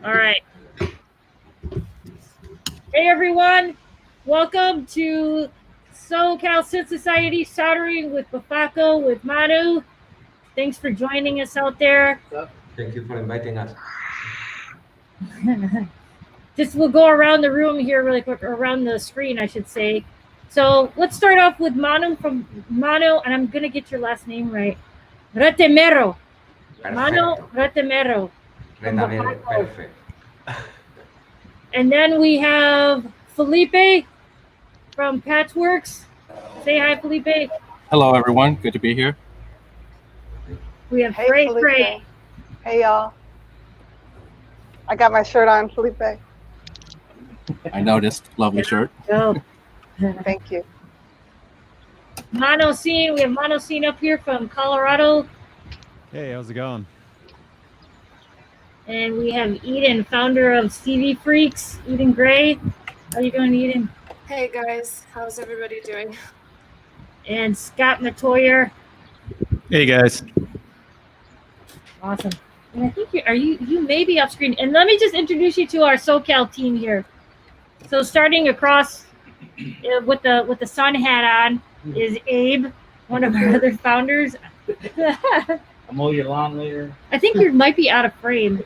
All right. Hey, everyone. Welcome to SoCal Synth Society Soldering with Befaco with Manu. Thanks for joining us out there. Thank you for inviting us. Just we'll go around the room here really quick, or around the screen, I should say. So let's start off with Manu, and I'm going to get your last name right. Retemero. Manu Retemero. Perfect. And then we have Felipe from Patchworks. Say hi, Felipe. Hello, everyone. Good to be here. We have Frey. Hey, y'all. I got my shirt on, Felipe. I noticed. Lovely shirt. Oh. Thank you. Monocene. We have Monocene up here from Colorado. Hey, how's it going? And we have Eden, founder of Stevie Freaks. Eden Gray. How you doing, Eden? Hey guys, how's everybody doing? And Scott Mctoyer. Hey guys. Awesome. And I think you may be off screen. And let me just introduce you to our SoCal team here. So starting across with the sun hat on is Abe, one of our other founders. I'll mow your lawn later. I think you might be out of frame.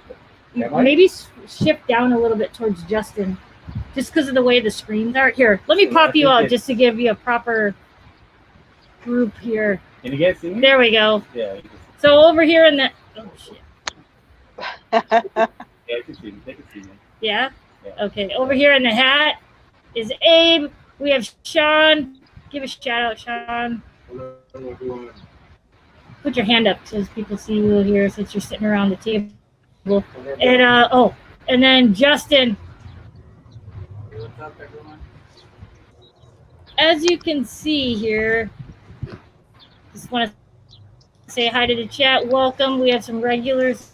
Maybe shift down a little bit towards Justin, just because of the way the screens are. Here, let me pop you out just to give you a proper group here. Can you guys see me? There we go. Yeah. So over here in the shit. Yeah, I can see me. They can see me. Yeah? Okay. Over here in the hat is Abe. We have Sean. Give a shout out, Sean. Put your hand up so people see you here since you're sitting around the table. And and then Justin. What's up, everyone? As you can see here, just want to say hi to the chat. Welcome. We have some regulars.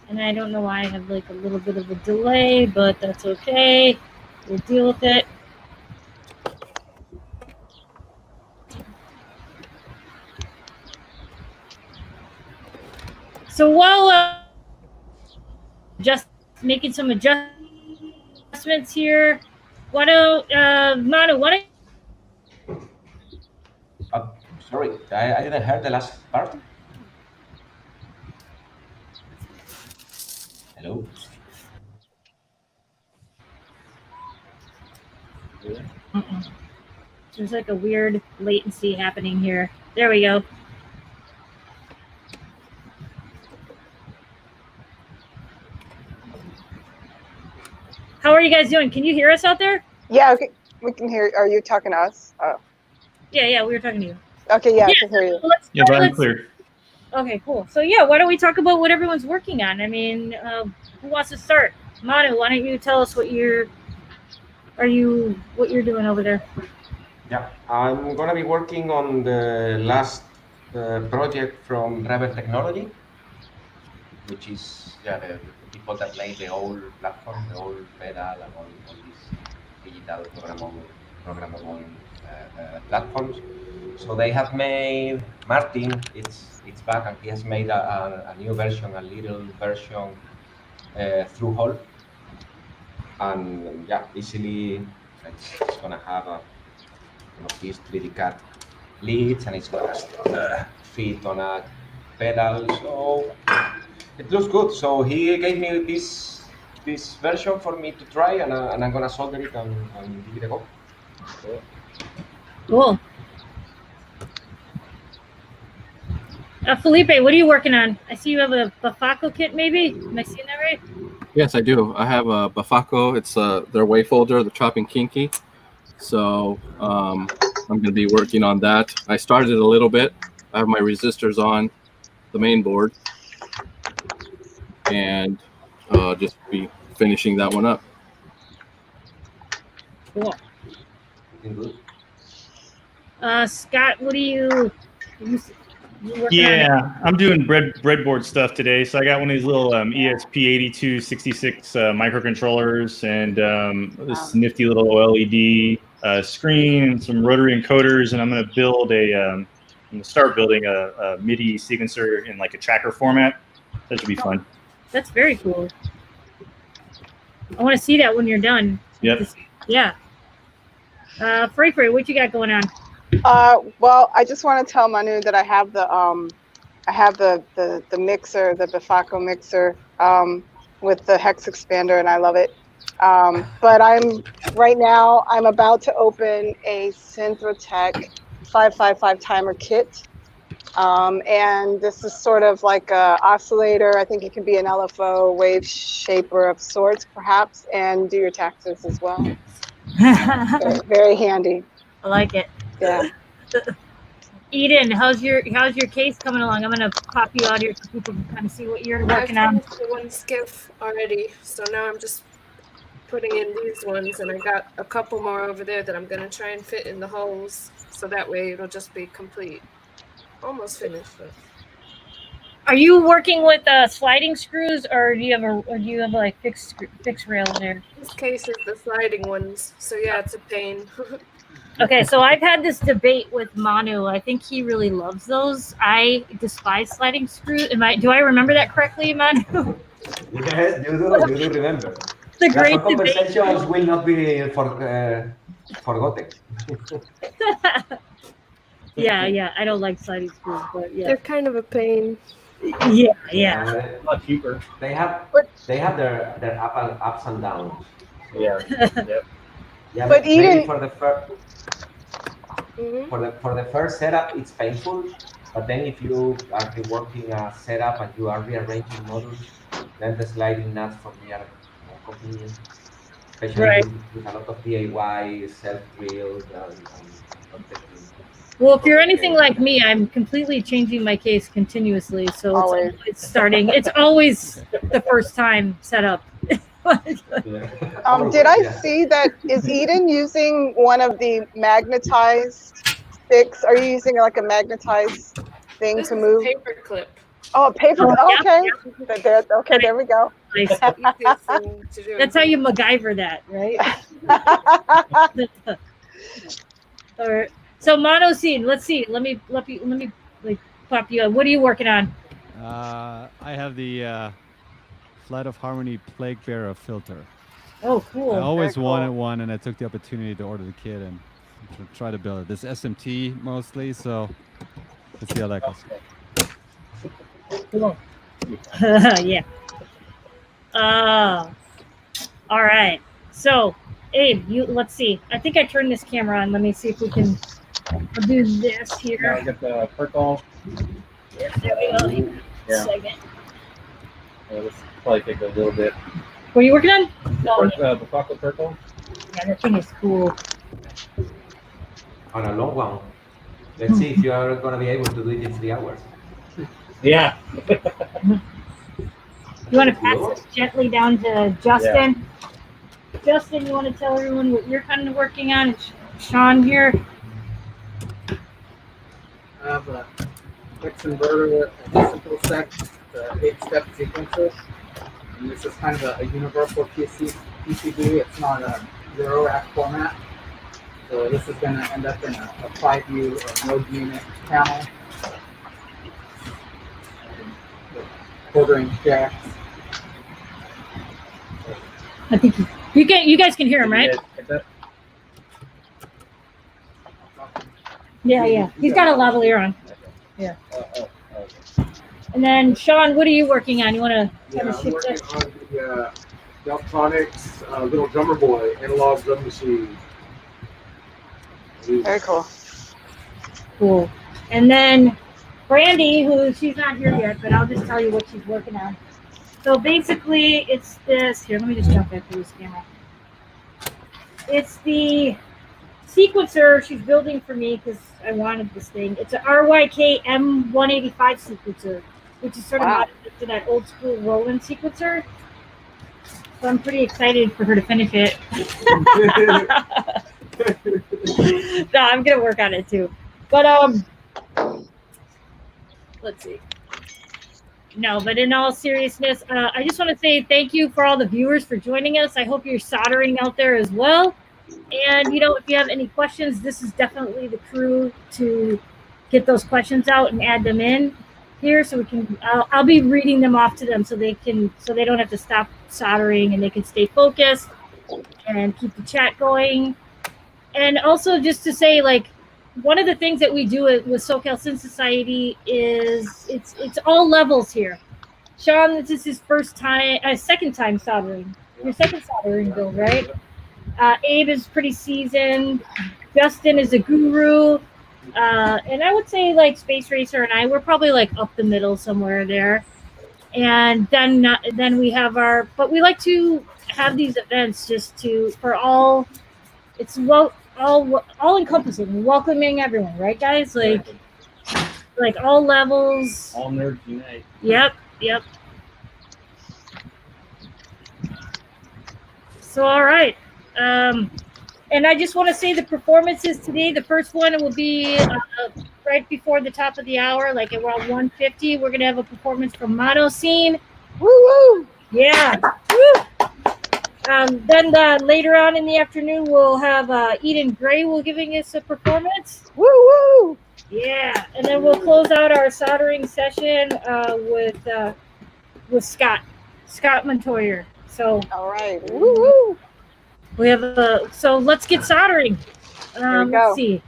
And I don't know why I have like a little bit of a delay, but that's okay. We'll deal with it. So while just making some adjustments here, why don't Manu? Sorry, I didn't hear the last part. Hello. There's like a weird latency happening here. There we go. How are you guys doing? Can you hear us out there? Yeah, okay. We can hear. Are you talking to us? Oh. Yeah, we were talking to you. Okay, yeah, I can hear you. Yeah, but I'm clear. Okay, cool. So yeah, why don't we talk about what everyone's working on? I mean, who wants to start? Manu, why don't you tell us what you're doing over there? Yeah, I'm gonna be working on the last project from Rebel Technology, which is the people that made the old platform, the old pedal, and all these digital programmable platforms. So they have made Martin. It's back, and he has made a new version, a little version through hole, and easily it's gonna have these 3D CAD leads, and it's gonna fit on a pedal. So it looks good. So he gave me this version for me to try, and I'm gonna solder it and give it a go. Cool. Felipe, what are you working on? I see you have a Befaco kit, maybe? Am I seeing that right? Yes, I do. I have a Befaco. It's their way folder, the Chopping Kinky. So I'm going to be working on that. I started a little bit. I have my resistors on the main board. And just be finishing that one up. Cool. Scott, what are you Yeah, I'm doing breadboard stuff today. So I got one of these little ESP8266 microcontrollers and this nifty little OLED screen and some rotary encoders. And I'm going to build I'm going to start building a MIDI sequencer in like a tracker format. That should be fun. That's very cool. I want to see that when you're done. Yep. Yeah. Frey, what you got going on? Well, I just want to tell Manu that I have the mixer, the Befaco mixer, with the hex expander, and I love it. But right now I'm about to open a Synth 555 timer kit. And this is sort of like a oscillator. I think it can be an LFO wave shaper of sorts, perhaps, and do your taxes as well. Very, very handy. I like it. Yeah. Eden, how's your case coming along? I'm gonna pop you out here so people can kind of see what you're working on. I finished the one skiff already, so now I'm just putting in these ones, and I got a couple more over there that I'm gonna try and fit in the holes, so that way it'll just be complete. Almost finished. But... Are you working with sliding screws, or do you have like fixed rails there? This case is the sliding ones, so yeah, it's a pain. Okay, so I've had this debate with Manu. I think he really loves those. I despise sliding screws. Do I remember that correctly, Manu? Yes, you do remember. The great Some debate. conversations will not be forgotten. Yeah. I don't like sliding screws, but yeah. They're kind of a pain. Yeah. A lot cheaper. They have their ups and downs. Yeah. Yep. Yeah, But maybe even for the first setup, it's painful. But then if you are reworking a setup and you are rearranging modules, then the sliding nuts for me are more convenient, especially with a lot of DIY self-drilled and Well, if you're anything like me, I'm completely changing my case continuously. So it's starting. It's always the first time set up. did I see that? Is Eden using one of the magnetized sticks? Are you using like a magnetized thing This to is move? a paper clip. Oh, a paper. Okay. Okay, there we go. Nice. Easiest thing to do. That's how you MacGyver that, right? All right. So Monocene, let's see. Let me like pop you on. What are you working on? I have the Flight of Harmony Plague Bearer filter. Oh, cool. I always wanted one, and I took the opportunity to order the kit and try to build it. This SMT mostly, so let's see how that goes. Cool. Yeah. All right. So, Abe, let's see. I think I turned this camera on. Let me see if we can do this here. Now I get the purple. Yeah, there we go. Yeah. Second. This probably take a little bit. What are you working on? Oh, Befaco purple. yeah, that thing is cool. on a long one. Let's see if you are going to be able to do it in 3 hours. Yeah. You want to pass this gently down to Justin? Yeah. Justin, you want to tell everyone what you're kind of working on? Sean here. I have a fixed inverter, a simple set, 8-step sequences. And this is kind of a universal PCB. It's not a eurorack format. So this is going to end up in a 5U or node unit panel. Quarter-inch jacks. I think you guys can hear him, right? Yeah. He's got a lavalier on. Yeah. And then Sean, what are you working on? You want to kind of I'm shift working that? on the Deltronics little drummer boy, analog drum machine. Very cool. Cool. And then Brandy, she's not here yet, but I'll just tell you what she's working on. So basically, it's this. Here, let me just jump back to this camera. It's the sequencer she's building for me because I wanted this thing. It's a RYK M185 sequencer, which is sort of modified to that old school Roland sequencer. So I'm pretty excited for her to finish it. No, I'm gonna work on it too. But let's see. No, but in all seriousness, I just want to say thank you for all the viewers for joining us. I hope you're soldering out there as well. And, if you have any questions, this is definitely the crew to get those questions out and add them in. here, so we can. I'll be reading them off to them so they don't have to stop soldering and they can stay focused and keep the chat going. And also just to say, like, one of the things that we do with SoCal Synth Society is it's all levels here. Sean, this is his second time soldering. Your second soldering build, right? Abe is pretty seasoned. Justin is a guru. And I would say, like, Space Racer and I, we're probably like up the middle somewhere there. And then we have but we like to have these events just for all. It's all encompassing, welcoming everyone, right, guys? Like all levels. All nerds unite. Yep. So, all right. And I just want to say the performances today, the first one will be right before the top of the hour, like around 1:50. We're going to have a performance from Mono Scene. Woo-woo! Yeah. Woo! Then later on in the afternoon, we'll have Eden Gray will giving us a performance. Woo-woo! Yeah. And then we'll close out our soldering session with Scott Mctoyer. So, all right. Woo-woo! We have so let's get soldering. Let's see.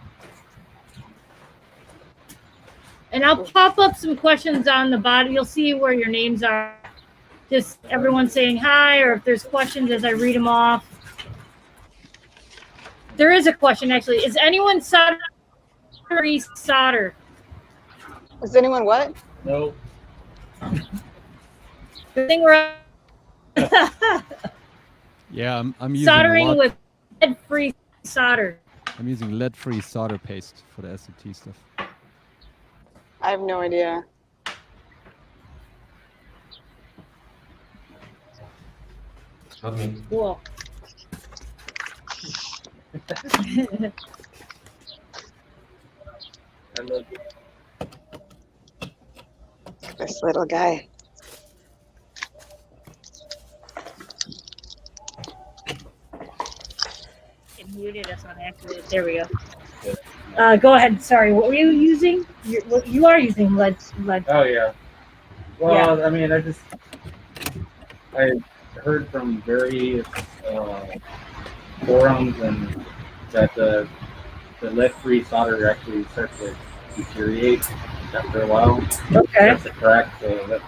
And I'll pop up some questions on the bottom. You'll see where your names are. Just everyone saying hi, or if there's questions as I read them off. There is a question, actually. Is anyone solder? Is anyone what? No. Good thing we're Yeah, I'm using soldering with lead-free solder. I'm using lead-free solder paste for the SMT stuff. I have no idea. Not me. Cool. This little guy. It muted us on accident. There we go. Go ahead. Sorry, what were you using? You are using lead. Oh yeah. Well, Yeah. I mean, I heard from various forums and that the lead-free solder actually starts to deteriorate after a while. Okay. Starts to crack. So that,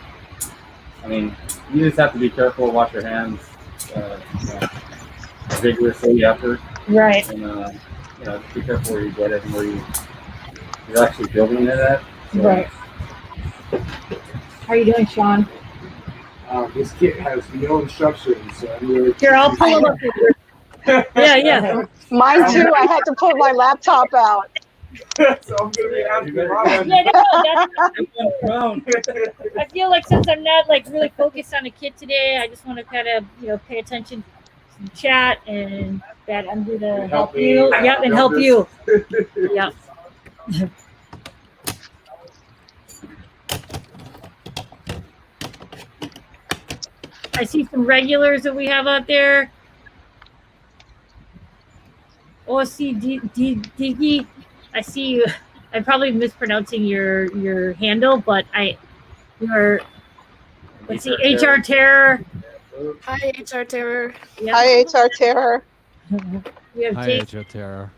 I mean, you just have to be careful. Wash your hands vigorously after. Right. And just be careful where you get it and where you're actually building it at. So, Right. How are you doing, Sean? This kit has no instructions, so I'm really. Here, I'll pull them up here. Yeah. Mine too. I had to pull my laptop out. So I'm gonna be asking Robin. Yeah, no, I feel like since I'm not like really focused on a kit today, I just want to kind of pay attention to the chat, and that I'm gonna help you. Yep, and help you. Yep. I see some regulars that we have out there. OCDG. I see you. I'm probably mispronouncing your handle, but let's see, HR Terror. Hi, HR Terror. Yep. Hi, HR Terror. We have Hi, Jason. HR Terror.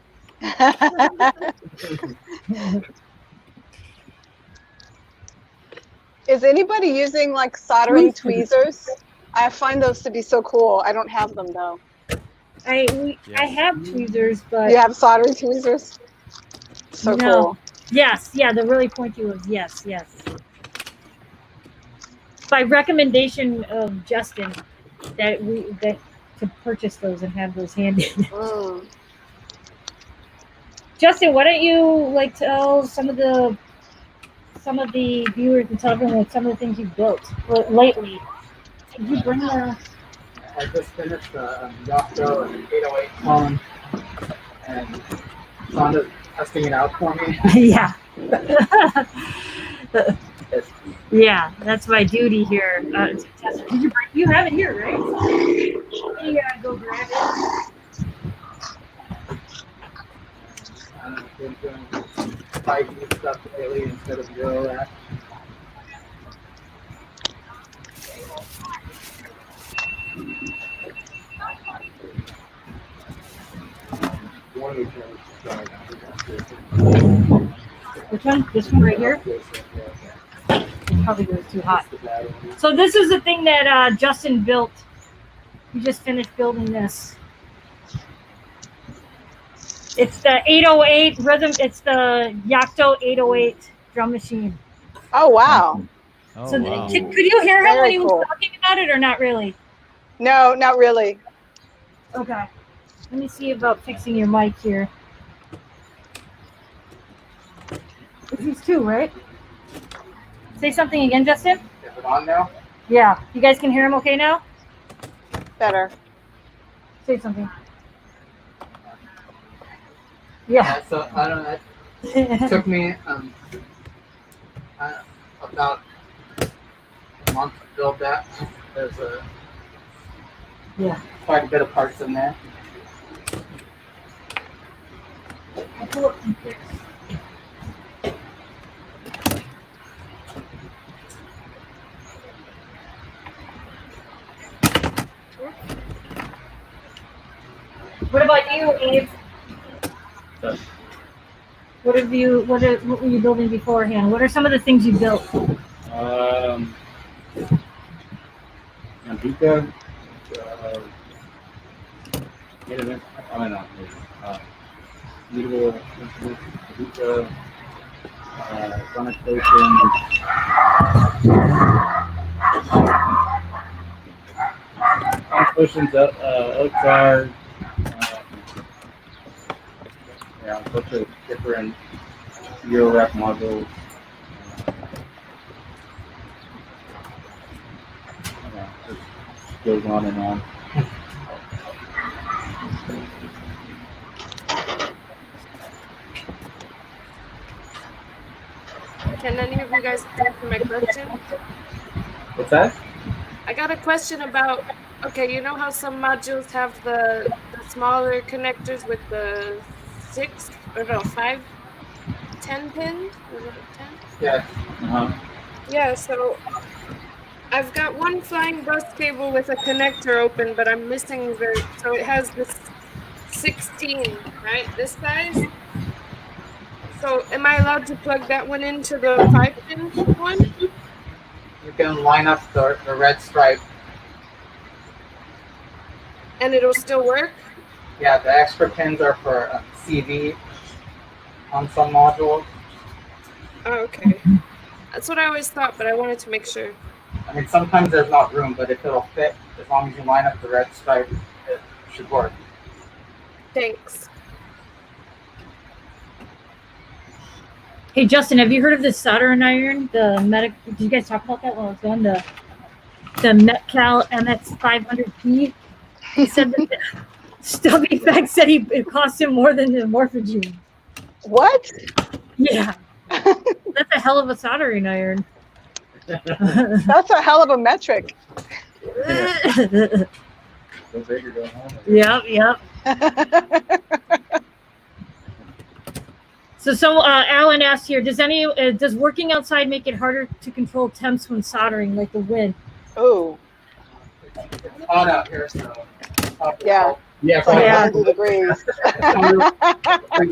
Is anybody using like soldering tweezers? I find those to be so cool. I don't have them though. I have tweezers, but You have soldering tweezers? So No. cool. Yes, yeah, the really pointy ones. Yes. By recommendation of Justin, that to purchase those and have those handy. Mm. Justin, why don't you tell some of the viewers and tell everyone some of the things you've built lately? Did you bring the? I just finished a Mctoyer and an 808 clone, and Sonda's testing it out for me. Yeah. Yeah, that's my duty here. To test it. Did you bring? You have it here, right? You gotta go grab it. I've been doing 5D stuff lately instead of eurorack. one of the cameras died. Which one? This one right here? It probably goes too hot. So this is the thing that Justin built. He just finished building this. It's the 808 rhythm. It's the Yocto 808 drum machine. Oh wow. Oh, So wow. could you hear him when Very he was cool. talking about it or not really? No, not really. Okay. Let me see about fixing your mic here. These two, right? Say something again, Justin. Is it on now? Yeah. You guys can hear him okay now? Better. Say something. Yeah. So I don't know. It took me about a month to build that. There's Yeah. quite a bit of parts in there. What about you, Abe? What were you building beforehand? What are some of the things you built? Antica, mutable instruments, Antica, sonic station, solutions, outside, yeah, a bunch of different eurorack modules. Yeah, just goes on and on. Can any of you guys answer my question? What's that? I got a question about, okay, you know how some modules have the smaller connectors with the 5, 10 pins? Is it 10? Yeah. Yeah, so I've got one flying bus cable with a connector open, but I'm missing so it has this 16, right? This size? So am I allowed to plug that one into the 5-pin one? You can line up the red stripe. And it'll still work? Yeah, the extra pins are for CV on some modules. Oh, okay. That's what I always thought, but I wanted to make sure. I mean, sometimes there's not room, but if it'll fit, as long as you line up the red stripe, it should work. Thanks. Hey, Justin, have you heard of this soldering iron? Did you guys talk about that while I was going? The Mctoyer MX500P? He said that Stubby Fact said it cost him more than the Morphogene. What? Yeah. That's a hell of a soldering iron. That's a hell of a metric. Go big or go home. Yep. So Alan asked here, does working outside make it harder to control temps when soldering, like the wind? Oh. It's hot out here, so. Yeah. Yeah, It's like Yeah. 100 degrees.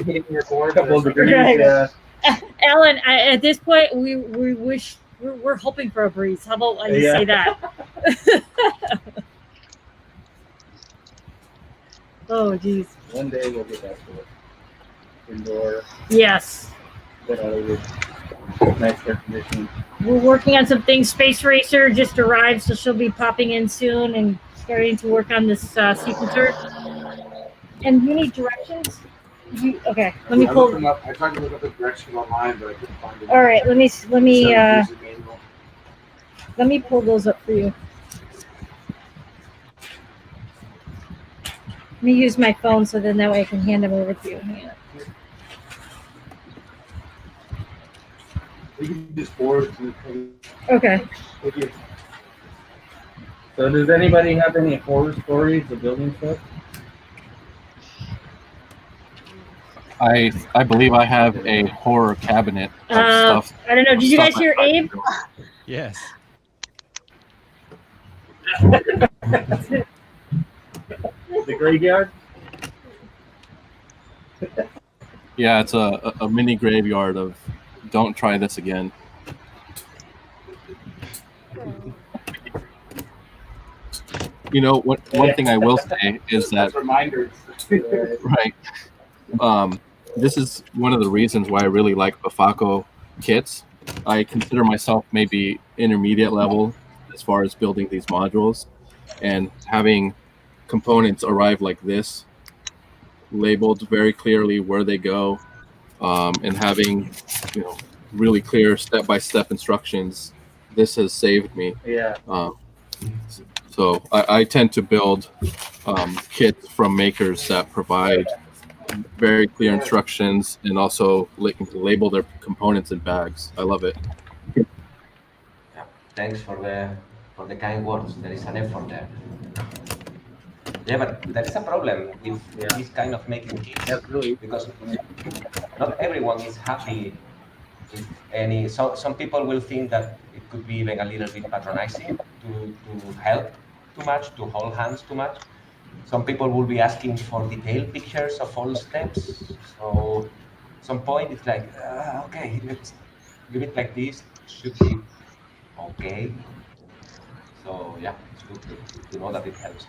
Hitting your board. Couple of degrees, Right. yeah. Alan, at this point, we wish we're hoping for a breeze. How about you say that? Oh, geez. One day we'll get back to it. Indoor, Yes. get out of it. Nice air conditioning. We're working on some things. Space Racer just arrived, so she'll be popping in soon and starting to work on this sequencer. And you need directions? Okay, let me I pull. looked them up. I tried to look up the directions online, but I couldn't find it. All right, let me So use the manual. let me pull those up for you. Let me use my phone so then that way I can hand them over to you. Hang on. We can just forward to. Okay. Thank you. So does anybody have any horror stories of building stuff? I believe I have a horror cabinet of stuff. I don't know. Did you stuff guys hear I tried to Abe? build. Yes. The graveyard? Yeah, it's a mini graveyard of don't try this again. You know, one thing I will say is that reminders. right. This is one of the reasons why I really like Befaco kits. I consider myself maybe intermediate level as far as building these modules, and having components arrive like this, labeled very clearly where they go, and having really clear step-by-step instructions. This has saved me. Yeah. So I tend to build kits from makers that provide very clear instructions and also label their components in bags. I love it. Yeah. Thanks for the kind words. There is an effort there. Yeah, but there is a problem with this kind of making kits because not everyone is happy with any. So some people will think that it could be even a little bit patronizing to help too much, to hold hands too much. Some people will be asking for detailed pictures of all steps. So some point it's like, okay, let's give it like this. It should be okay. So yeah, it's good to know that it helps.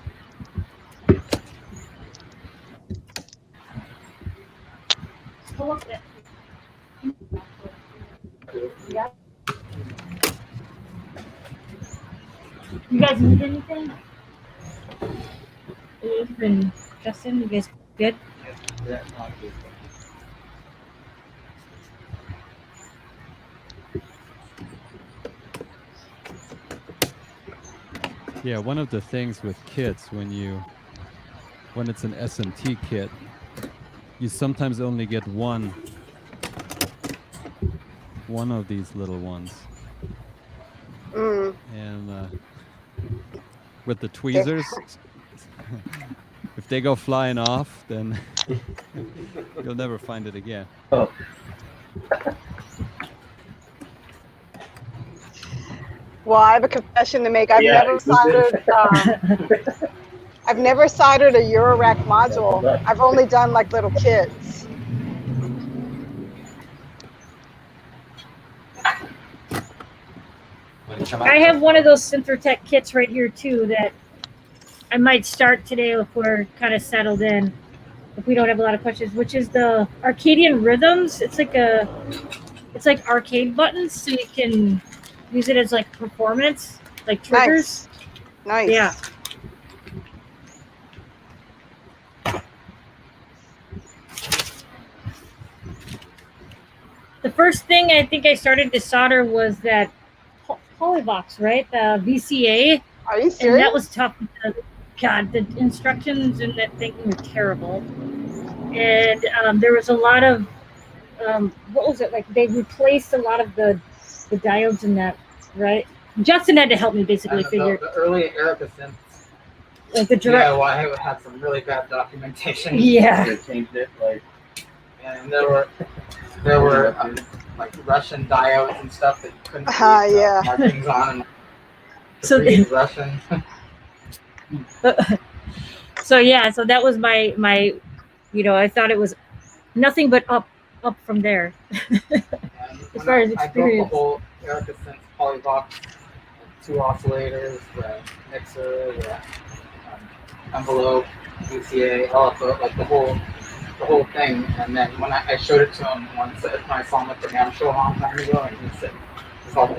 Yeah. You guys need anything? And Justin, you guys good? Yeah. Yeah, one of the things with kits when it's an SMT kit, you sometimes only get one of these little ones. And with the tweezers, if they go flying off, then you'll never find it again. Oh. Well, I have a confession to make. I've never soldered a eurorack module. I've only done like little kits. I have one of those Synth kits right here too that I might start today if we're kind of settled in, if we don't have a lot of questions, which is the Arcadian Rhythms. It's like arcade buttons, so you can use it as like performance, like triggers. Nice. Yeah. The first thing I think I started to solder was that Polyvox, right? The VCA. Are you serious? And that was tough. God, the instructions in that thing were terrible. And there was a lot of, what was it? Like they replaced a lot of the diodes in that, right? Justin had to help me basically figure. The early Erica synths. Like the direct. Yeah, well, I had some really bad documentation. Yeah. They changed it, and there were like Russian diodes and stuff that you couldn't read markings on. So Russian. So that was my I thought it was nothing but up from there. As far as experience. I built the whole Erica synth Polyvox, 2 oscillators, the mixer, the envelope, VCA, all of like the whole thing. And then when I showed it to him once, when I saw him at the NAMM show a long time ago, and he said,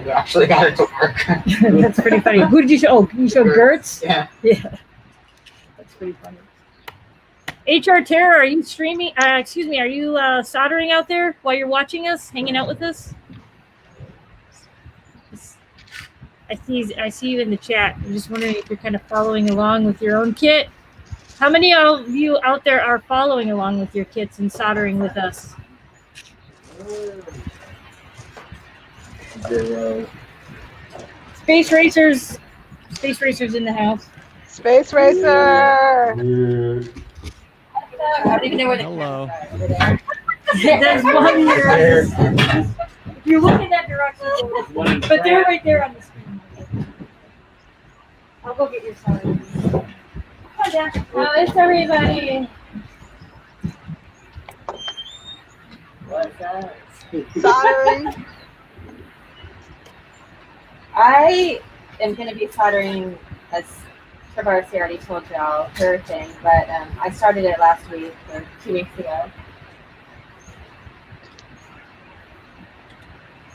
"You actually got it to work." That's pretty funny. Who did you show? Oh, you showed Gertz? Yeah. Yeah. That's pretty funny. HR Terror, are you streaming? Are you soldering out there while you're watching us, hanging out with us? I see you in the chat. I'm just wondering if you're kind of following along with your own kit. How many of you out there are following along with your kits and soldering with us? 0. Space Racers in the house. Space Racer. I don't even know where Hello. There's one here. If you look in that direction, but they're right there on the screen. I'll go get your sign. Hi, Dad. How is everybody? What's up? Soldering. I am going to be soldering, as Trovarsi already told y'all, her thing, but I started it last week or 2 weeks ago.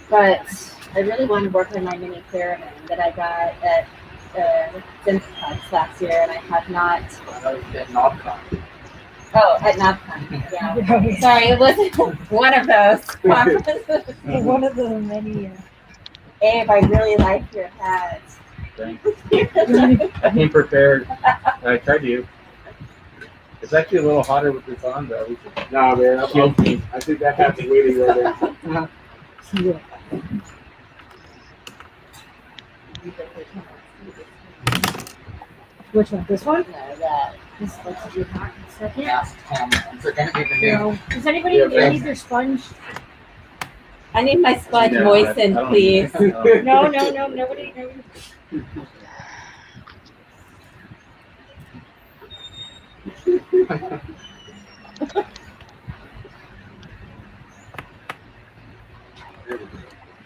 But I really want to work on my mini caravan that I got at Synth last year, and I have not. Oh, at NobCon, yeah. Sorry, it wasn't one of those conferences. One of the many. Abe, I really like your hat. Thanks. I came prepared. I tried to. It's actually a little hotter with this on, though. Nah, man, I think that hat's waiting right there. Yeah. Which one? This one? No, that. This looks to be hot. Second. No. Does anybody need their sponge? I need my sponge moistened, please. No, nobody.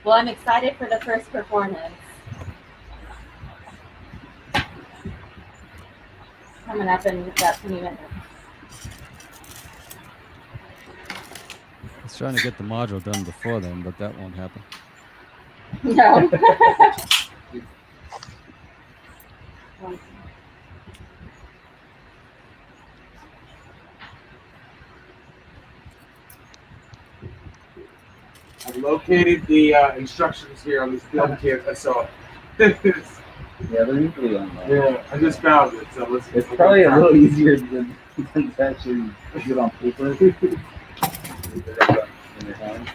Well, I'm excited for the first performance. Coming up in about 20 minutes. I was trying to get the module done before then, but that won't happen. No. I've located the instructions here on this build kit. So, Yeah, they're usually on that. yeah, I just found it. So let's. It's probably a little easier than to actually get on paper. In your hand.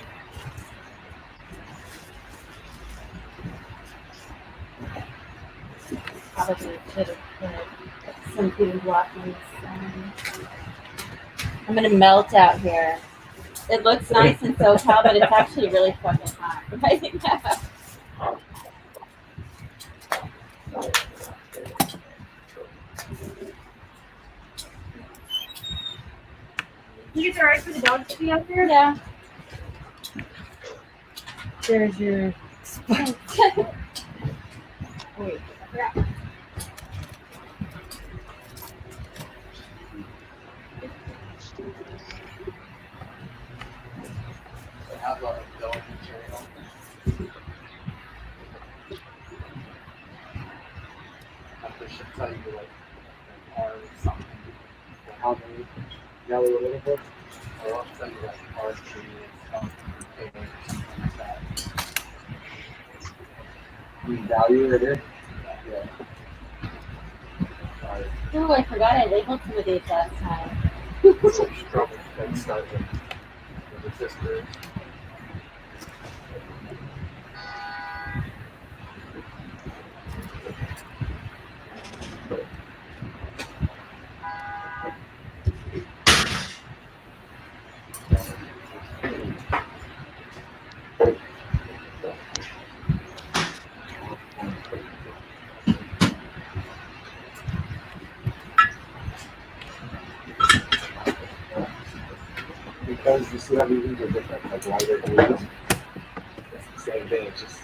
Probably should have put some food blockings. I'm gonna melt out here. It looks nice in SoCal, but it's actually really fucking hot right now. You think it's alright for the dogs to be out there? Yeah. There's your sponge. Wait. Yeah. Tell you like or something. How many yellow we're looking for? Or I'll tell you like R tree and something like that. We value it in. Yeah. Oh, I forgot I labeled some of these last time. Trouble that started with the sister. Because you see how these are different, like lighter blues. It's the same thing, it's just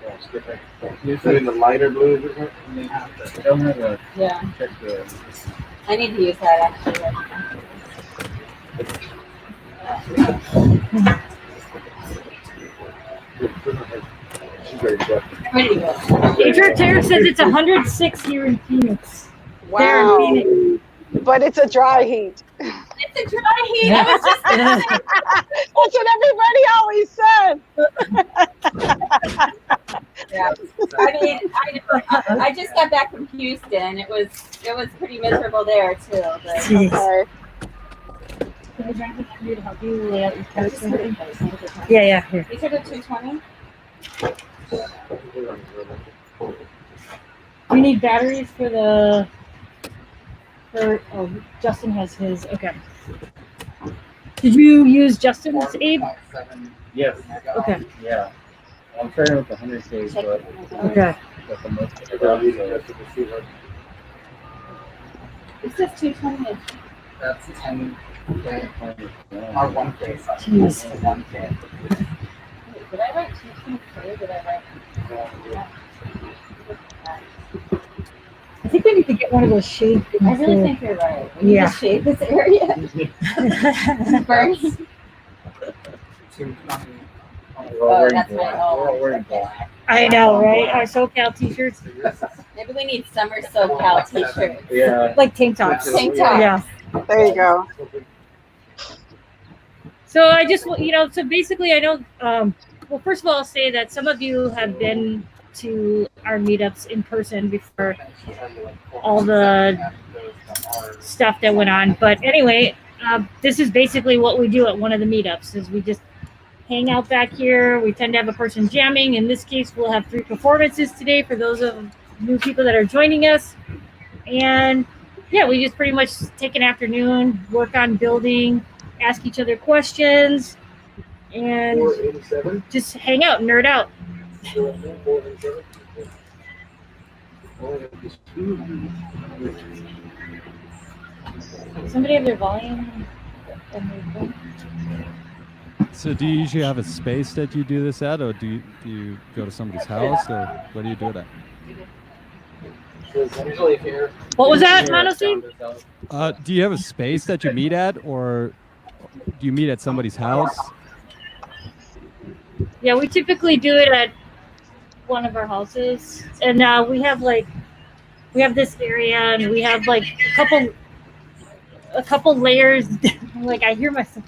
it's different. You put in the lighter blues or something? I don't have a Yeah. check the. I need to use that actually. She's very good. Ready to go. Adrian Terry says it's 106 here in Phoenix. There in Wow. Phoenix. But it's a dry heat. It's a dry heat. I was just gonna say. That's what everybody always said. Yeah. I mean, I just got back from Houston. It was pretty miserable there too. But Okay. Can I drink it to help you lay out your I was toast? just putting those in the time. Yeah, here. These are the 220. We need batteries for the. Justin has his. Okay. Did you use Justin's, Abe? Yes. Okay. Yeah. I'm starting with the 100K, but Okay. that's the most. It says 220. That's 10K. Or 1K. Jeez. 1K. Wait, did I write 2K? Did I write? I think we need to get one of those shade things. I really there. think you're right. We need Yeah. to shade this area. Burn. Seems nothing. Oh, that's right. Oh, I know, right? Our SoCal t-shirts, maybe we need summer SoCal t-shirts. Yeah. like tank tops. Tank tops. Yeah. There you go. So I just, so basically I know, well, first of all, I'll say that some of you have been to our meetups in person before all the stuff that went on. But anyway, this is basically what we do at one of the meetups is we just hang out back here. We tend to have a person jamming. In this case, we'll have 3 performances today for those of new people that are joining us. And yeah, we just pretty much take an afternoon, work on building, ask each other questions, and just hang out, nerd out. Somebody have their volume? So do you usually have a space that you do this at, or do you go to somebody's house, or what do you do it at? Usually here. What was that, Monocy? Do you have a space that you meet at, or do you meet at somebody's house? Yeah, we typically do it at one of our houses, and we have this area, and we have like a couple layers. Like I hear myself.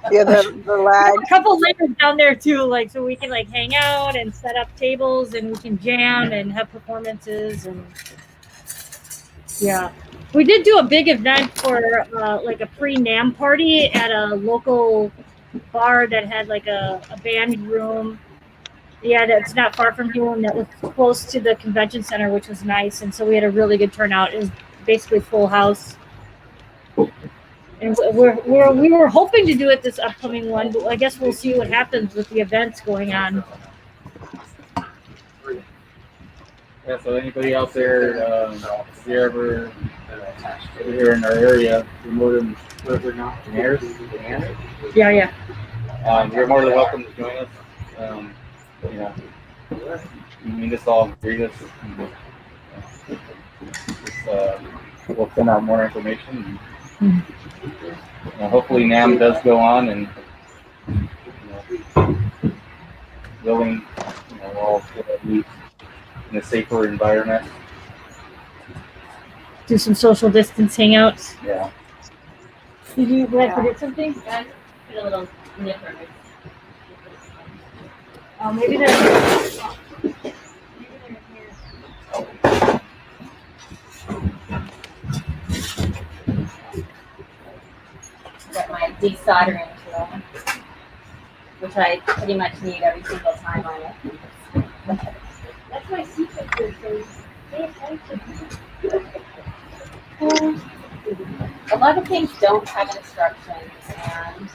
Yeah, the lag. A couple layers down there too, like so we can like hang out and set up tables, and we can jam and have performances, and yeah, we did do a big event for like a pre-NAMM party at a local bar that had like a band room. Yeah, that's not far from here, and that was close to the convention center, which was nice, and so we had a really good turnout. It was basically full house. And we were hoping to do it this upcoming one, but I guess we'll see what happens with the events going on. Yeah, so anybody out there, if you're ever here in our area, you're more than Yeah. you're more than welcome to join us. You meet us all, greet us. We'll send out more information. Hopefully NAMM does go on, and willing, all meet in a safer environment. Do some social distance hangouts. Yeah. Did you forget something? Guys, put a little nipper. Maybe there's. Got my desoldering tool, which I pretty much need every single time on it. That's my secret. Pay attention. A lot of things don't have instructions, and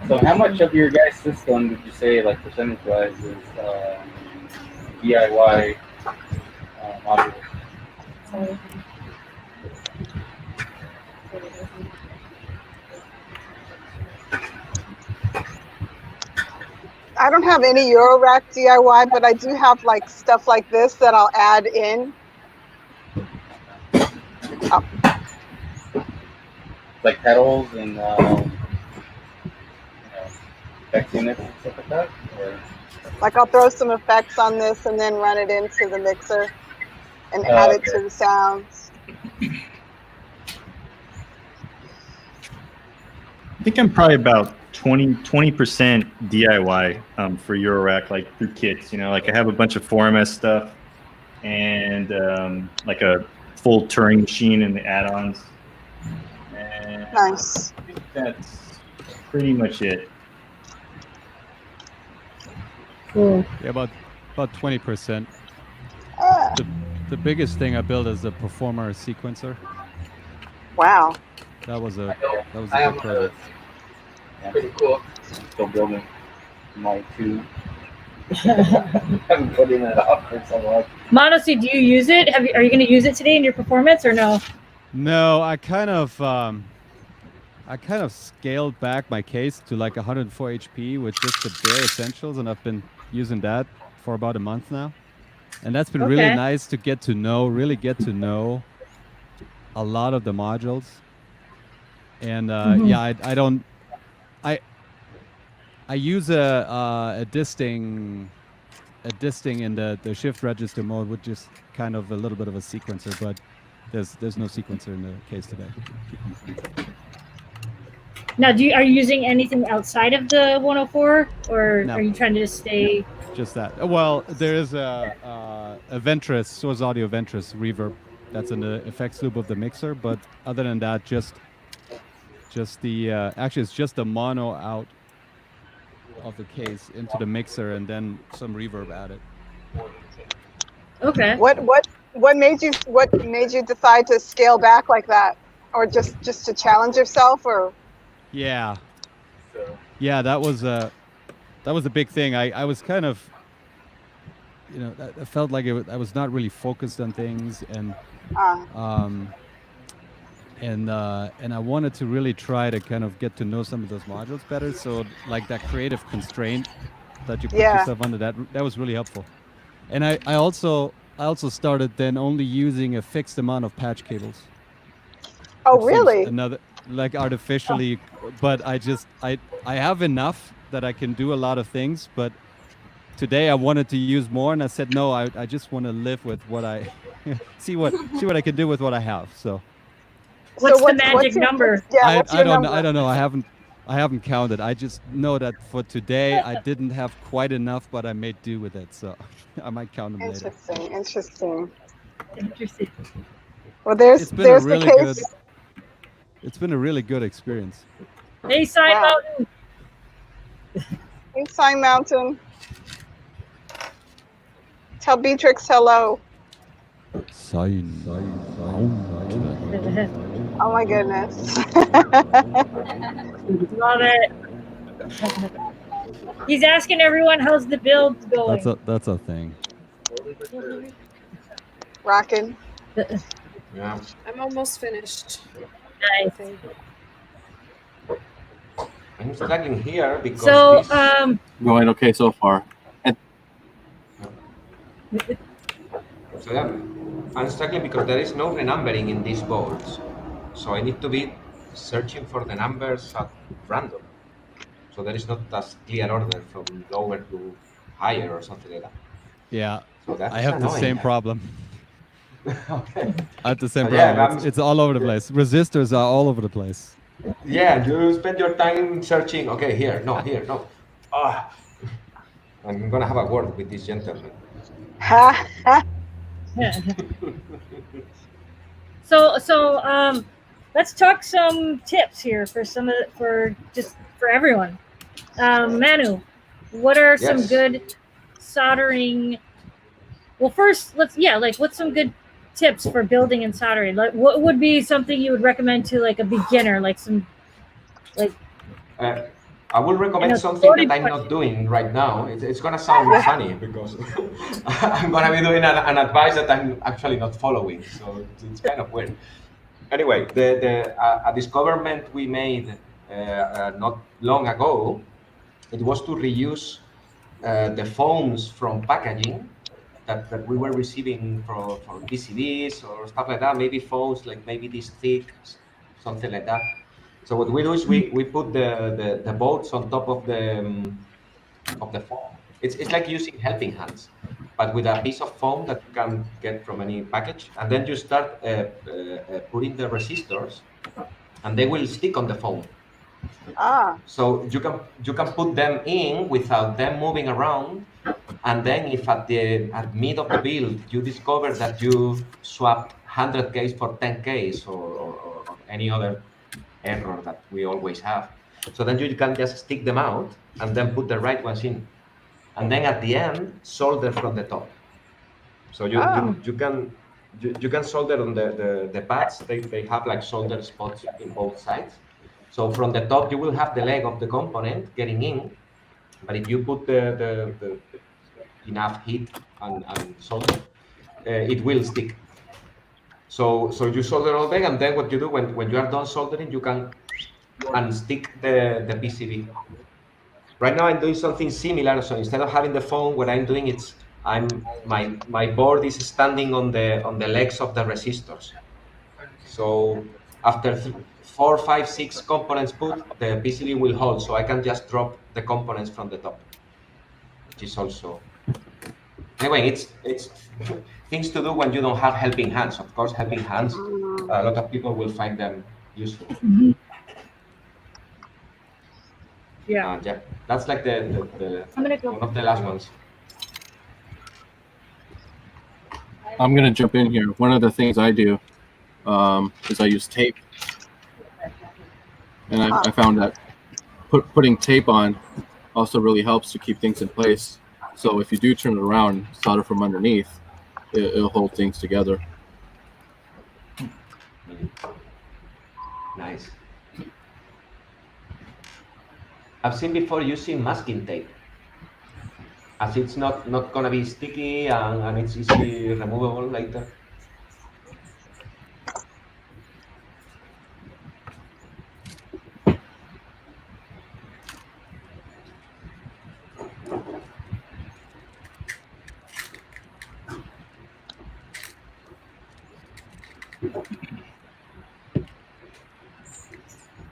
So how much of your guys' system would you say, like percentage-wise, is DIY modules? I don't have any eurorack DIY, but I do have like stuff like this that I'll add in. Oh. Like pedals and effects units and stuff like that? Or? Like I'll throw some effects on this and then run it into the mixer and add it to the sounds. I think I'm probably about 20% DIY for Eurorack, like through kits. Like I have a bunch of 4MS stuff and like a full Turing machine and the add-ons. And Nice. I think that's pretty much it. Cool. Yeah, about 20%. Ah, The biggest thing I built is a performer sequencer. wow. That was a I am good project. pretty cool. Still building my 2. Haven't put in it up for so long. Monocy, do you use it? Are you going to use it today in your performance or no? No, I kind of scaled back my case to like 104 HP with just the bare essentials, and I've been using that for about a month now. And that's been really Okay. nice to really get to know a lot of the modules. And yeah, I use a disting in the shift register mode, which is kind of a little bit of a sequencer, but there's no sequencer in the case today. Now, are you using anything outside of the 104, or No. are you trying to just stay? Just that. Well, there is a Ventris, Source Audio Ventris reverb that's in the effects loop of the mixer, but other than that, just the actually it's just the mono out of the case into the mixer and then some reverb added. Okay. What made you decide to scale back like that, or just to challenge yourself, or? Yeah, that was a big thing. I was kind of, I felt like I was not really focused on things, and I wanted to really try to kind of get to know some of those modules better. So like that creative constraint that you put yourself under, that was really helpful. And I also started then only using a fixed amount of patch cables. Oh, really? Another, like artificially, but I have enough that I can do a lot of things, but today I wanted to use more, and I said no, I just want to live with what I see what I can do with what I have. So what's the magic number? I don't know. I haven't counted. I just know that for today I didn't have quite enough, but I made do with it. So I might count them later. Interesting. Well, It's been a really good experience. Hey, Sign Mountain. Hey, Sign Mountain. Tell Beatrix hello. Sign. Oh my goodness. Love it. He's asking everyone how's the build going. That's a thing. Rocking. Yeah. I'm almost finished. Nice. I'm struggling here because So going okay so far. So yeah, I'm struggling because there is no renumbering in these boards. So I need to be searching for the numbers at random. So there is not a clear order from lower to higher or something like that. Yeah, so that's I have the same problem. Okay. I have the same So problem. yeah, It's all over the place. Resistors are all over the place. Yeah, you spend your time searching. Okay, here, no. Ah, I'm gonna have a word with this gentleman. So let's talk some tips here for everyone. Manu, what are some good soldering? Well, first, what's some good tips for building and soldering? Like, what would be something you would recommend to like a beginner? I will recommend something that I'm not doing right now. It's gonna sound funny because I'm gonna be doing an advice that I'm actually not following, so it's kind of weird. Anyway, a discovery we made not long ago, it was to reuse the foams from packaging that we were receiving from PCBs or stuff like that. Maybe foams like maybe this thick, something like that. So what we do is we put the bolts on top of the foam. It's like using helping hands, but with a piece of foam that you can get from any package, and then you start putting the resistors, and they will stick on the foam. So you can put them in without them moving around, and then if at mid of the build you discover that you swap 100Ks for 10Ks or any other error that we always have, so then you can just stick them out and then put the right ones in, and then at the end solder from the top. So you can solder on the pads. They have like solder spots in both sides. So from the top you will have the leg of the component getting in, but if you put the enough heat and solder, it will stick. So you solder all day, and then what you do when you are done soldering, you can unstick the PCB. Right now I'm doing something similar. So instead of having the phone, what I'm doing is my board is standing on the legs of the resistors. So after 4, 5, 6 components put, the PCB will hold. So I can just drop the components from the top, which is also. Anyway, it's things to do when you don't have helping hands. Of course, helping hands, a lot of people will find them useful. Yeah. Yeah, that's like the I'm gonna go. one of the last ones. I'm gonna jump in here. One of the things I do is I use tape, and I found that putting tape on also really helps to keep things in place. So if you do turn it around, solder from underneath, it'll hold things together. Nice. I've seen before using masking tape, as it's not gonna be sticky and it's easily removable later.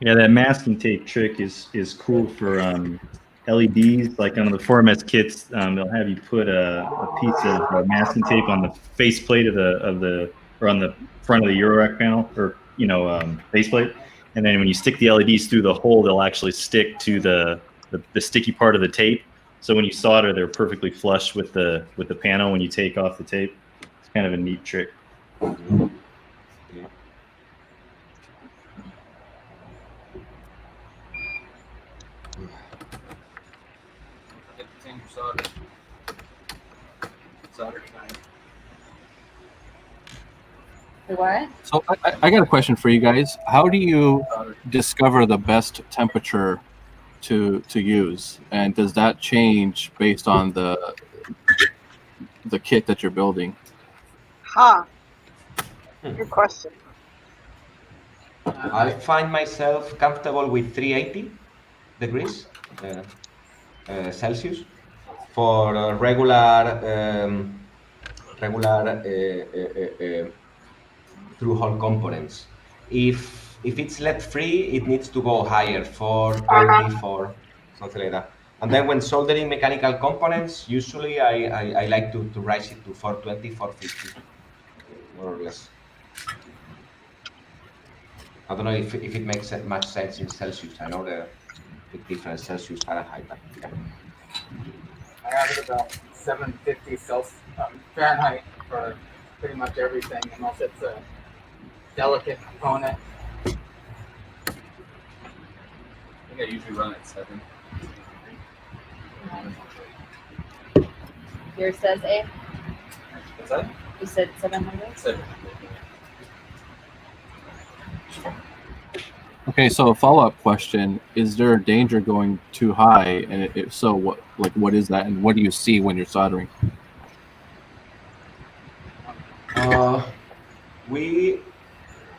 Yeah, that masking tape trick is cool for LEDs. Like on the 4MS kits, they'll have you put a piece of masking tape on the faceplate of the or on the front of the eurorack panel, or faceplate, and then when you stick the LEDs through the hole, they'll actually stick to the sticky part of the tape. So when you solder, they're perfectly flush with the panel when you take off the tape. It's kind of a neat trick. Yeah. Solder time. The what? So I got a question for you guys. How do you discover the best temperature to use, and does that change based on the kit that you're building? Good question. I find myself comfortable with 380 degrees Celsius for regular through-hole components. If it's lead-free, it needs to go higher, 430, 4 something like that. And then when soldering mechanical components, usually I like to rise it to 420, 450, more or less. I don't know if it makes much sense in Celsius. I know the big difference Celsius, Fahrenheit, but yeah. I have it about 750 Fahrenheit for pretty much everything, unless it's a delicate component. I think I usually run at 7. Yours says 8. What's that? You said 700. 7. Okay, so a follow-up question: is there a danger going too high, and if so, what is that, and what do you see when you're soldering?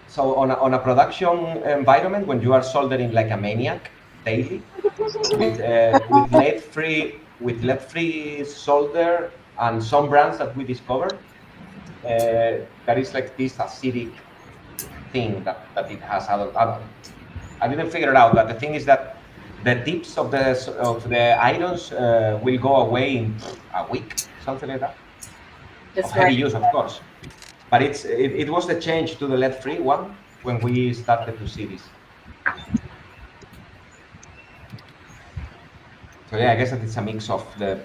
So on a production environment, when you are soldering like a maniac daily, with lead-free solder and some brands that we discovered, there is like this acidic thing that it has. I didn't figure it out, but the thing is that the tips of the irons will go away in a week, something like that. Of heavy use, of course. But it was the change to the lead-free one when we started to see this. So yeah, I guess that it's a mix of the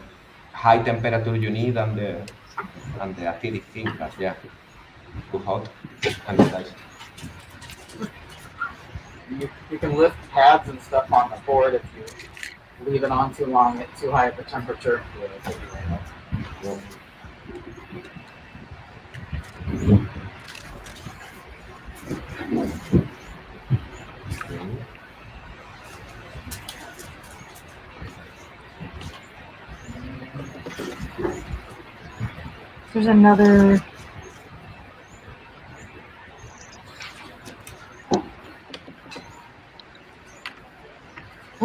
high temperature you need and the acidic thing. But yeah, too hot and nice. You can lift pads and stuff on the board if you leave it on too long at too high of a temperature. Yeah. There's another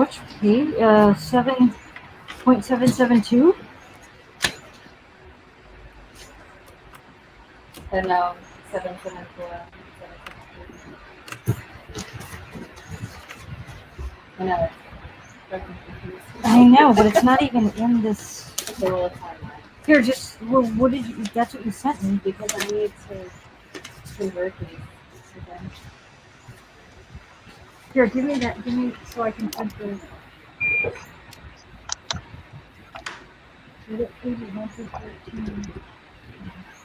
Which page? 7.772. I don't know, 774. I know. I know, but it's not even in this. Okay, well, it's timeline. Here, just what did you? That's what you sent me. Because I need to convert these. Okay. Here, give me that. Give me so I can print the. What page is 1 through 13?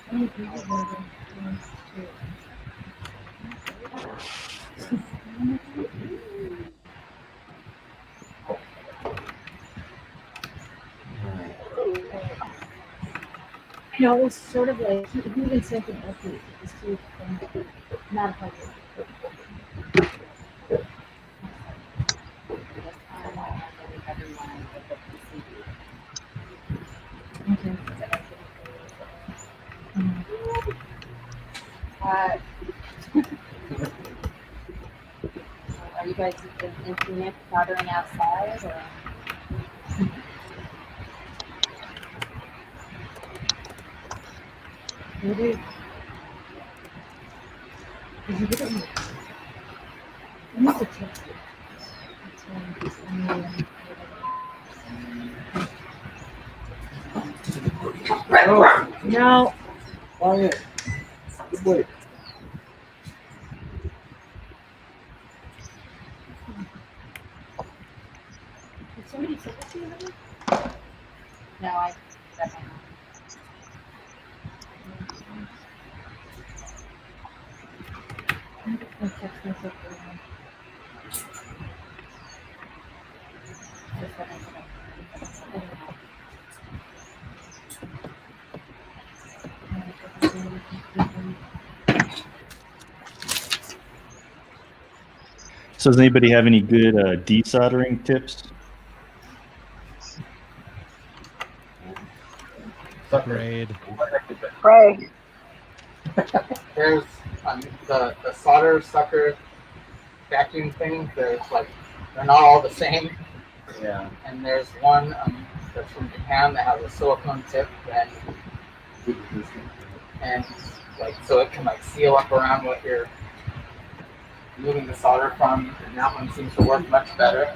How many pages are there? 1, 2. No, it was sort of like he even sent an update to see if not a public. Okay. Are you guys in Phoenix soldering outside? Or? Maybe. Did you get it? I must have texted it. No. Quiet. Good boy. Did somebody send it to you? No, I definitely not. I'll text myself right now. So does anybody have any good desoldering tips? Braid. Pray. There's the solder sucker vacuum things. There's like they're not all the same. Yeah. And there's one that's from Japan that has a silicone tip and like so it can like seal up around what you're moving the solder from, and that one seems to work much better.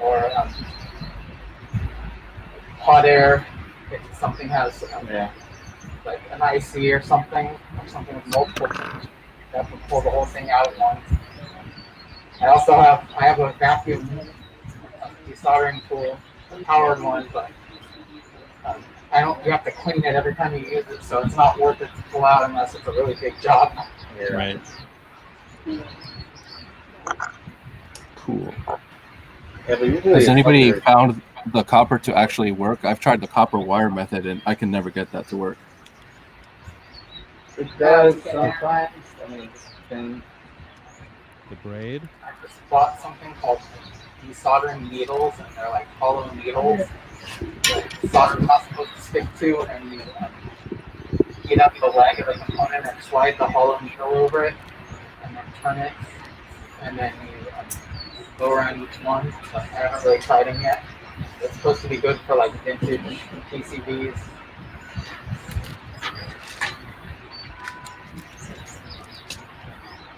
Or hot air if something has like an IC or something with multiple things, that would pull the whole thing out at once. I have a vacuum desoldering tool, a powered one, but you have to clean it every time you use it, so it's not worth it to pull out unless it's a really big job. Yeah. Right. Cool. Yeah, but usually Has anybody other- found the copper to actually work? I've tried the copper wire method and I can never get that to work. It does sometimes. I mean, it's thing. The braid. I just bought something called desoldering needles, and they're like hollow needles that solder's not supposed to stick to, and you heat up the leg of the component and slide the hollow needle over it, and then turn it, and then you go around each one. But I haven't really tried them yet. It's supposed to be good for like vintage PCBs.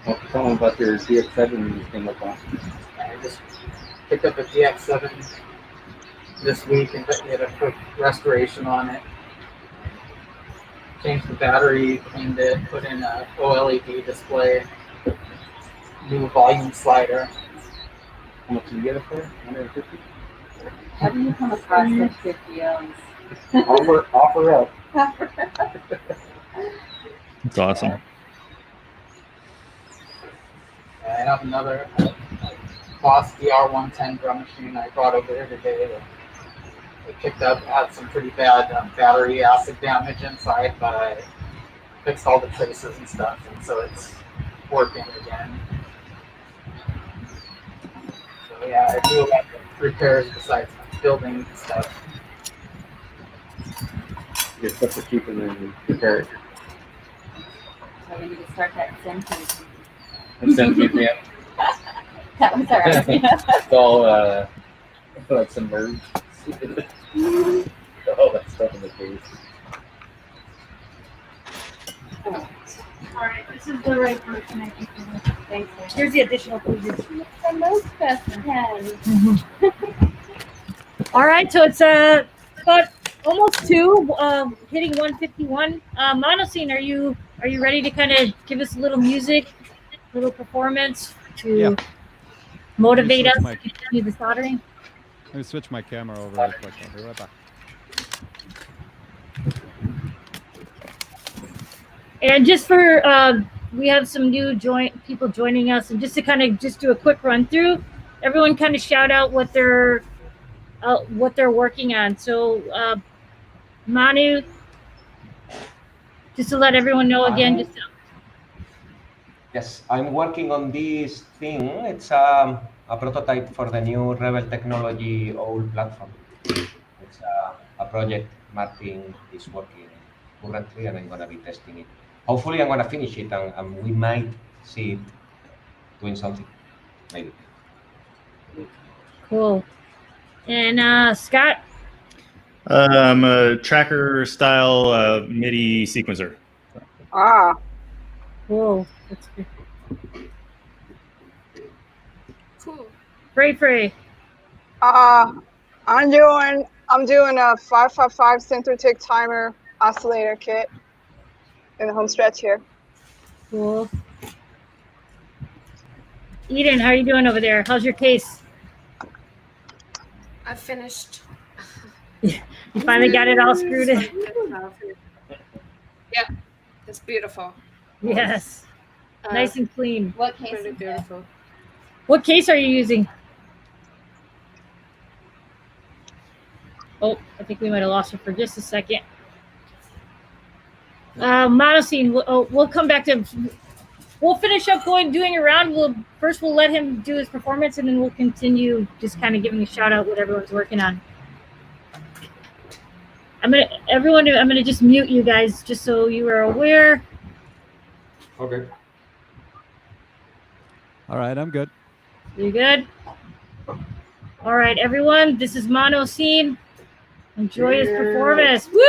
Well, tell them about your DX7 you came up on. I just picked up a DX7 this week and did a quick restoration on it. Changed the battery, cleaned it, put in a OLED display, new volume slider. How much did you get it for? 150? How do you come across such good deals? Offer up. That's awesome. I have another Boss DR110 drum machine I brought over here today. It picked up, had some pretty bad battery acid damage inside, but I fixed all the traces and stuff, and so it's working again. So yeah, I do a lot of repairs besides building stuff. Get stuff for cheap and then repair it. So we need to start that Synth. And send me That was alright. It's all like submerged. All that stuff in the case. All right, this is the right person, I think. Thanks. Here's the additional pages. The most best pen. All right, so it's about almost 2, hitting 151. Monoscene, are you ready to kind of give us a little music, a little performance to motivate us to continue the soldering? Let me switch my camera over real quick. I'll be right back. And just for we have some new people joining us, and just to kind of just do a quick run through, everyone kind of shout out what they're working on. So Manu, just to let everyone know again. Yes, I'm working on this thing. It's a prototype for the new Rebel Technology old platform. It's a project Martin is working currently, and I'm going to be testing it. Hopefully, I'm going to finish it, and we might see it doing something, maybe. Cool. And Scott? I'm a tracker style MIDI sequencer. Ah, Cool. That's good. Cool. Frey. I'm doing a 555 Synth timer oscillator kit in the home stretch here. Cool. Eden, how are you doing over there? How's your case? I finished. You finally got it all screwed in. Yeah, it's beautiful. Yes. Nice and clean. What case Pretty is it? beautiful. What case are you using? Oh, I think we might have lost her for just a second. Monoscene, we'll come back to. We'll finish up doing a round. We'll let him do his performance, and then we'll continue just kind of giving a shout out what everyone's working on. I'm gonna just mute you guys just so you are aware. Okay. All right, I'm good. You good? All right, everyone. This is Monoscene. Enjoy his performance. Woo!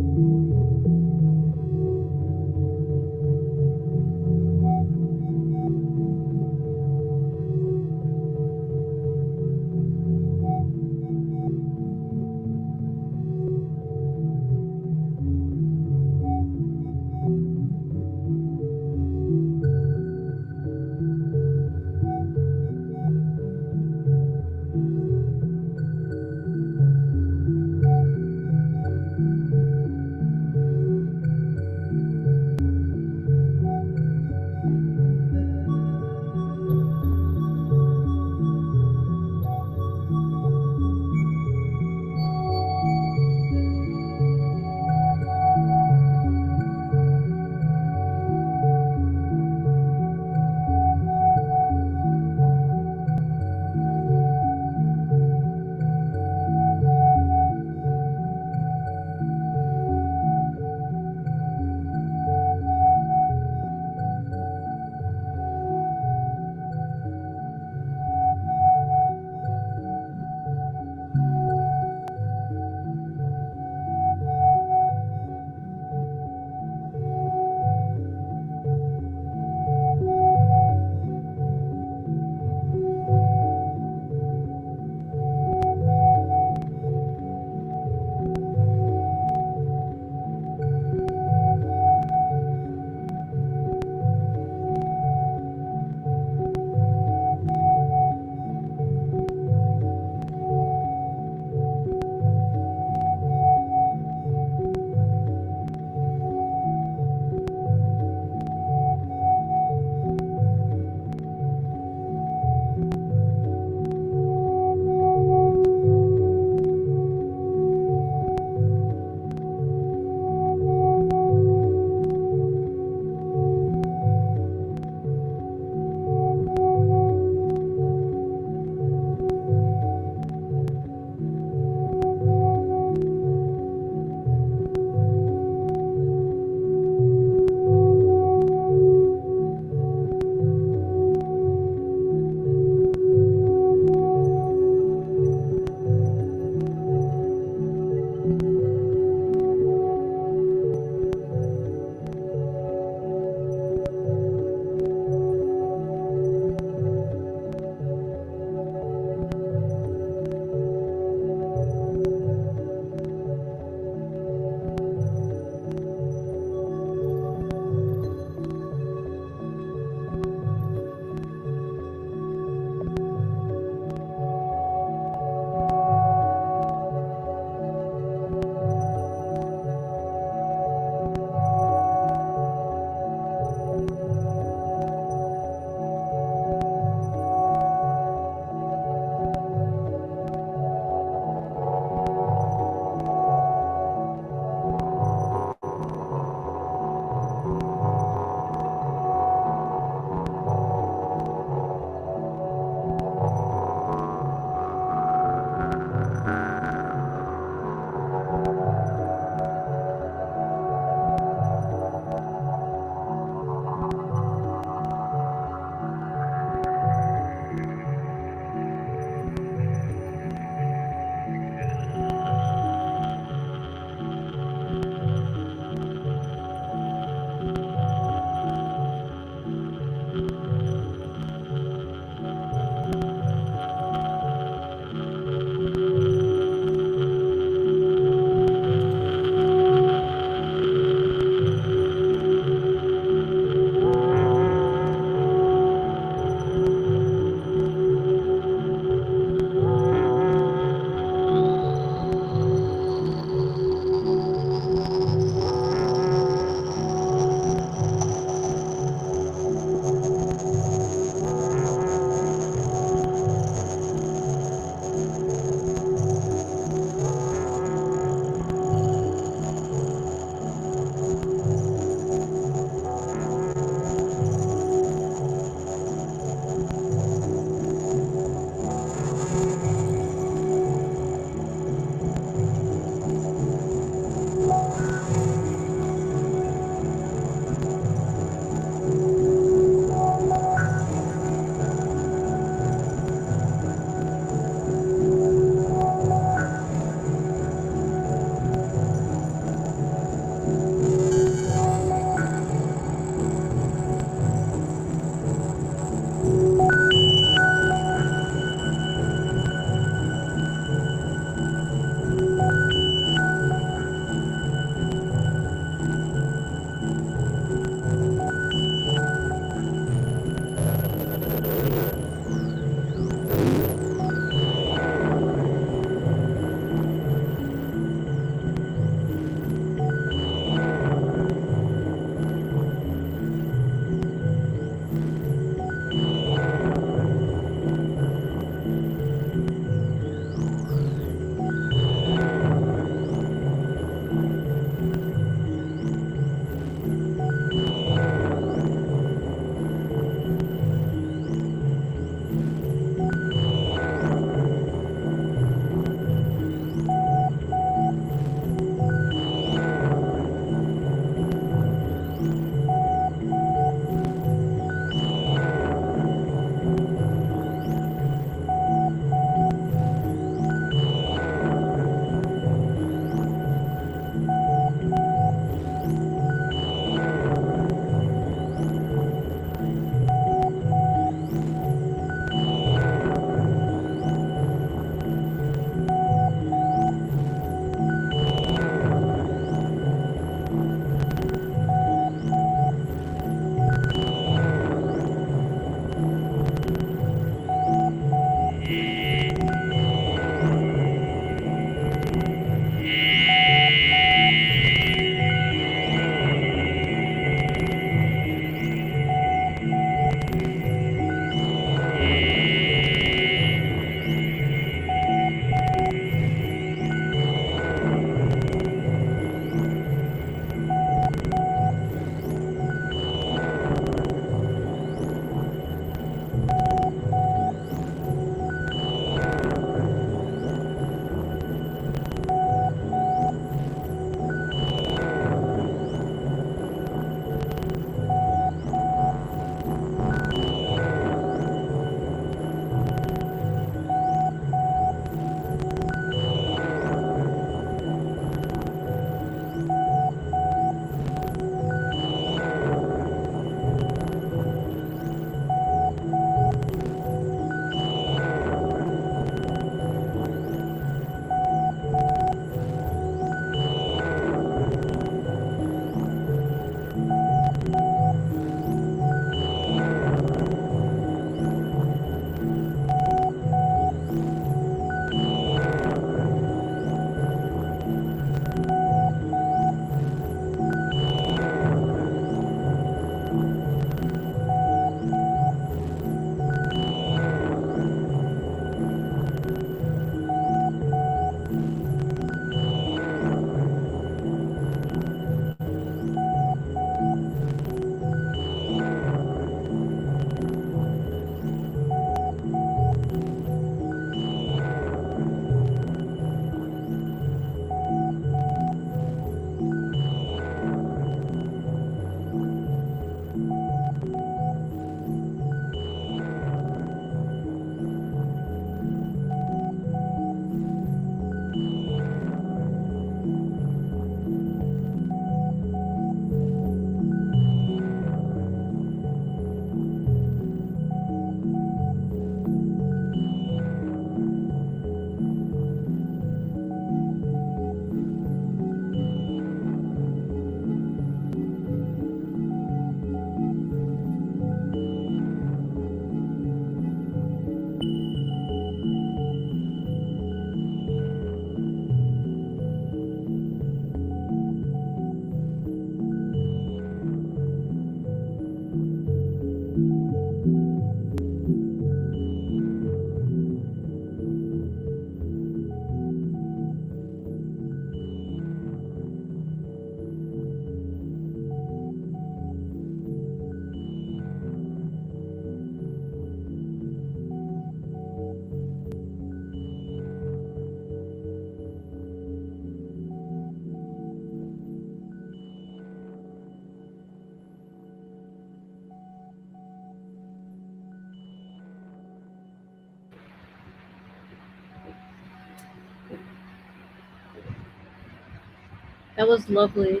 That was lovely.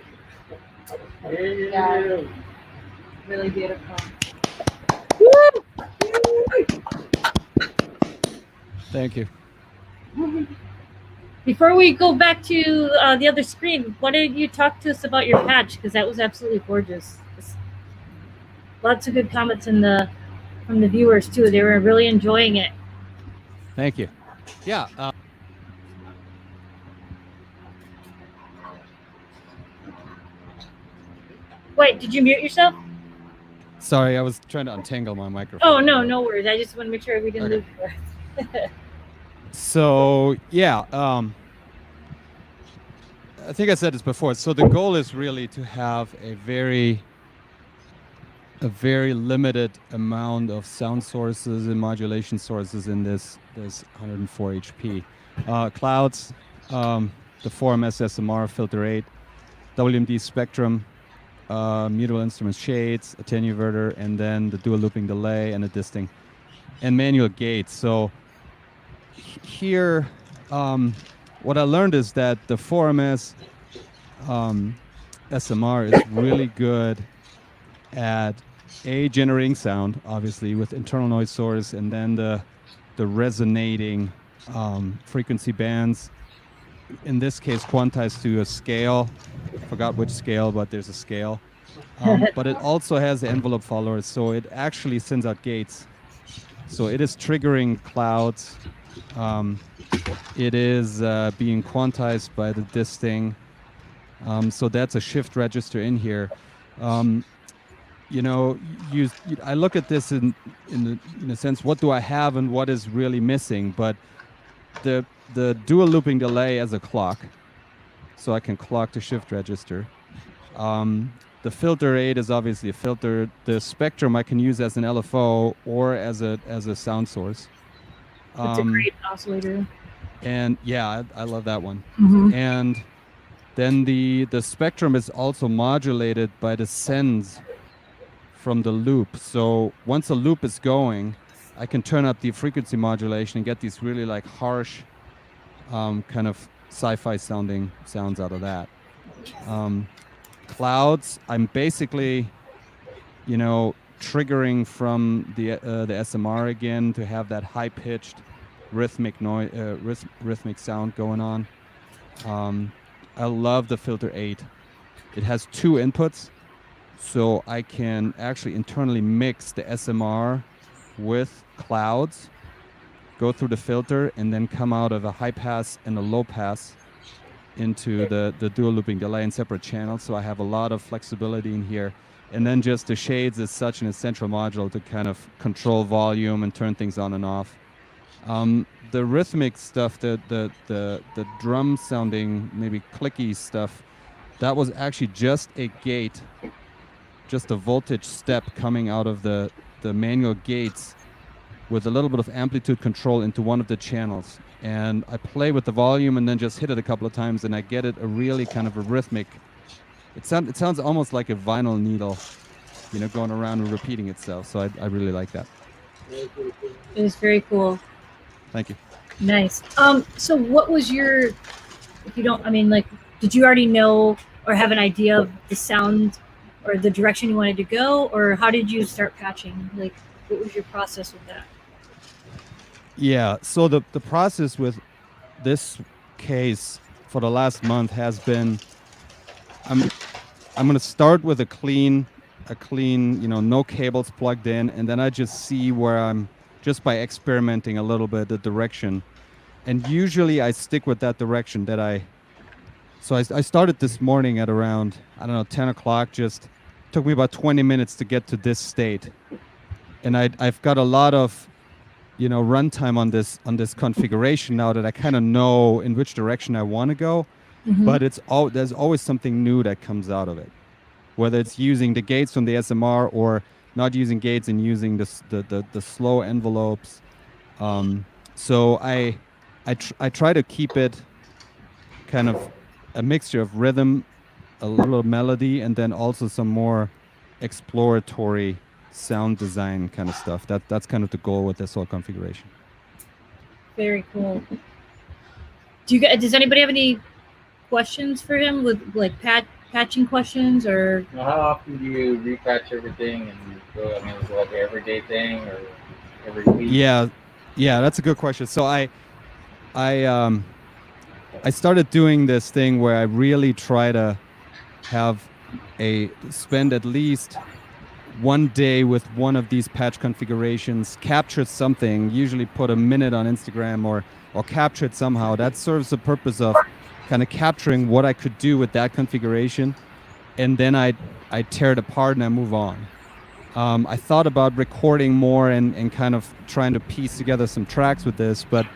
Yeah. Really beautiful. Thank you. Before we go back to the other screen, why don't you talk to us about your patch? Because that was absolutely gorgeous. Lots of good comments from the viewers too. They were really enjoying it. Thank you. Yeah. Wait, did you mute yourself? Sorry, I was trying to untangle my microphone. Oh, no, no worries. I just want to make sure we didn't lose it. So, yeah. I think I said this before. So the goal is really to have a very limited amount of sound sources and modulation sources in this 104 HP. Clouds, the 4MS SMR filter 8, WMD spectrum, mutable instruments shades, attenuverter, and then the dual looping delay and a disting, and manual gates. So here, what I learned is that the 4MS SMR is really good at generating sound, obviously with internal noise source, and then the resonating frequency bands. In this case, quantized to a scale. Forgot which scale, but there's a scale. But it also has envelope followers, so it actually sends out gates. So it is triggering clouds. It is being quantized by the disting. So that's a shift register in here. I look at this in a sense, what do I have and what is really missing? But the dual looping delay as a clock, so I can clock to shift register. The filter 8 is obviously a filter. The spectrum I can use as an LFO or as a sound source. It's a great oscillator. And yeah, I love that one. Mm-hmm. And then the spectrum is also modulated by the sends from the loop. So once a loop is going, I can turn up the frequency modulation and get these really like harsh kind of sci-fi sounding sounds out of that. Clouds, I'm basically, triggering from the SMR again to have that high-pitched rhythmic sound going on. I love the filter 8. It has 2 inputs, so I can actually internally mix the SMR with clouds, go through the filter, and then come out of a high pass and a low pass into the dual looping delay in separate channels. So I have a lot of flexibility in here. And then just the shades is such an essential module to kind of control volume and turn things on and off. The rhythmic stuff, the drum sounding, maybe clicky stuff, that was actually just a gate, just a voltage step coming out of the manual gates with a little bit of amplitude control into one of the channels. And I play with the volume and then just hit it a couple of times, and I get it a really kind of a rhythmic. It sounds almost like a vinyl needle, going around and repeating itself. So I really like that. It is very cool. Thank you. Nice. So what was your, did you already know or have an idea of the sound or the direction you wanted to go, or how did you start patching? Like, what was your process with that? Yeah, so the process with this case for the last month has been, I'm going to start with a clean, no cables plugged in, and then I just see where I'm, just by experimenting a little bit, the direction. And usually I stick with that direction that I started this morning at around, 10 o'clock, just took me about 20 minutes to get to this state. And I've got a lot of, runtime on this configuration now that I kind of know in which direction I want to go. Mm-hmm. But there's always something new that comes out of it, whether it's using the gates from the SMR or not using gates and using the slow envelopes. So I try to keep it kind of a mixture of rhythm, a little melody, and then also some more exploratory sound design kind of stuff. That's kind of the goal with this whole configuration. Very cool. Does anybody have any questions for him with like patching questions, or how often do you repatch everything and go? Is it like an everyday thing or every week? Yeah, that's a good question. So I started doing this thing where I really try to spend at least one day with one of these patch configurations, captured something, usually put a minute on Instagram or capture it somehow. That serves the purpose of kind of capturing what I could do with that configuration, and then I tear it apart and I move on. I thought about recording more and kind of trying to piece together some tracks with this, but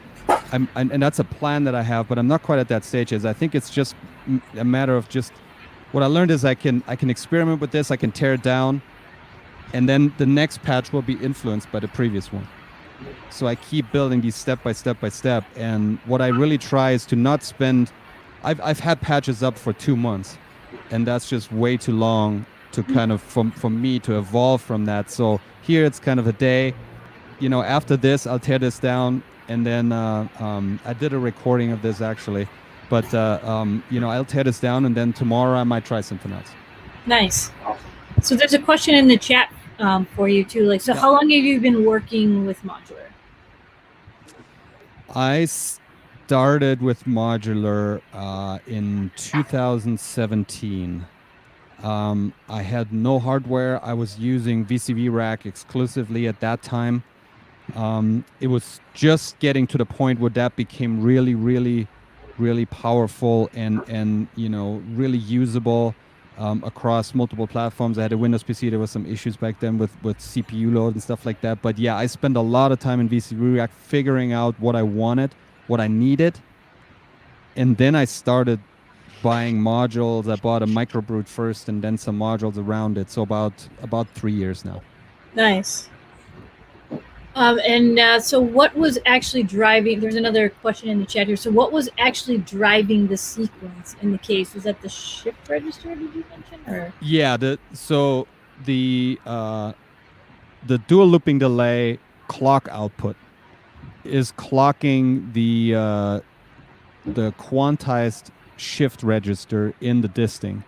and that's a plan that I have, but I'm not quite at that stage. As I think it's just a matter of just what I learned is I can experiment with this, I can tear it down, and then the next patch will be influenced by the previous one. So I keep building these step by step by step, and what I really try is to not spend. I've had patches up for 2 months, and that's just way too long to kind of for me to evolve from that. So here it's kind of a day, you know, after this I'll tear this down, and then I did a recording of this actually, but you know, I'll tear this down, and then tomorrow I might try something else. Nice. So there's a question in the chat for you too. Like, so how long have you been working with modular? I started with modular in 2017. I had no hardware. I was using VCV rack exclusively at that time. It was just getting to the point where that became really, really, really powerful and you know, really usable across multiple platforms. I had a Windows PC. There was some issues back then with CPU load and stuff like that. But yeah, I spent a lot of time in VCV rack figuring out what I wanted, what I needed, and then I started buying modules. I bought a microbrute first and then some modules around it. So about 3 years now. Nice. So what was actually driving, there's another question in the chat here. So what was actually driving the sequence in the case? Was that the shift register, did you mention? Or? Yeah, the dual looping delay clock output is clocking the quantized shift register in the disting,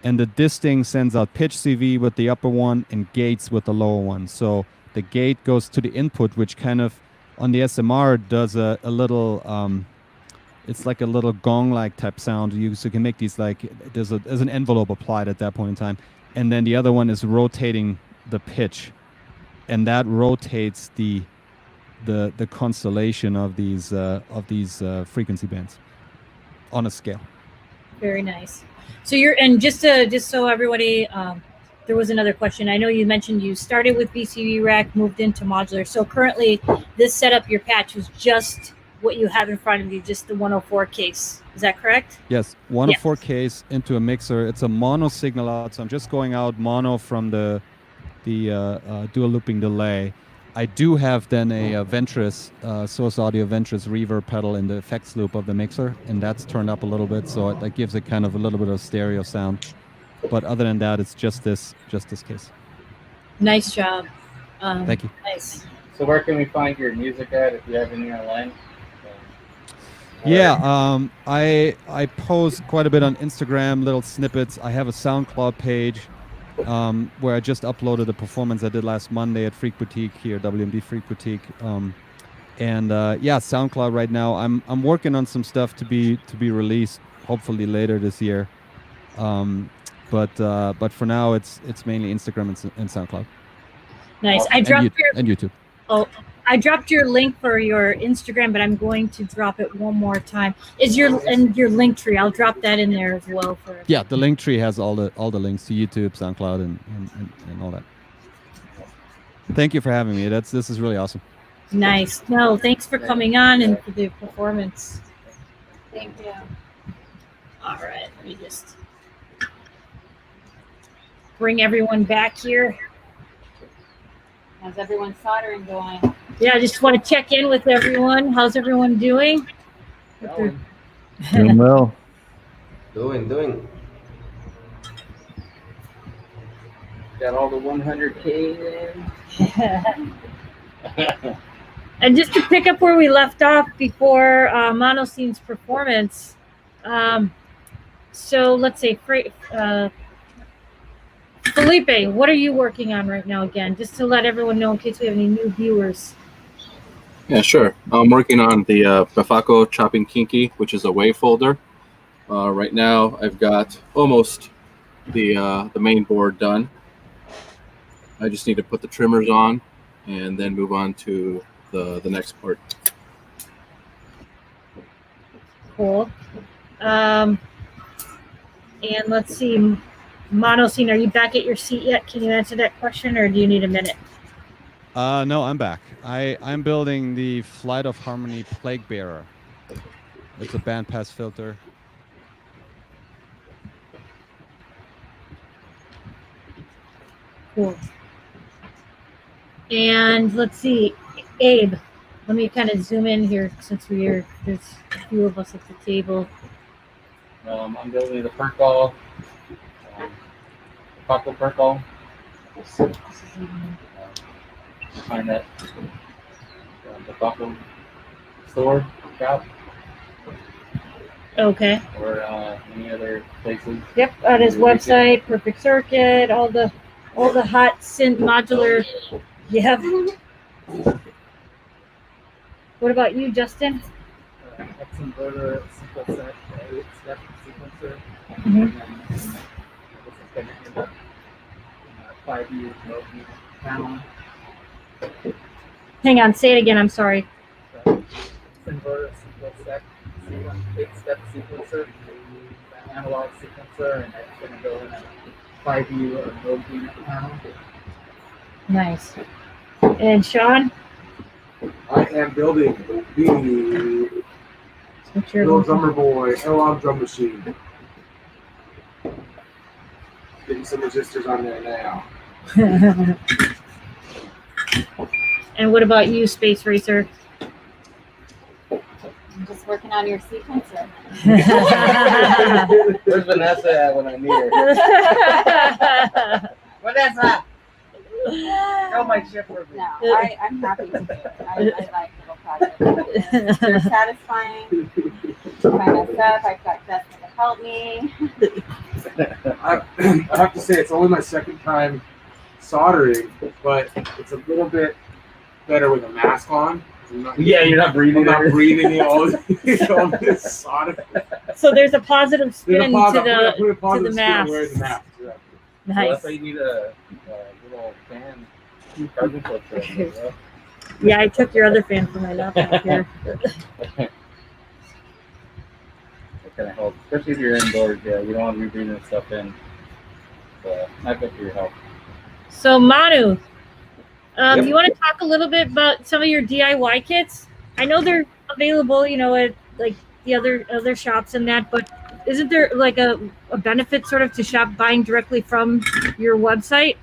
and the disting sends out pitch CV with the upper one and gates with the lower one. So the gate goes to the input, which kind of on the SMR does a little it's like a little gong like type sound. You can make these, like there's an envelope applied at that point in time, and then the other one is rotating the pitch, and that rotates the constellation of these frequency bands on a scale. Very nice. So just so everybody, there was another question. I know you mentioned you started with VCV rack, moved into modular. So currently, this setup, your patch was just what you have in front of you, just the 104 case. Is that correct? Yes, 104 case into a mixer. It's a mono signal out, so I'm just going out mono from the dual looping delay. I do have then a Ventris, Source Audio Ventris reverb pedal in the effects loop of the mixer, and that's turned up a little bit, so that gives it kind of a little bit of stereo sound. But other than that, it's just this case. Nice job. Thank you. Nice. So where can we find your music at if you have any online? Yeah, I post quite a bit on Instagram, little snippets. I have a SoundCloud page where I just uploaded a performance I did last Monday at Freak Boutique here, WMD Freak Boutique. Yeah, SoundCloud right now. I'm working on some stuff to be released hopefully later this year. But for now it's mainly Instagram and SoundCloud. Nice. And YouTube. Oh, I dropped your link for your Instagram, but I'm going to drop it one more time. Is your link tree? I'll drop that in there as well for. Yeah, the link tree has all the links to YouTube, SoundCloud, and all that. Thank you for having me. This is really awesome. Nice. No, thanks for coming on and for the performance. Thank you. All right, let me just bring everyone back here. How's everyone soldering going? Yeah, I just want to check in with everyone. How's everyone doing? Doing well. Doing. Got all the 100K in. And just to pick up where we left off before Monoscene's performance, so let's say Felipe, what are you working on right now again? Just to let everyone know in case we have any new viewers. Yeah, sure. I'm working on the Befaco Chopping Kinky, which is a wave folder. Right now, I've got almost the main board done. I just need to put the trimmers on and then move on to the next part. Cool. And let's see, Monoscene, are you back at your seat yet? Can you answer that question, or do you need a minute? No, I'm back. I'm building the Flight of Harmony Plague Bearer. It's a bandpass filter. Cool. And let's see, Abe, let me kind of zoom in here since there's a few of us at the table. I'm building the Percol, Befaco Percol. Find that Befaco store, shop, Okay. or any other places. Yep, on his website, Perfect Circuit, all the hot synth modular. Yep. What about you, Justin? X inverter, simple set, 8-step sequencer. Mhm. And then this is going to end up in a 5U low unit panel. Hang on, say it again. I'm sorry. So, inverter, simple set, 8-step sequencer, analog sequencer, and that's going to go in a 5U or low unit panel. Nice. And Sean? I am building the What's your Little Drummer Boy analog drum machine. Getting some resistors on there now. And what about you, Space Racer? I'm just working on your sequencer. Where's Vanessa at when I need her? Vanessa! Tell my ship for me. No, I'm happy to do it. I like little projects. They're satisfying. If I mess up, I've got Jessica to help me. I have to say, it's only my second time soldering, but it's a little bit better with a mask on. You're not breathing. I'm not breathing all this solder. So there's a positive spin to the mask. Wearing the mask. Yeah. Nice. Well, that's why you need a little fan. Carbon filter. Yeah, I took your other fan from my laptop here. That kind of helps, especially if you're indoors. Yeah, you don't want to be breathing stuff in. So, not good for your health. So Manu, Yep. you want to talk a little bit about some of your DIY kits? I know they're available, at like the other shops and that, but isn't there like a benefit sort of to buying directly from your website?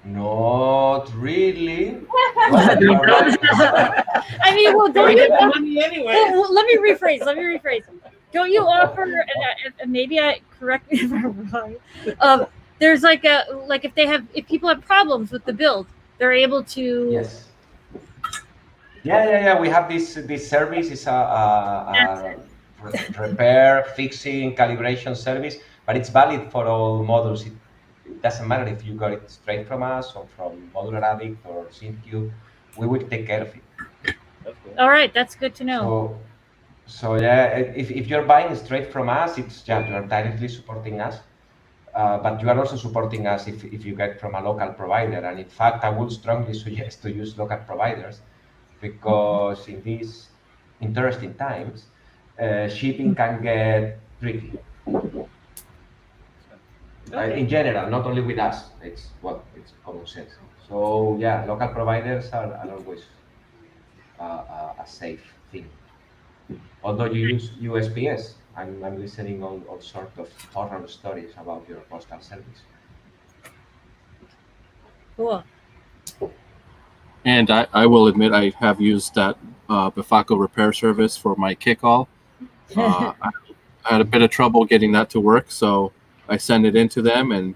Not really. I mean, well, don't you? money anyway. Well, let me rephrase. Don't you offer? And maybe correct me if I'm wrong. There's like if people have problems with the build, they're able to. Yes. Yeah. We have this service. It's a repair, fixing, calibration service, but it's valid for all models. It doesn't matter if you got it straight from us or from Modular Addict or Synth. We will take care of it. That's cool. All right, that's good to know. So yeah, if you're buying straight from us, you are directly supporting us. But you are also supporting us if you get from a local provider. And in fact, I would strongly suggest to use local providers because in these interesting times, shipping can get tricky. In general, not only with us, it's common sense. So yeah, local providers are always a safe thing. Although you use USPS, I'm listening all sorts of horror stories about your postal service. Cool. And I will admit I have used that Befaco repair service for my kick-all. I had a bit of trouble getting that to work, so I sent it in to them, and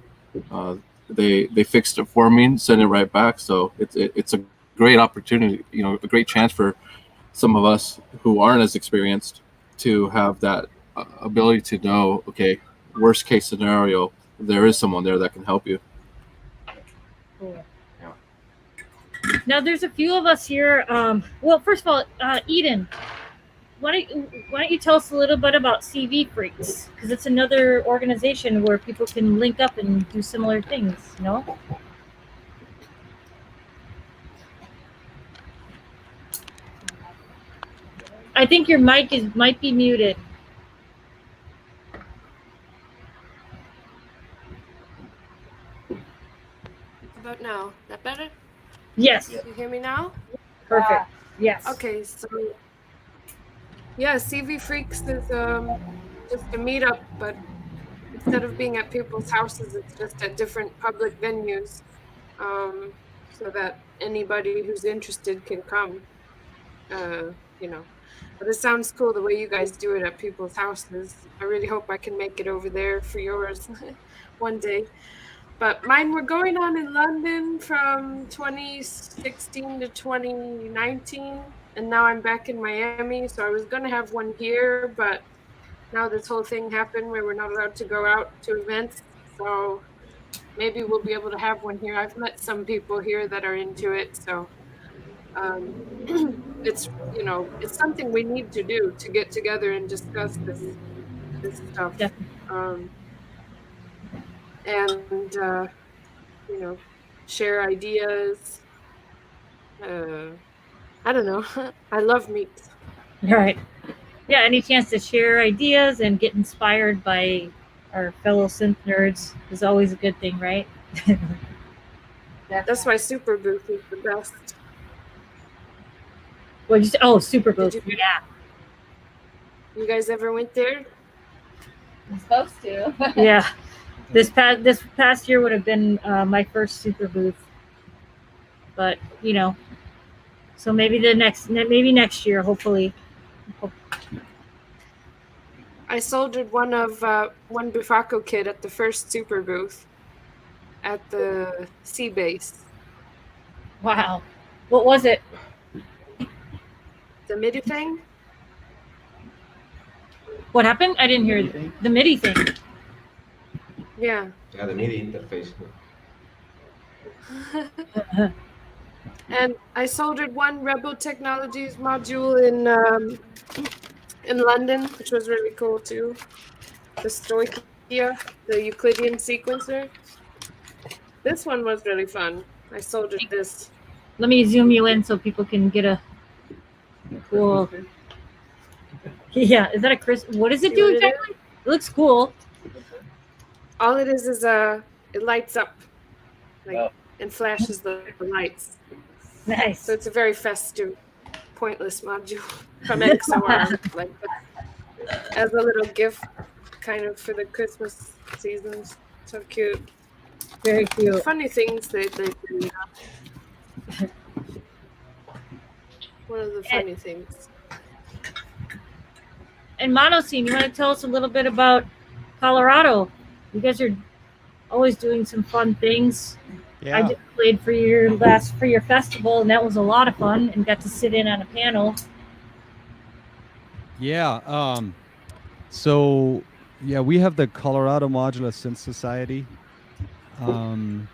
they fixed it for me and sent it right back. So it's a great opportunity, a great chance for some of us who aren't as experienced to have that ability to know, okay, worst case scenario, there is someone there that can help you. Cool. Now there's a few of us here. Well, first of all, Eden, why don't you tell us a little bit about CV Freaks? Because it's another organization where people can link up and do similar things. You know. I think your mic might be muted. How about now? That better? Yes. You hear me now? Perfect. Yes. Okay, so yeah, CV Freaks is just a meetup, but instead of being at people's houses, it's just at different public venues, so that anybody who's interested can come. You know, but it sounds cool the way you guys do it at people's houses. I really hope I can make it over there for yours one day. But mine were going on in London from 2016 to 2019, and now I'm back in Miami. So I was going to have one here, but now this whole thing happened where we're not allowed to go out to events. So maybe we'll be able to have one here. I've met some people here that are into it. So it's, it's something we need to do to get together and discuss this stuff. Yeah. And share ideas. I don't know. I love meets. Right. Yeah, any chance to share ideas and get inspired by our fellow synth nerds is always a good thing, right? That's why Super Booth is the best. What you say? Oh, Super Booth. Yeah. You guys ever went there? I'm supposed to. Yeah. This past year would have been my first Super Booth, but so maybe next year, hopefully. I soldered one Befaco kit at the first Super Booth at the sea base. Wow. What was it? The MIDI thing? What happened? I didn't hear the MIDI thing. Yeah. Yeah, the MIDI interface. And I soldered one Rebel Technologies module in London, which was really cool too. The Stoichia, the Euclidean sequencer. This one was really fun. I soldered this. Let me zoom you in so people can get a cool. Yeah, is that a Chris? What does it do exactly? It looks cool. All it is it lights up, and flashes the lights. Nice. So it's a very festive, pointless module from XOR, as a little gift, kind of for the Christmas season. So cute. Very cute. Funny things they do. One of the funny things. And Monoscene, you want to tell us a little bit about Colorado? You guys are always doing some fun things. Yeah. I just played for your festival, and that was a lot of fun, and got to sit in on a panel. Yeah. So yeah, we have the Colorado Modular Synth Society, and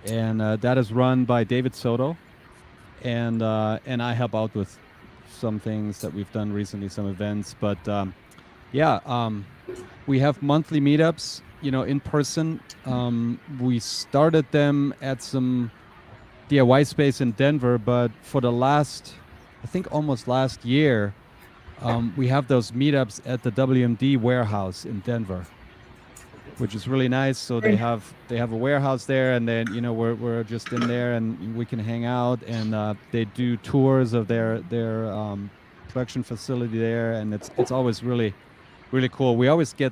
that is run by David Soto, and I help out with some things that we've done recently, some events, but we have monthly meetups, in person. We started them at some DIY space in Denver, but for the last, I think almost last year, we have those meetups at the WMD warehouse in Denver, which is really nice. So they have a warehouse there, and then we're just in there and we can hang out, and they do tours of their production facility there, and it's always really, really cool. We always get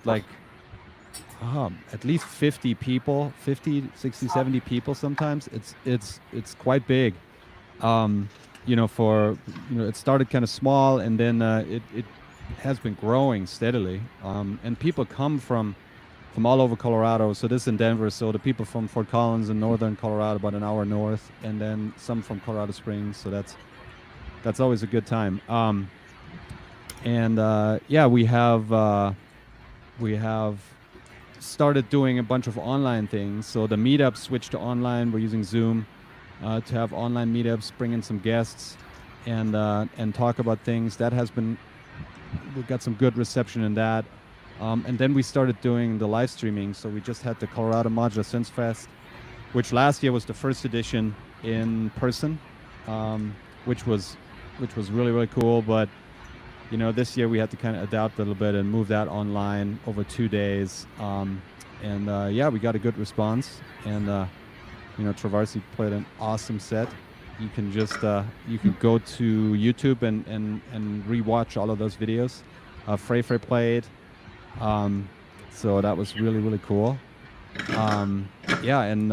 at least 50 people, 50, 60, 70 people sometimes. It's quite big. It started kind of small, and then it has been growing steadily. And people come from all over Colorado. So this in Denver. So the people from Fort Collins in northern Colorado, about an hour north, and then some from Colorado Springs. So that's always a good time. We have started doing a bunch of online things. So the meetups switched to online. We're using Zoom to have online meetups, bring in some guests, and talk about things. That has been we got some good reception in that. And then we started doing the live streaming. So we just had the Colorado Modular Synth Fest, which last year was the first edition in person, which was really, really cool. But you know, this year we had to kind of adapt a little bit and move that online over 2 days. Yeah, we got a good response. And you know, Trovarsi played an awesome set. You can just you can go to YouTube and rewatch all of those videos. Frey played, so that was really, really cool. Yeah, and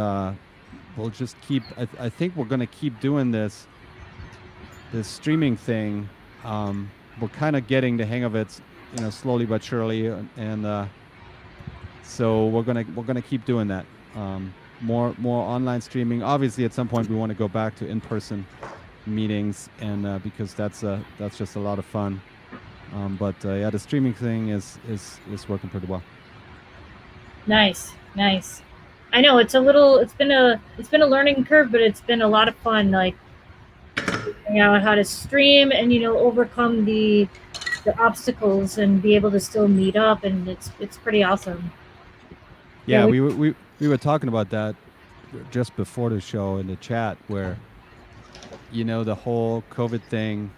we'll just keep. I think we're gonna keep doing this streaming thing. We're kind of getting the hang of it, you know, slowly but surely, and so we're gonna keep doing that. More online streaming. Obviously, at some point we want to go back to in-person meetings, and because that's just a lot of fun. But yeah, the streaming thing is working pretty well. Nice. I know it's been a learning curve, but it's been a lot of fun. Like, figuring out how to stream and, you know, overcome the obstacles and be able to still meet up, and it's pretty awesome. Yeah, we were talking about that just before the show in the chat, where, you know, the whole COVID thing,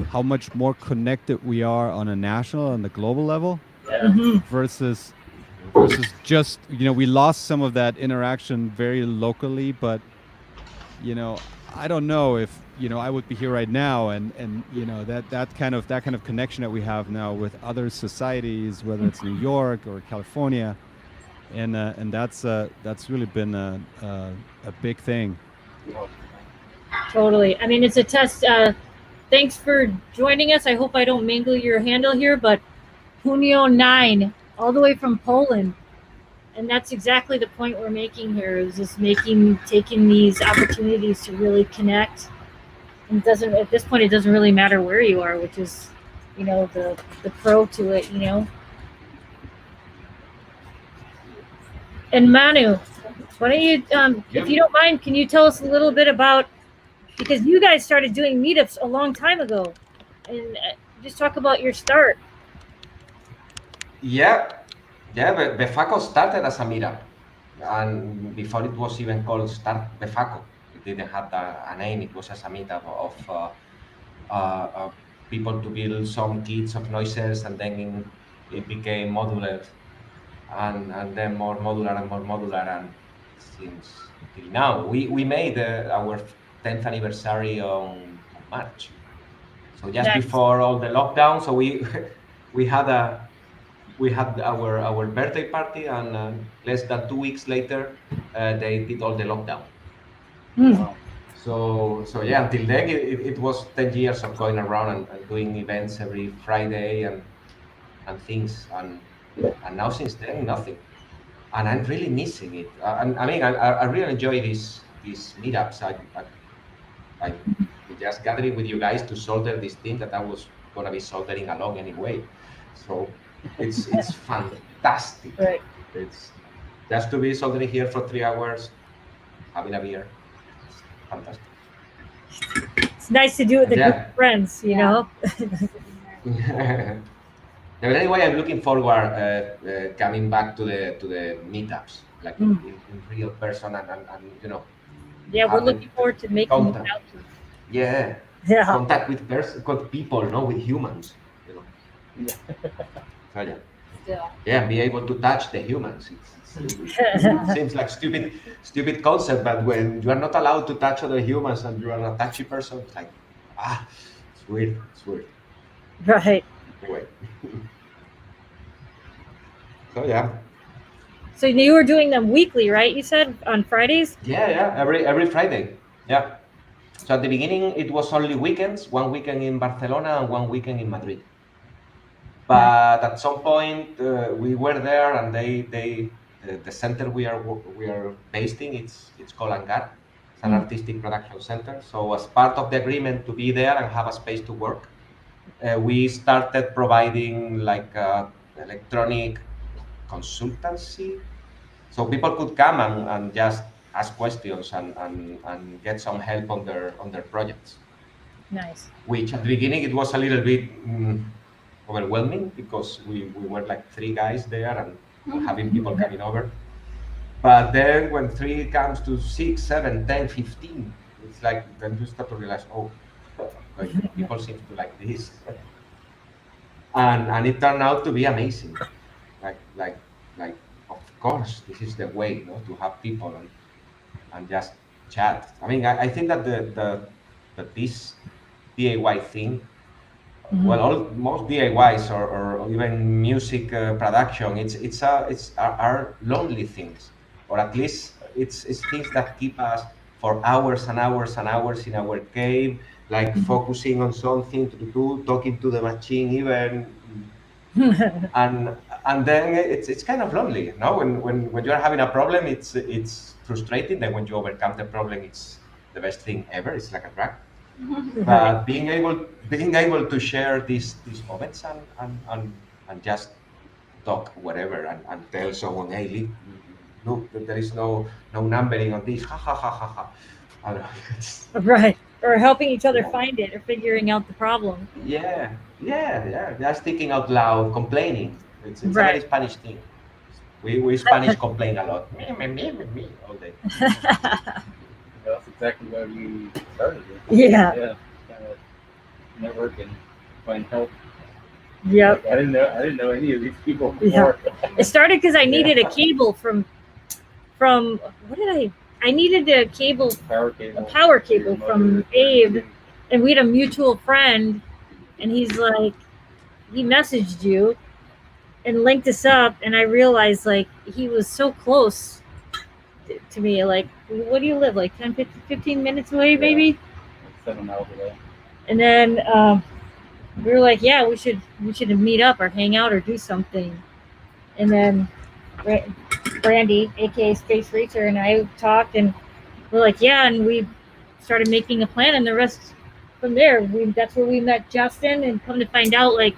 how much more connected we are on a national and the global level, versus just, you know, we lost some of that interaction very locally. But, you know, I don't know if, you know, I would be here right now and you know, that kind of connection that we have now with other societies, whether it's New York or California. And that's really been a big thing. Totally. I mean, it's a test. Thanks for joining us. I hope I don't mangle your handle here, but Punio9, all the way from Poland. And that's exactly the point we're making here, is just taking these opportunities to really connect. And at this point, it doesn't really matter where you are, which is, you know, the pro to it, you know. And Manu, why don't you, if you don't mind, can you tell us a little bit about, because you guys started doing meetups a long time ago, and just talk about your start. Yeah, but Befaco started as a meetup, and before it was even called Start Befaco, it didn't have a name. It was just a meetup of people to build some kits of noises, and then it became modular. And then more modular, and since till now, we made our 10th anniversary on March. So just before all the lockdown, so we had our birthday party, and less than 2 weeks later, they did all the lockdown. So yeah, until then it was 10 years of going around and doing events every Friday and things, and now since then nothing, and I'm really missing it. I mean, I really enjoy these meetups. I just gathering with you guys to solder this thing that I was gonna be soldering along anyway. So it's fantastic. Right. It's just to be soldering here for 3 hours, having a beer. It's fantastic. It's nice to do it with a group of friends, you know. But anyway, I'm looking forward coming back to the meetups, like in real person, and you know. Yeah, we're looking forward to making it out. Yeah. Contact with people, no, with humans, you know. So, yeah, be able to touch the humans. It seems like stupid concept, but when you are not allowed to touch other humans and you are a touchy person, it's like, it's weird. Right. Anyway. So yeah. So you were doing them weekly, right? You said on Fridays? Yeah, every Friday. Yeah. So at the beginning it was only weekends, one weekend in Barcelona and one weekend in Madrid. But at some point we were there, and the center we are based in, it's called Hangar. It's an artistic production center. So as part of the agreement to be there and have a space to work, we started providing like electronic consultancy. So people could come and just ask questions and get some help on their projects. Nice. Which at the beginning it was a little bit overwhelming because we were like 3 guys there and having people coming over. But then when 3 comes to 6, 7, 10, 15, it's like then you start to realize, oh, like, people seem to like this. And it turned out to be amazing. Like of course this is the way, you know, to have people and just chat. I mean, I think that that this DIY thing, well, most DIYs or even music production, are lonely things, or at least it's things that keep us for hours and hours and hours in our cave, like focusing on something to do, talking to the machine even, and then it's kind of lonely, no? When you're having a problem, it's frustrating. Then when you overcome the problem, it's the best thing ever. It's like a drug. But being able to share these moments and just talk whatever and tell someone, hey, look, there is no numbering on this, ha ha ha ha ha. I don't know, Right. Or helping each other find it or figuring out the problem. yeah, just thinking out loud, complaining. It's a very Spanish thing. We Spanish complain a lot. Me, all day. That's exactly why we started it. Yeah. Kind of network and find help. Yep. Like, I didn't know any of these people before. Yeah. It started because I needed a cable from what did I needed a power cable from Abe, and we had a mutual friend, and he's like, he messaged you and linked us up, and I realized like he was so close to me. Like, what do you live, like 10, 15 minutes away, maybe? 7 miles away. And then we were like, yeah, we should meet up or hang out or do something. And then Brandy, aka Space Racer, and I talked, and we're like, yeah, and we started making a plan, and the rest from there. That's where we met Justin, and come to find out, like,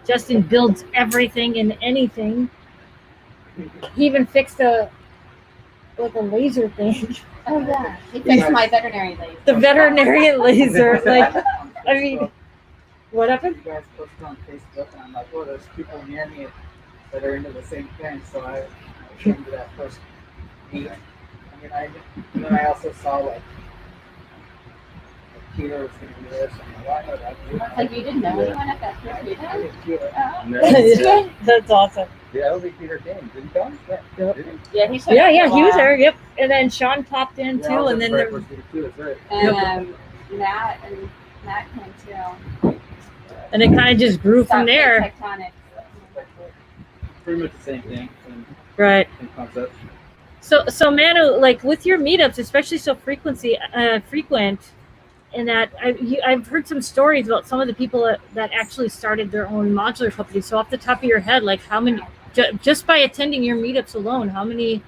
Justin builds everything and anything. He even fixed a laser thing. Oh yeah, he fixed my veterinary laser. The veterinarian laser, like, I mean, what happened? You guys posted on Facebook, and I'm like, well, there's people near me that are into the same thing, so I came to that first meet. And then I also saw like Peter was going to be there, so I'm like, well, I know that. Like, you didn't know anyone at that meeting? That's awesome. Yeah, I don't think Peter came. Did he come? Yeah, he showed Yeah, up he was there. Yep. And then Sean popped in too, and then there was, and Matt came too. and it kind of just grew from there. Tectonic. Pretty much the same thing. Right. Same concept. So Manu, like with your meetups, especially so frequent, in that I've heard some stories about some of the people that actually started their own modular companies. So off the top of your head, like how many, just by attending your meetups alone, how many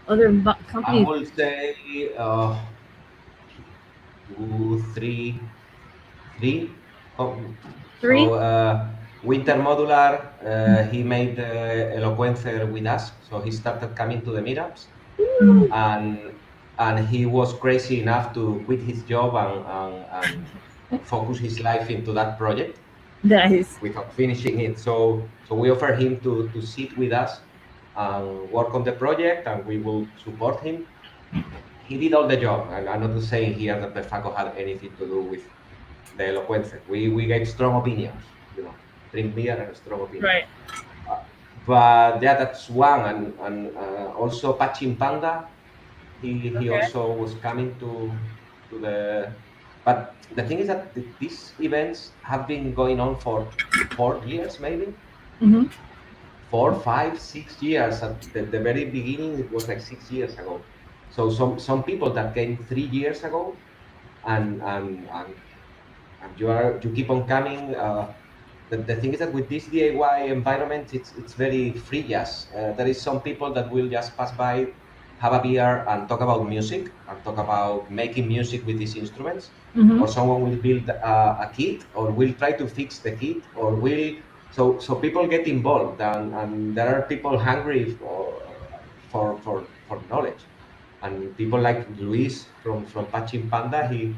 other companies? I would say 2, 3. Three? So, Winter Modular, he made Eloquencer with us, so he started coming to the meetups, and he was crazy enough to quit his job and focus his life into that project. Nice. Without finishing it. So we offered him to sit with us and work on the project, and we will support him. He did all the job, and I'm not saying here that Befaco had anything to do with the Eloquencer. We gave strong opinions, you know, drink beer and strong opinions. Right. But yeah, that's one, and also Pachin Panda. He also was coming to the. But the thing is that these events have been going on for 4 years, maybe. Mm-hmm. 4, 5, 6 years. At the very beginning, it was like 6 years ago. So some people that came 3 years ago, and you keep on coming. The thing is that with this DIY environment, it's very free jazz. There is some people that will just pass by, have a beer, and talk about music, and talk about making music with these instruments. Mm-hmm. Or someone will build a kit, or will try to fix the kit, or will. So people get involved, and there are people hungry for knowledge, and people like Luis from Pachin Panda. He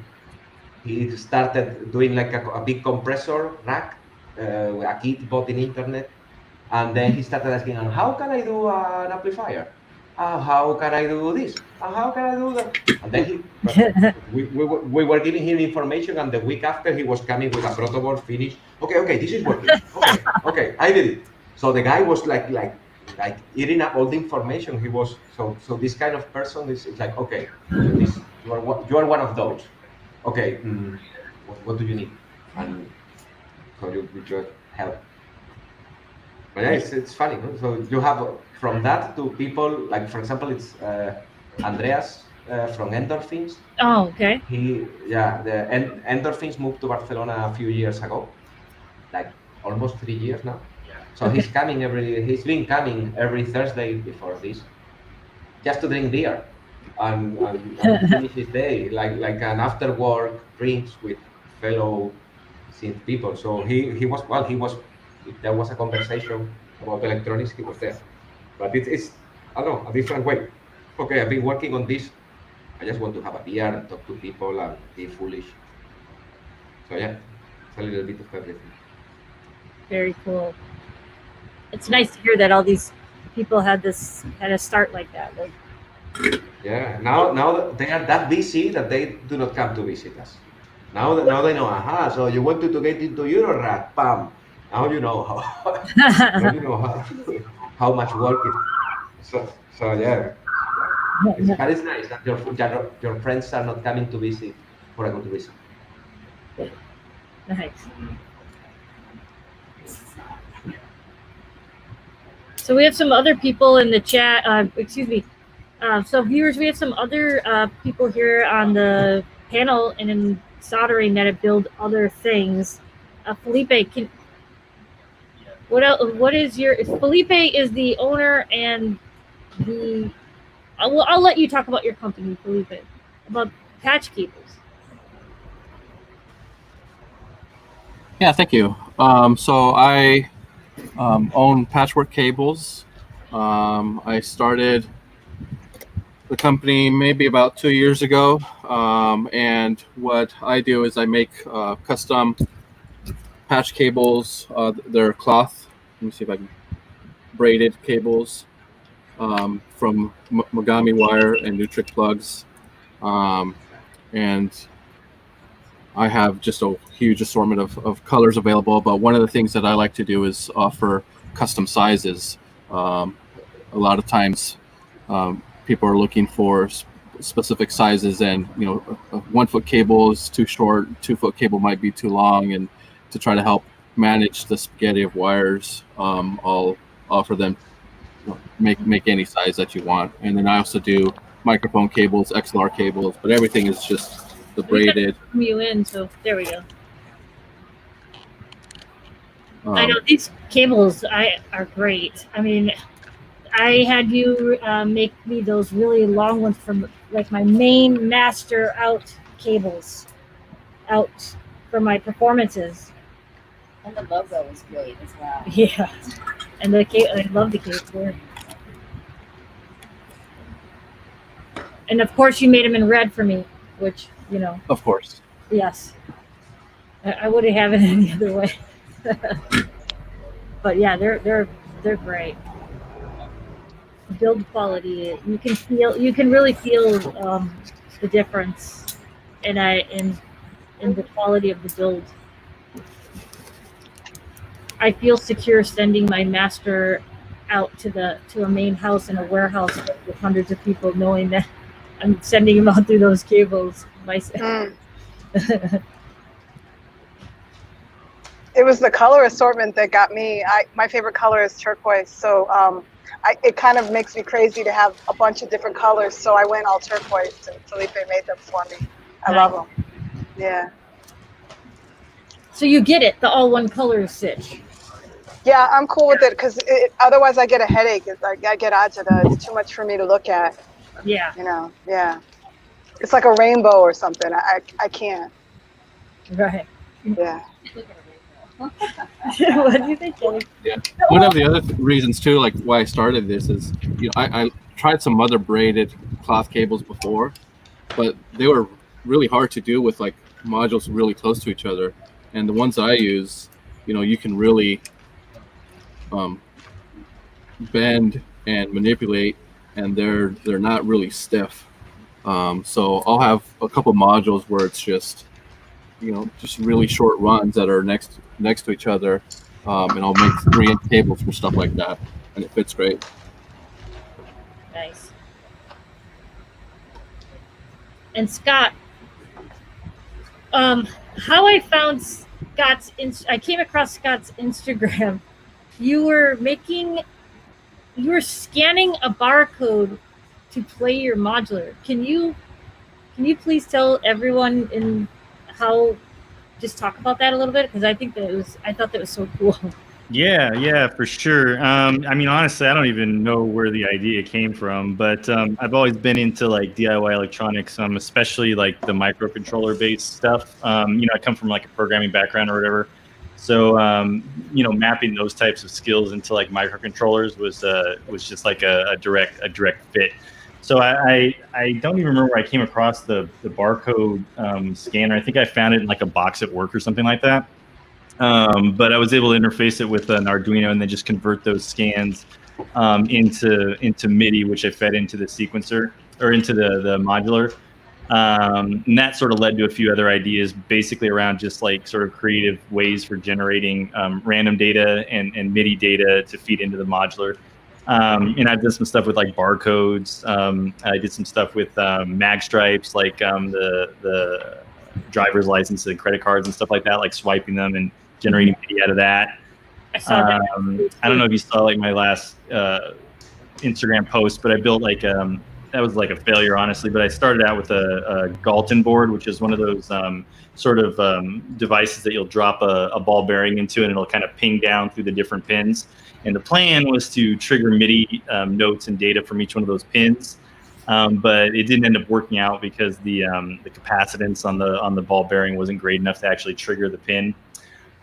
started doing like a big compressor rack, a kid bought in internet, and then he started asking, how can I do an amplifier? How can I do this? How can I do that? And then we were giving him information, and the week after he was coming with a prototype finished. Okay, this is working. Okay, I did it. So the guy was like eating up all the information. He was so this kind of person is like, okay, you are one of those. Okay, what do you need? And so you just help. But yeah, it's funny. No? So you have from that to people like, for example, it's Andreas from Endorphins. Oh, okay. The Endorphins moved to Barcelona a few years ago, like almost 3 years now. So he's been coming every Thursday before this, just to drink beer and finish his day like an after work drinks with fellow synth people. So he was if there was a conversation about electronics, he was there. But it's I don't know, a different way. Okay, I've been working on this. I just want to have a beer and talk to people and be foolish. So yeah, it's a little bit of everything. Very cool. It's nice to hear that all these people had this kind of start like that. Like, yeah, now they are that busy that they do not come to visit us. Now they know. Aha! So you wanted to get into eurorack, bam! Now you know how much work it. So yeah. But it's nice that your friends are not coming to visit for a good reason. nice. So we have some other people in the chat. So viewers, we have some other people here on the panel and in soldering that have built other things. Felipe, what is your? Felipe is the owner and the. I'll let you talk about your company, Felipe, about patch cables. Yeah, thank you. So I own Patchwork Cables. I started the company maybe about 2 years ago, and what I do is I make custom patch cables. They're cloth. Let me see if I can braided cables from Mogami wire and Nutric plugs, and I have just a huge assortment of colors available, but one of the things that I like to do is offer custom sizes. A lot of times people are looking for specific sizes, and a 1 foot cable is too short, 2 foot cable might be too long, and to try to help manage the spaghetti of wires, I'll offer them, make any size that you want. And then I also do microphone cables, XLR cables, but everything is just the braided. You in, so there we go. I know these cables are great. I mean, I had you make me those really long ones from like my main master out cables out for my performances. And the logo is great as well. Yeah, and the cable, I love the cable. And of course, you made them in red for me, which Of course. Yes, I wouldn't have it any other way. But yeah, they're great. Build quality. You can really feel the difference in the quality of the build. I feel secure sending my master out to a main house in a warehouse with hundreds of people, knowing that I'm sending them out through those cables myself. It was the color assortment that got me. My favorite color is turquoise, so it kind of makes me crazy to have a bunch of different colors. So I went all turquoise, and Felipe made them for me. I love them. Yeah. So you get it, the all one color stitch. Yeah, I'm cool with it because otherwise I get a headache. I get agita. It's too much for me to look at. Yeah. Yeah. It's like a rainbow or something. I can't. Right. Yeah. What do you think, Kelly? Yeah. One of the other reasons too, like why I started this is, I tried some other braided cloth cables before, but they were really hard to do with like modules really close to each other. And the ones I use, you can really bend and manipulate, and they're not really stiff. So I'll have a couple modules where it's just just really short runs that are next to each other, and I'll make 3-inch cables for stuff like that, and it fits great. Nice. And Scott, how I found Scott's I came across Scott's Instagram. You were scanning a barcode to play your modular. Can you please tell everyone just talk about that a little bit, because I thought that was so cool. Yeah, for sure. I mean, honestly, I don't even know where the idea came from, but I've always been into like DIY electronics, especially like the microcontroller based stuff. I come from like a programming background or whatever. So, mapping those types of skills into like microcontrollers was just like a direct fit. So I don't even remember where I came across the barcode scanner. I think I found it in like a box at work or something like that. But I was able to interface it with an Arduino and then just convert those scans into MIDI, which I fed into the sequencer or into the modular. And that sort of led to a few other ideas, basically around just like sort of creative ways for generating random data and MIDI data to feed into the modular. And I've done some stuff with like barcodes. I did some stuff with mag stripes, like the driver's license and credit cards and stuff like that, like swiping them and generating MIDI out of that. I saw that. I don't know if you saw like my last Instagram post, but I built like that was like a failure, honestly. But I started out with a Galton board, which is one of those sort of devices that you'll drop a ball bearing into, and it'll kind of ping down through the different pins. And the plan was to trigger MIDI notes and data from each one of those pins. But it didn't end up working out because the capacitance on the ball bearing wasn't great enough to actually trigger the pin.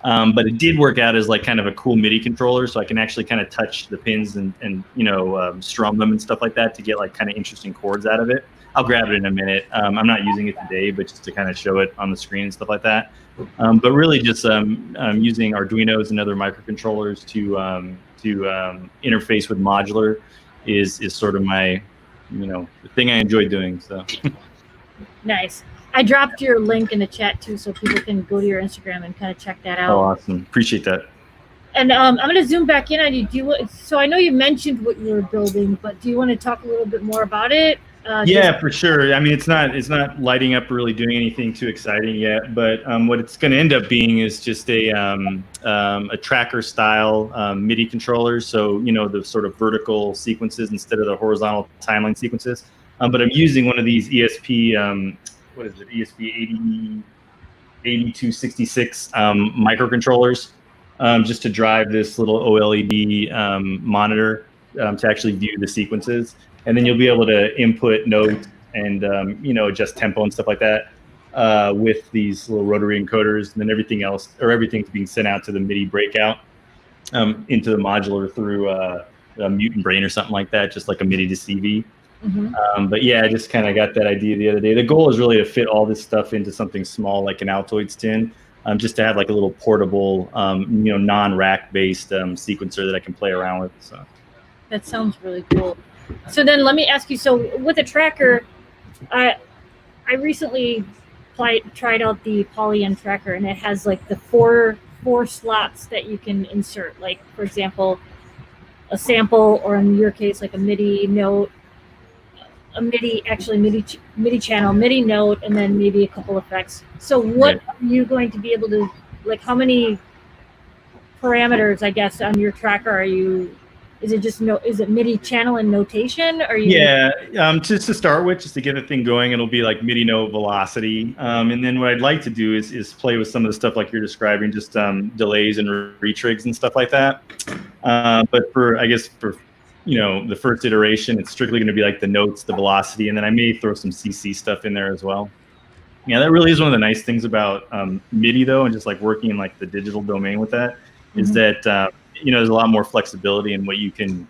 But it did work out as like kind of a cool MIDI controller, so I can actually kind of touch the pins and strum them and stuff like that to get like kind of interesting chords out of it. I'll grab it in a minute. I'm not using it today, but just to kind of show it on the screen and stuff like that. But really just using Arduinos and other microcontrollers to interface with modular is sort of my the thing I enjoy doing. So Nice. I dropped your link in the chat too, so people can go to your Instagram and kind of check that out. Oh, awesome! Appreciate that. And I'm going to zoom back in on you. So I know you mentioned what you were building, but do you want to talk a little bit more about it? Yeah, for sure. I mean, it's not lighting up or really doing anything too exciting yet, but what it's going to end up being is just a tracker style MIDI controller. So the sort of vertical sequences instead of the horizontal timeline sequences. But I'm using one of these ESP. What is it? ESP 8266 microcontrollers, just to drive this little OLED monitor to actually view the sequences. And then you'll be able to input notes and adjust tempo and stuff like that with these little rotary encoders. And then everything's being sent out to the MIDI breakout into the modular through a Mutant Brain or something like that, just like a MIDI to CV. Mm-hmm. But yeah, I just kind of got that idea the other day. The goal is really to fit all this stuff into something small, like an Altoids tin, just to have like a little portable, non-rack based sequencer that I can play around with. So that sounds really cool. So then let me ask you, so with a tracker, I recently tried out the Polygon tracker, and it has like the four slots that you can insert, like for example, a sample, or in your case, like a MIDI note, a MIDI channel, MIDI note, and then maybe a couple effects. So what are you going to be able to, like, how many parameters, I guess, on your tracker is it MIDI channel and notation? Just to start with, just to get the thing going, it'll be like MIDI note velocity. And then what I'd like to do is play with some of the stuff like you're describing, just delays and retrigs and stuff like that. But for the first iteration, it's strictly going to be like the notes, the velocity, and then I may throw some CC stuff in there as well. Yeah, that really is one of the nice things about MIDI though, and just like working in like the digital domain with that, is that there's a lot more flexibility in what you can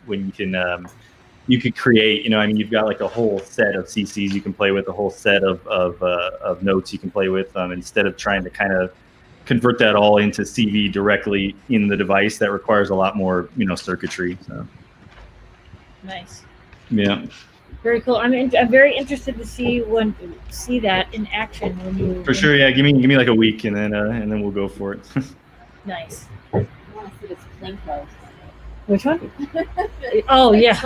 create. You've got like a whole set of CCs you can play with, a whole set of notes you can play with, instead of trying to kind of convert that all into CV directly in the device. That requires a lot more, circuitry. So. Nice. Yeah. Very cool. I'm very interested to see that in action when you. For sure. Yeah. Give me like a week, and then we'll go for it. Nice. I want to see this Plinko. Which one? Oh yeah.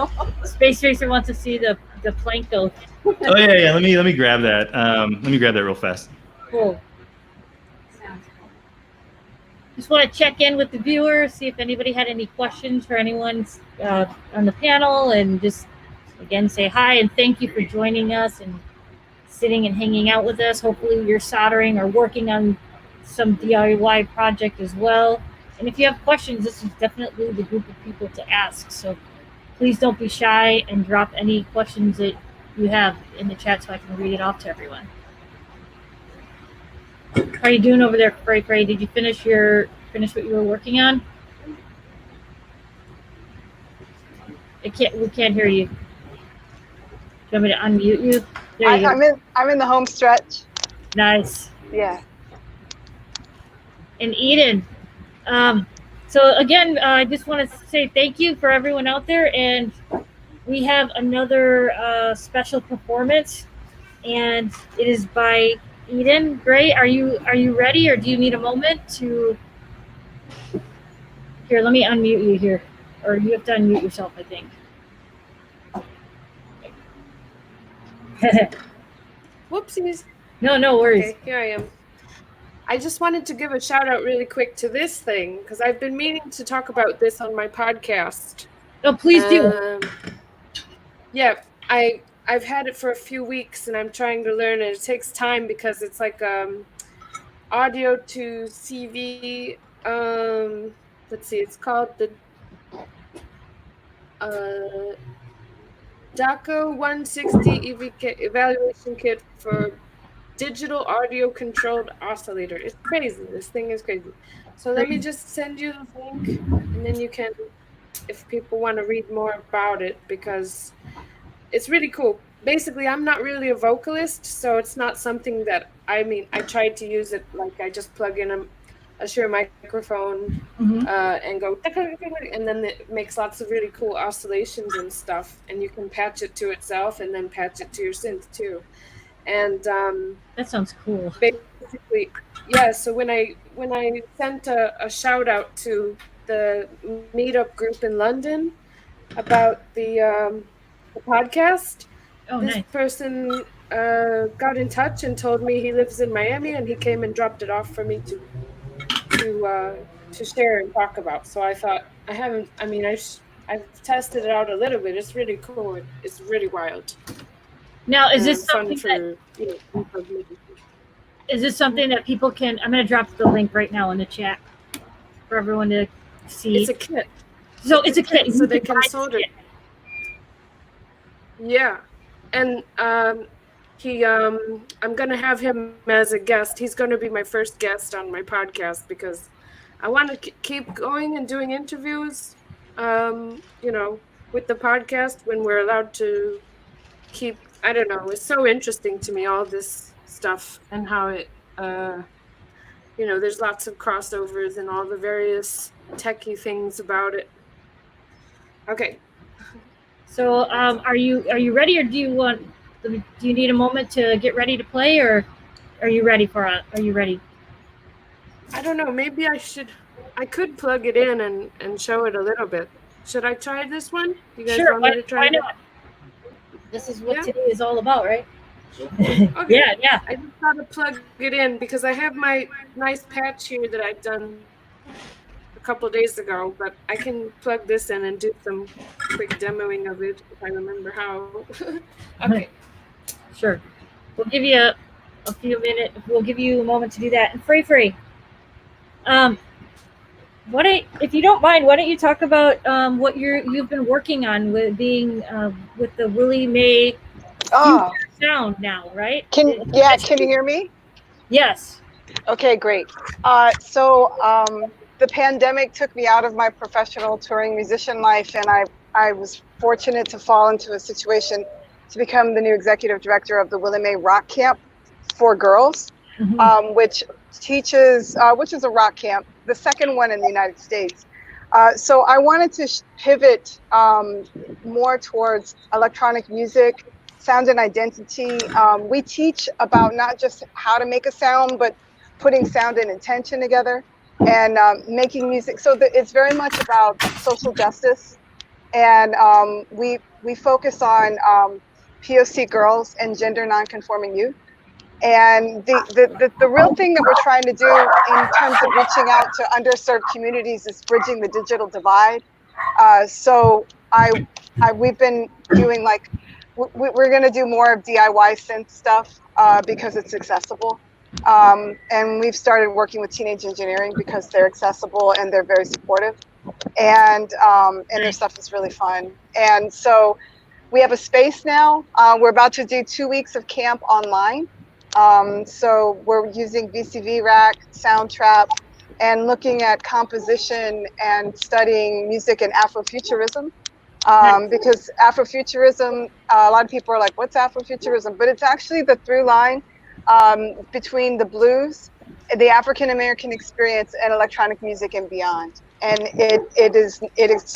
Space Racer wants to see the Planko. Oh yeah. Let me grab that. Let me grab that real fast. Cool. Sounds cool. Just want to check in with the viewers, see if anybody had any questions for anyone on the panel, and just again say hi and thank you for joining us and sitting and hanging out with us. Hopefully you're soldering or working on some DIY project as well. And if you have questions, this is definitely the group of people to ask. So please don't be shy and drop any questions that you have in the chat so I can read it off to everyone. How are you doing over there, Frey? Did you finish what you were working on? We can't hear you. Do you want me to unmute you? There you go. I'm in the home stretch. Nice. Yeah. And Eden. So again, I just want to say thank you for everyone out there, and we have another special performance, and it is by Eden. Gray, are you ready, or do you need a moment to? Here, let me unmute you here, or you have to unmute yourself, I think. Whoopsies. No worries. Okay, here I am. I just wanted to give a shout out really quick to this thing because I've been meaning to talk about this on my podcast. Oh, please do. Yeah, I've had it for a few weeks and I'm trying to learn, and it takes time because it's like audio to CV. Let's see, it's called the DACO 160 evaluation kit for digital audio controlled oscillator. It's crazy. This thing is crazy. So let me just send you the link, and then you can, if people want to read more about it, because it's really cool. Basically, I'm not really a vocalist, so it's not something that, I tried to use it, like I just plug in a Shure microphone and go, and then it makes lots of really cool oscillations and stuff, and you can patch it to itself and then patch it to your synth too. And that sounds cool. Basically, yeah. So when I sent a shout out to the meetup group in London about the podcast, this person got in touch and told me he lives in Miami, and he came and dropped it off for me to share and talk about. So I thought I've tested it out a little bit. It's really cool. It's really wild. Now, is this something that people can? I'm going to drop the link right now in the chat for everyone to see. It's a kit. So it's a kit, so they can solder. Yeah, and I'm going to have him as a guest. He's going to be my first guest on my podcast because I want to keep going and doing interviews. With the podcast when we're allowed to keep. I don't know. It's so interesting to me, all this stuff, and how it, there's lots of crossovers and all the various techie things about it. Okay. So, are you ready, or do you need a moment to get ready to play, or are you ready? I don't know. Maybe I could plug it in and show it a little bit. Should I try this one? You guys sure. Want me to try why not? This is what today is all about, right? Okay. Yeah. I just got to plug it in because I have my nice patch here that I've done a couple of days ago, but I can plug this in and do some quick demoing of it if I remember how. Okay. Sure. We'll give you a few minutes. We'll give you a moment to do that. And Frey, if you don't mind, why don't you talk about what you've been working on with being with the Willie Mae sound now, right? Can you hear me? Yes. Okay, great. So the pandemic took me out of my professional touring musician life, and I was fortunate to fall into a situation to become the new executive director of the Willie Mae Rock Camp for girls, which teaches, which is a rock camp, the second one in the United States. So I wanted to pivot more towards electronic music, sound and identity. We teach about not just how to make a sound, but putting sound and intention together and making music. So it's very much about social justice. And we focus on POC girls and gender nonconforming youth. And the real thing that we're trying to do in terms of reaching out to underserved communities is bridging the digital divide. So we've been doing like, we're going to do more of DIY synth stuff because it's accessible. And we've started working with Teenage Engineering because they're accessible and they're very supportive. And their stuff is really fun. And so we have a space now. We're about to do 2 weeks of camp online. So we're using VCV rack, Soundtrap, and looking at composition and studying music and Afrofuturism. Because Afrofuturism, a lot of people are like, what's Afrofuturism? But it's actually the through line between the blues, the African American experience, and electronic music and beyond. And it is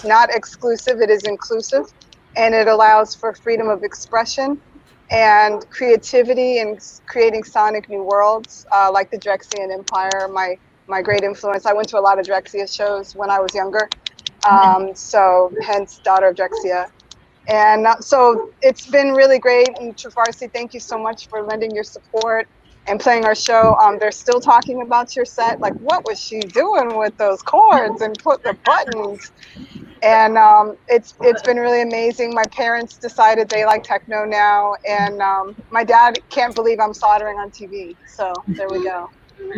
not exclusive, it is inclusive, and it allows for freedom of expression and creativity and creating sonic new worlds, like the Drexian Empire, my great influence. I went to a lot of Drexia shows when I was younger, so hence Daughter of Drexia. And so it's been really great. And Trovarsi, thank you so much for lending your support and playing our show. They're still talking about your set, like what was she doing with those chords and put the buttons? And it's been really amazing. My parents decided they like techno now, and my dad can't believe I'm soldering on TV. So there we go.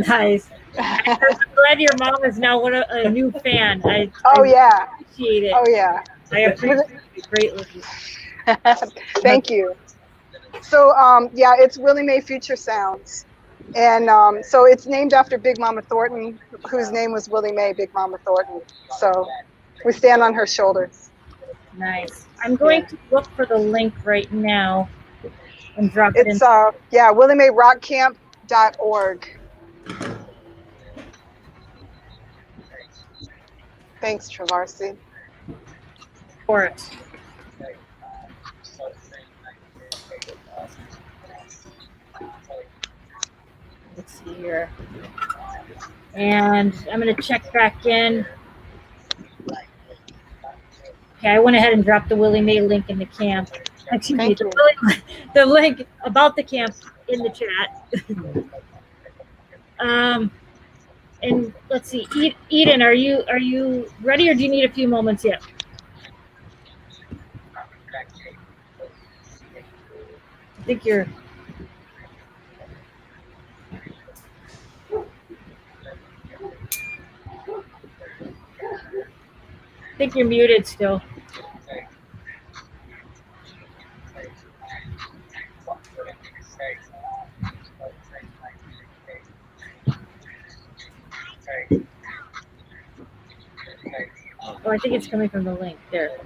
Nice. I'm glad your mom is now a new fan. I appreciate it. Oh yeah. I appreciate it greatly. Thank you. So yeah, it's Willie Mae Future Sounds. And so it's named after Big Mama Thornton, whose name was Willie Mae Big Mama Thornton. So we stand on her shoulders. Nice. I'm going to look for the link right now and drop it in. It's WillieMaeRockCamp.org. Thanks, Trovarsi. For it. Let's see here. And I'm going to check back in. Okay, I went ahead and dropped the Willie Mae link in the camp. Excuse me, the link about the camp in the chat. And let's see, Eden, are you ready, or do you need a few moments yet? I think you're. I think you're muted still. Oh, I think it's coming from the link there.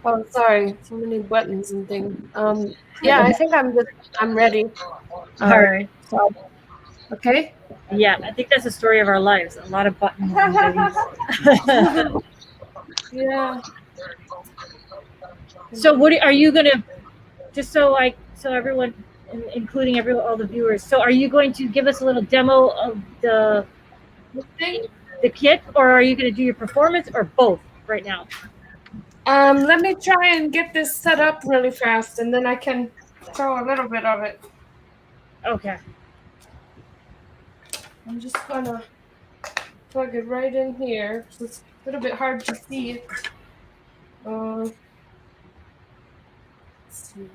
Oh, sorry, so many buttons and things. Yeah, I think I'm ready. All right. So, okay. Yeah, I think that's the story of our lives. A lot of buttons and things. Yeah. So what are you gonna? Just so everyone, including all the viewers. So are you going to give us a little demo of the kit, or are you going to do your performance, or both right now? Let me try and get this set up really fast, and then I can show a little bit of it. Okay. I'm just gonna plug it right in here. So it's a little bit hard to see it. Let's see.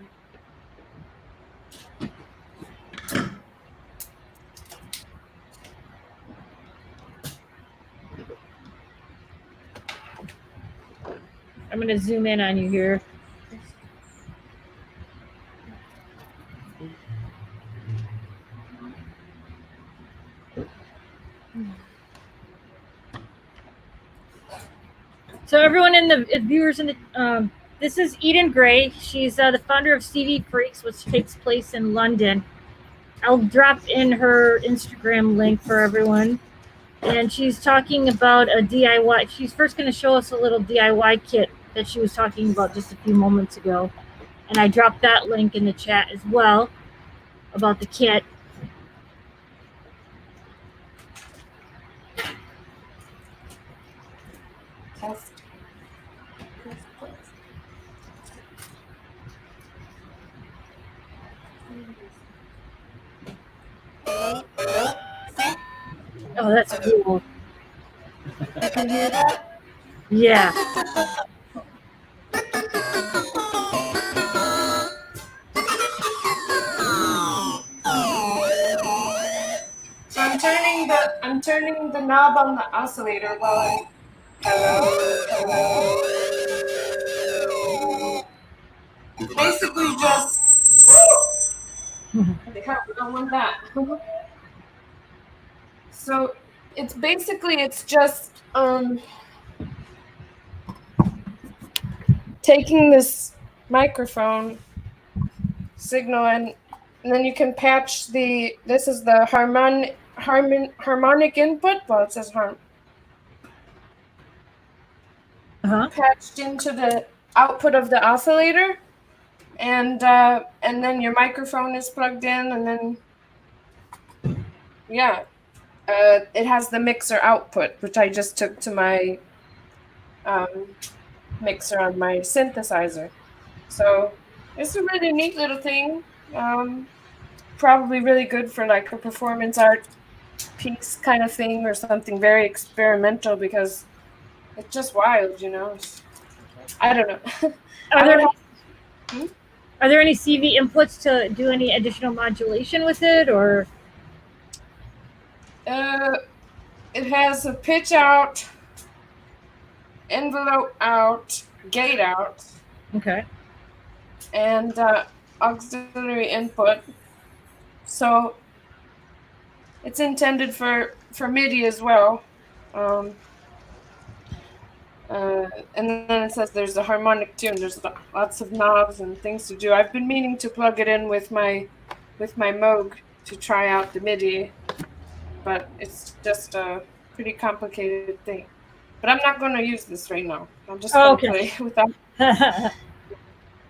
I'm going to zoom in on you here. So everyone in the viewers in the this is Eden Gray. She's the founder of CV Freaks, which takes place in London. I'll drop in her Instagram link for everyone. And she's talking about a DIY. She's first going to show us a little DIY kit that she was talking about just a few moments ago. And I dropped that link in the chat as well about the kit. Oh, that's cool. You can hear that? Yeah. So I'm turning the knob on the oscillator while I hello. Basically just they don't want that. So it's just taking this microphone signal and then you can patch this is the harmonic input. Well, it says patched into the output of the oscillator, and then your microphone is plugged in, and then it has the mixer output, which I just took to my mixer on my synthesizer. So it's a really neat little thing. Probably really good for like a performance art piece kind of thing or something very experimental, because it's just wild, you know. I don't know. Are there any CV inputs to do any additional modulation with it, or? It has a pitch out, envelope out, gate out. Okay. And auxiliary input. So it's intended for MIDI as well. And then it says there's a harmonic tune. There's lots of knobs and things to do. I've been meaning to plug it in with my Moog to try out the MIDI, but it's just a pretty complicated thing. But I'm not going to use this right now. I'm just going to play without,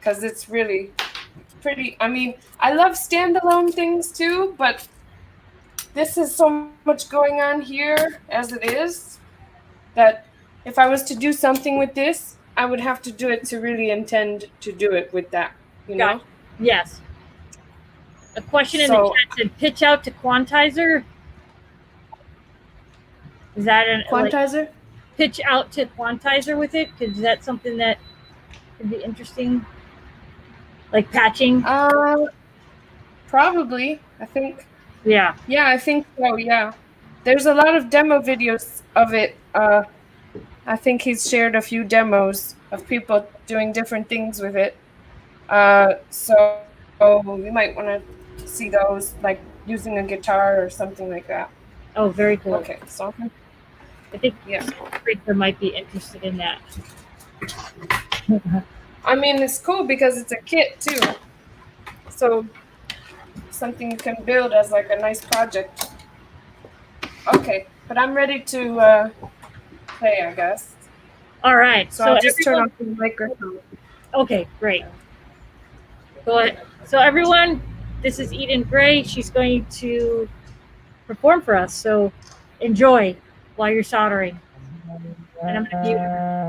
because it's really pretty. I mean, I love standalone things too, but this is so much going on here as it is that if I was to do something with this, I would have to do it to really intend to do it with that, you know? Yes. A question in the chat said pitch out to quantizer. Is that an quantizer? Like, pitch out to quantizer with it? Is that something that could be interesting? Like patching? Probably, I think. Yeah. Yeah, I think so, yeah. There's a lot of demo videos of it. I think he's shared a few demos of people doing different things with it. So you might want to see those, like using a guitar or something like that. Oh, very cool. Okay, so I think Breaker might be interested in that. I mean, it's cool because it's a kit too. So something you can build as like a nice project. Okay, but I'm ready to play, I guess. All right. So I'll just turn off the microphone. Okay, great. Go ahead. So everyone, this is Eden Gray. She's going to perform for us. So enjoy while you're soldering. And I'm going to mute her.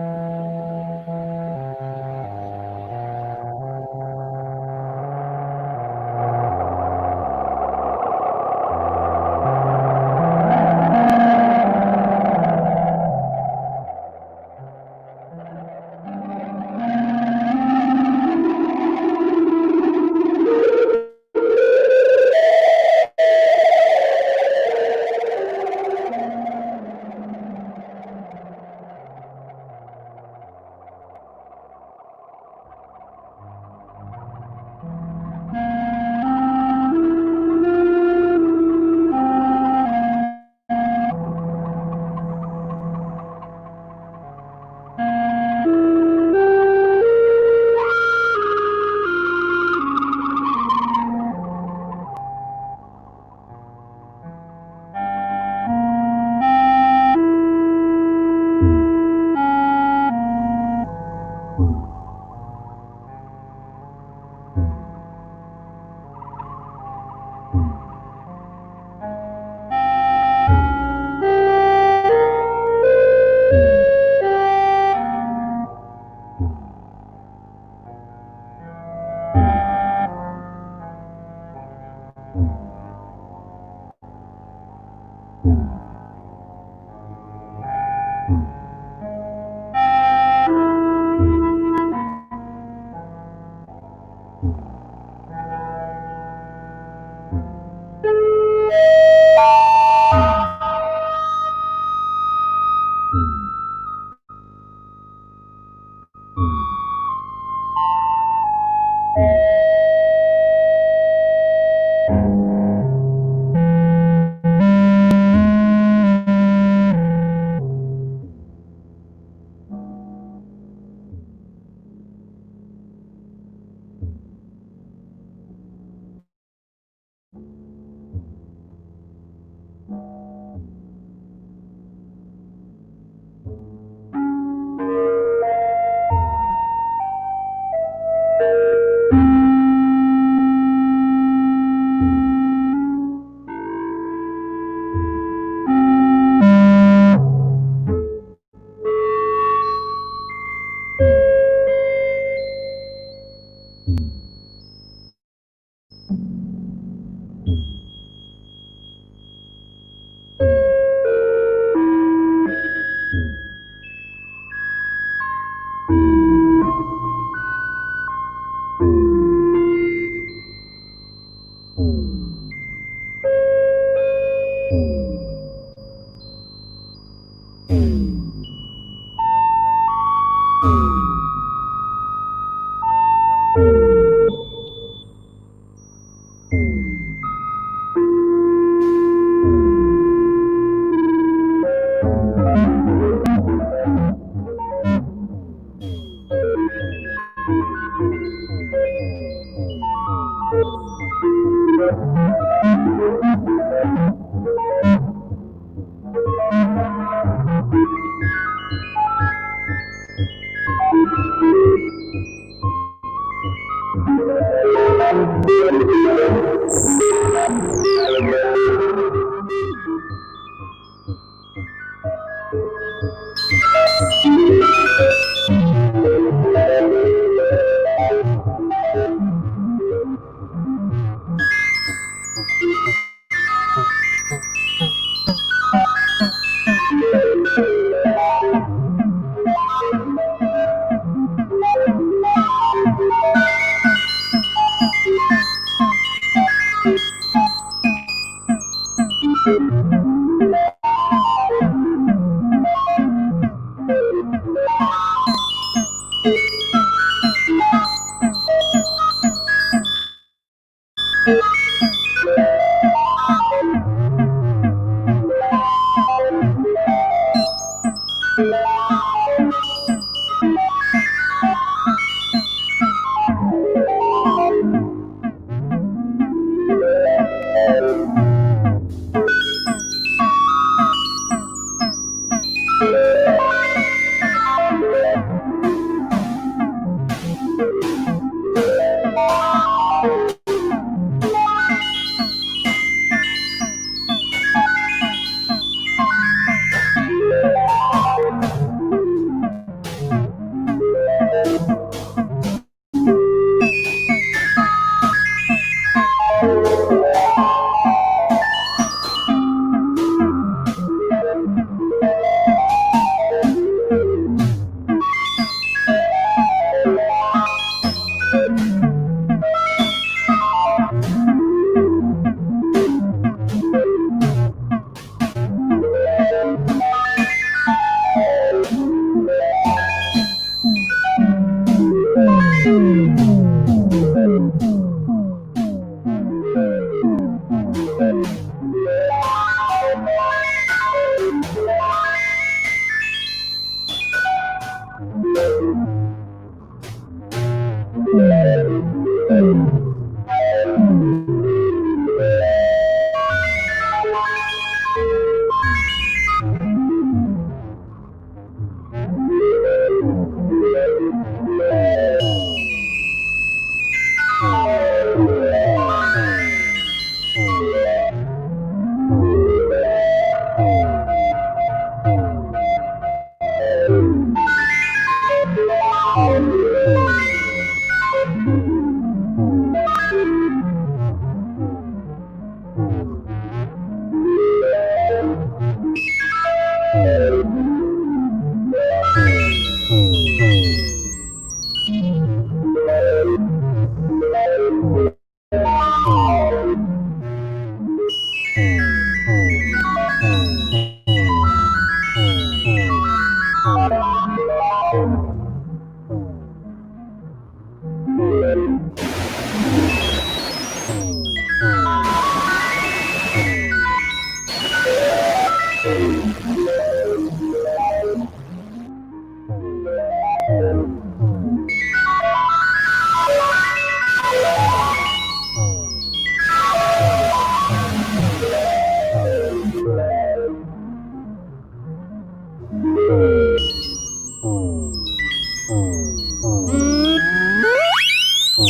I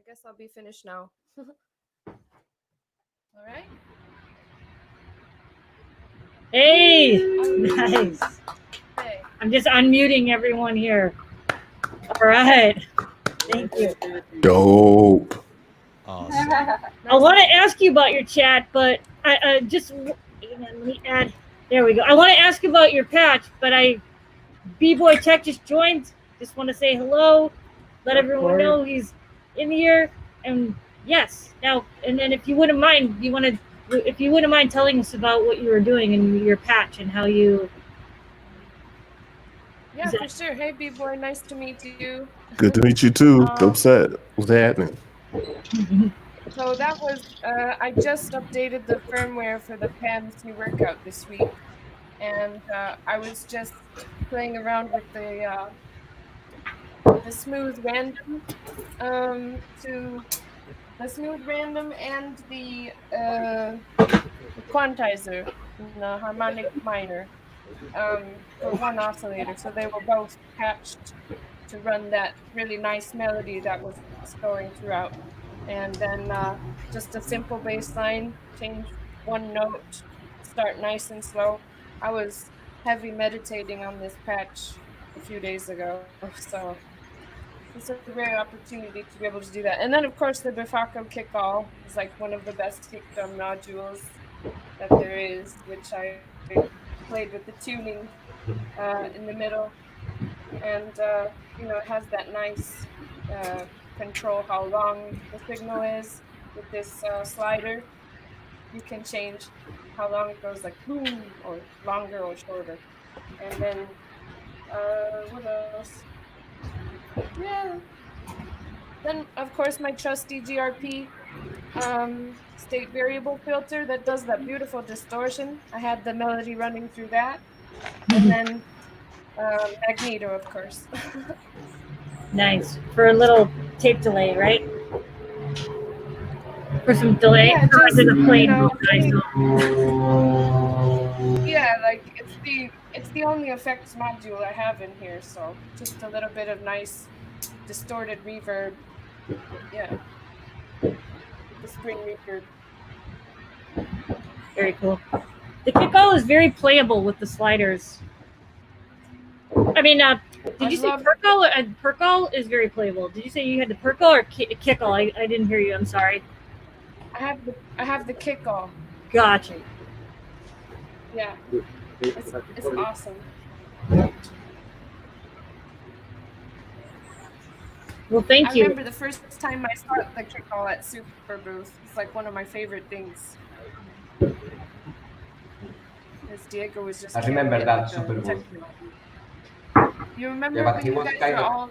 guess I'll be finished now. All right. Hey, nice. Hey. I'm just unmuting everyone here. All right. Thank you. Dope. Awesome. I want to ask you about your chat, but I just let me add. There we go. I want to ask you about your patch, but B-Boy Tech just joined. Just want to say hello, let everyone know he's in here, and yes. Now, and then if you wouldn't mind, if you wouldn't mind telling us about what you were doing in your patch and how you. Yeah, for sure. Hey, B-Boy, nice to meet you. Good to meet you too. Dope set. What's happening? So that was, I just updated the firmware for the PAM 3 workout this week. And I was just playing around with the smooth random and the quantizer, the harmonic minor, for one oscillator. So they were both patched to run that really nice melody that was going throughout. And then just a simple bass line, change one note, start nice and slow. I was heavy meditating on this patch a few days ago, so it's a rare opportunity to be able to do that. And then, of course, the Befaco kick-all is like one of the best kick drum modules that there is, which I played with the tuning in the middle. And, it has that nice control how long the signal is with this slider. You can change how long it goes, like boom, or longer or shorter. And then, what else? Yeah. Then, of course, my trusty GRP state variable filter that does that beautiful distortion. I had the melody running through that. And then Magneto, of course. Nice. For a little tape delay, right? For some delay. Yeah, just, nice. Yeah, like it's the only effects module I have in here, so just a little bit of nice distorted reverb. Yeah. The spring reverb. Very cool. The kick-all is very playable with the sliders. I mean, did you say perk-all? Perk-all is very playable. Did you say you had the perk-all or kick-all? I didn't hear you. I'm sorry. I have the kick-all. Gotcha. Yeah. It's awesome. Well, thank you. I remember the first time I saw the kick-all at Super Booth. It's like one of my favorite things. Because Diego was just. I remember that Super Booth. You remember? Yeah, but he was kind of.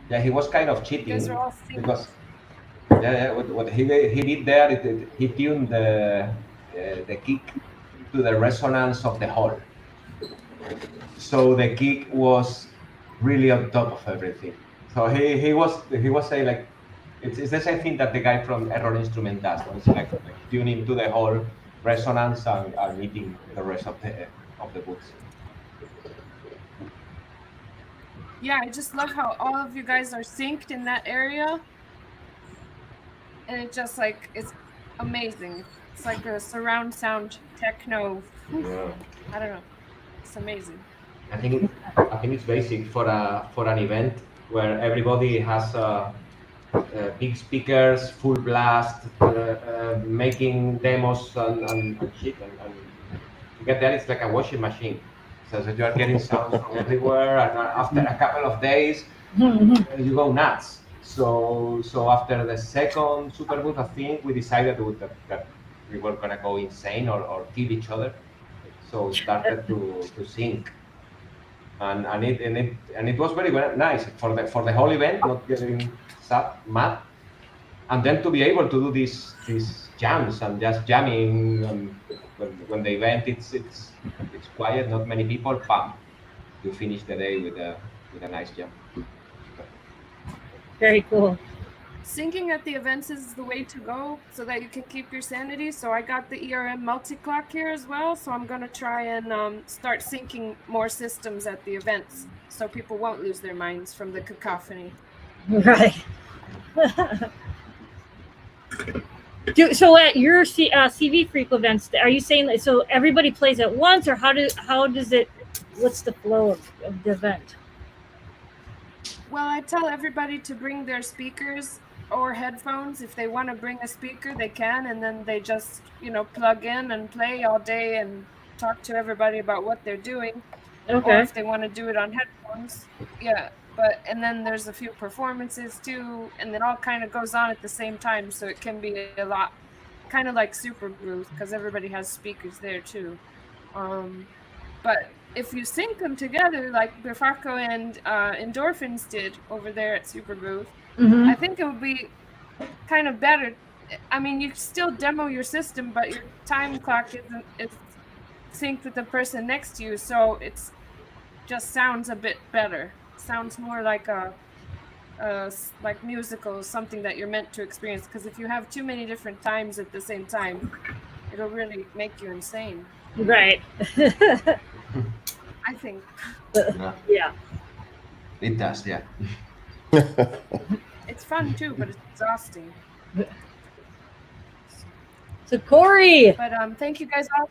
Yeah, he was kind of cheating because. Yeah, what he did there, he tuned the kick to the resonance of the hall. So the kick was really on top of everything. So he was saying like, it's the same thing that the guy from Error Instrument does. No? It's like tuning to the whole resonance and meeting the rest of the booths. Yeah, I just love how all of you guys are synced in that area. And it just like, it's amazing. It's like a surround sound techno. Yeah. I don't know. It's amazing. I think it's basic for an event where everybody has big speakers, full blast, making demos and shit. And to get there, it's like a washing machine. So you are getting sounds from everywhere, and after a couple of days, you go nuts. So after the second super booth, I think we decided that we were gonna go insane or kill each other. So we started to sync. And it was very nice for the whole event, not getting mad, and then to be able to do these jams and just jamming. When the event it's quiet, not many people, bam, you finish the day with a nice jam. Very cool. Syncing at the events is the way to go so that you can keep your sanity. So I got the ERM multi-clock here as well. So I'm going to try and start syncing more systems at the events so people won't lose their minds from the cacophony. Right. So at your CV Freak events, are you saying that so everybody plays at once, or how does it? What's the flow of the event? Well, I tell everybody to bring their speakers or headphones. If they want to bring a speaker, they can, and then they just, plug in and play all day and talk to everybody about what they're doing. Okay. Or if they want to do it on headphones, yeah. And then there's a few performances too, and it all kind of goes on at the same time, so it can be a lot, kind of like Super Booth, because everybody has speakers there too. But if you sync them together, like Befaco and Endorphins did over there at Super Booth, I think it would be kind of better. I mean, you still demo your system, but your time clock is synced with the person next to you, so it's just sounds a bit better. Sounds more like like musical, something that you're meant to experience. Because if you have too many different times at the same time, it'll really make you insane. Right. I think. Yeah. It does, yeah. It's fun too, but it's exhausting. So Corey. But thank you guys all.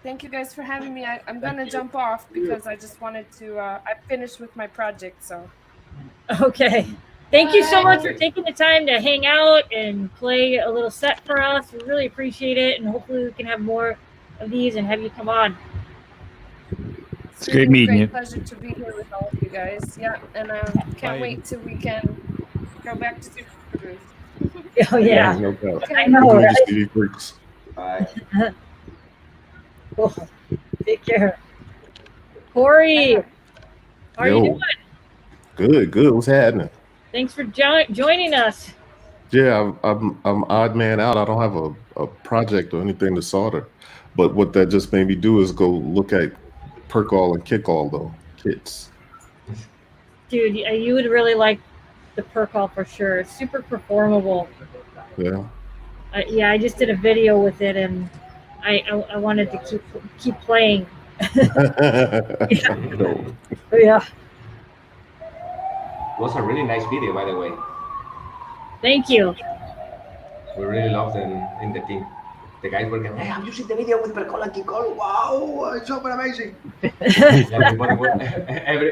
Thank you guys for having me. I'm gonna jump off because I just wanted to. I finished with my project, so. Okay. Thank you so much for taking the time to hang out and play a little set for us. We really appreciate it, and hopefully we can have more of these and have you come on. It's great meeting you. Pleasure to be here with all of you guys. Yeah, and can't wait till we can go back to Super Booth. Oh yeah. No doubt. I know. Right? CV Freaks. Bye. Cool. Take care. Corey, how are you doing? Good. What's happening? Thanks for joining us. Yeah, I'm odd man out. I don't have a project or anything to solder, but what that just made me do is go look at Percol and Kickall though kits. Dude, you would really like the Percol for sure. It's super performable. Yeah. Yeah, I just did a video with it, and I wanted to keep playing. Yeah. It was a really nice video, by the way. Thank you. We really loved it in the team. The guys were going, hey, have you seen the video with Percol and Kickall? Wow, it's super amazing.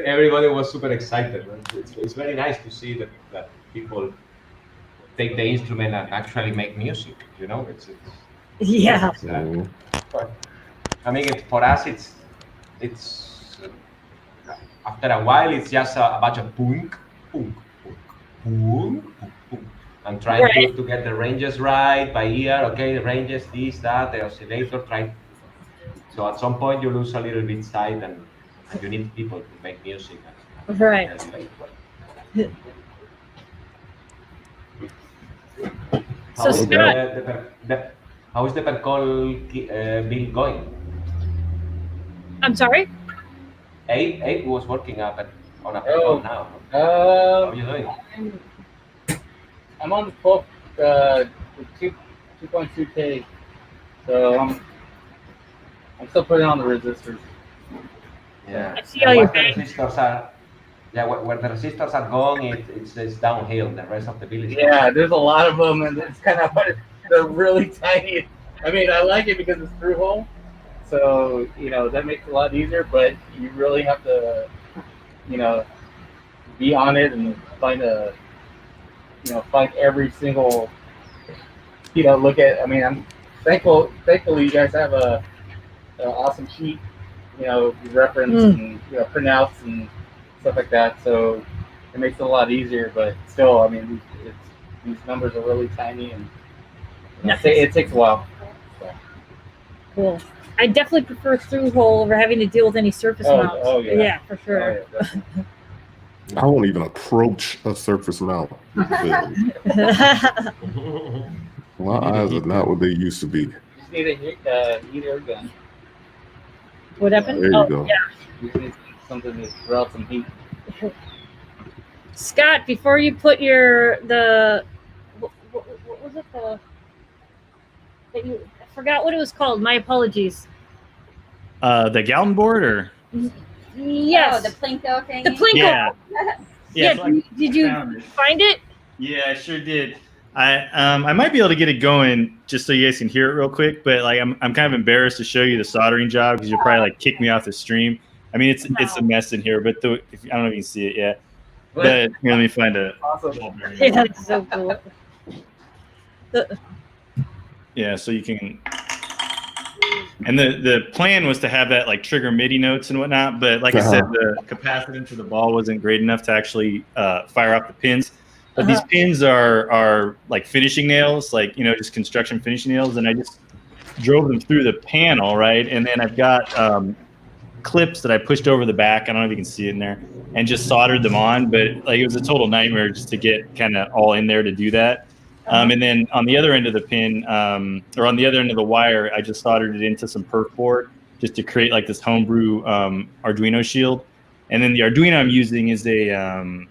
Everybody was super excited. It's very nice to see that people take the instrument and actually make music. Yeah. I mean, for us, it's after a while, it's just a bunch of punk, and trying to get the ranges right by ear. Okay, the ranges, this, that, the oscillator. Try. So at some point, you lose a little bit sight, and you need people to make music. Right. How is the Percol bill going? I'm sorry? Abe was working on a Percol now. How are you doing? I'm on the 12, the 2.2K. So I'm still putting on the resistors. Yeah. I see all your Once the resistors are, when the resistors are gone, it's downhill. The rest of the build is Yeah, there's a lot of them, and it's kind of they're really tiny. I mean, I like it because it's through hole, so that makes it a lot easier. But you really have to, be on it and find every single, look at. I mean, I'm thankfully you guys have a awesome sheet, reference and printouts and stuff like that. So it makes it a lot easier. But still, I mean, these numbers are really tiny, and it takes a while. So. Cool. I definitely prefer through hole over having to deal with any surface mounts. Oh yeah. Yeah, for sure. Oh, yeah, I won't even approach a surface mount. My eyes are not what they used to be. You just need a heater gun. What happened? There you go. Yeah. You just need something to throw out some heat. Scott, before you put what was it, I forgot what it was called. My apologies. The Galton board, or yes, Oh, the Plinko thing. the Plinko. yeah, Yeah. so I Did you found it. find it? Yeah, I sure did. I might be able to get it going just so you guys can hear it real quick, but like I'm kind of embarrassed to show you the soldering job because you'll probably like kick me off the stream. I mean, it's a mess in here, but I don't know if you can see it yet. But here, let me find a. Awesome. Yeah, that's so cool. Yeah, so you can. And the plan was to have that like trigger MIDI notes and whatnot, but like I said, the capacitance of the ball wasn't great enough to actually fire off the pins. But these pins are like finishing nails, like just construction finishing nails, and I just drove them through the panel, right? And then I've got clips that I pushed over the back. I don't know if you can see it in there, and just soldered them on. But like it was a total nightmare just to get kind of all in there to do that. And then on the other end of the pin, or on the other end of the wire, I just soldered it into some perf board just to create like this homebrew Arduino shield. And then the Arduino I'm using is a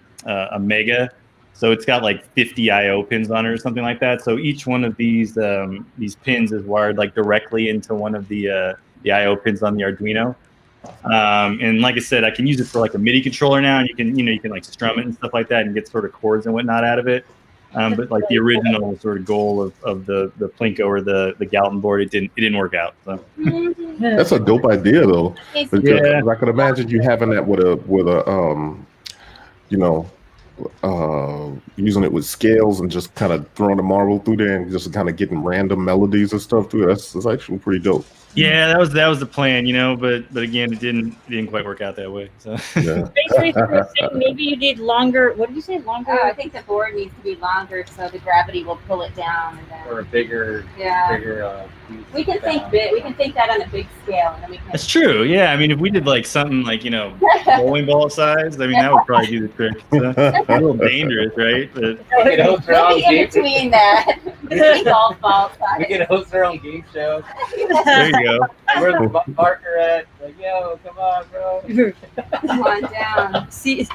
Mega, so it's got like 50 I/O pins on it or something like that. So each one of these pins is wired like directly into one of the I/O pins on the Arduino. And like I said, I can use it for like a MIDI controller now, and you can like strum it and stuff like that and get sort of chords and whatnot out of it. But like the original sort of goal of the Plinko or the Galton board, it didn't work out. So. That's a dope idea though. Because Yeah. I can imagine you having that with a using it with scales and just kind of throwing the marble through there and just kind of getting random melodies and stuff through it. That's actually pretty dope. Yeah, that was the plan, but again, it didn't quite work out that way. So Yeah. Space Racer was saying maybe you need longer. What did you say? Longer? I think the board needs to be longer so the gravity will pull it down. And then, Or a bigger. we can think big. We can think that on a big scale, and then we can. that's true. Yeah, I mean, if we did like something like bowling ball size, I mean, that would probably do the trick. So, a little dangerous, right? But We can host our We'll own be in game. between that. Between golf balls. We can host our own game show. there you go. Where's the partner at? Like, yo, come on, bro. Come on down. See,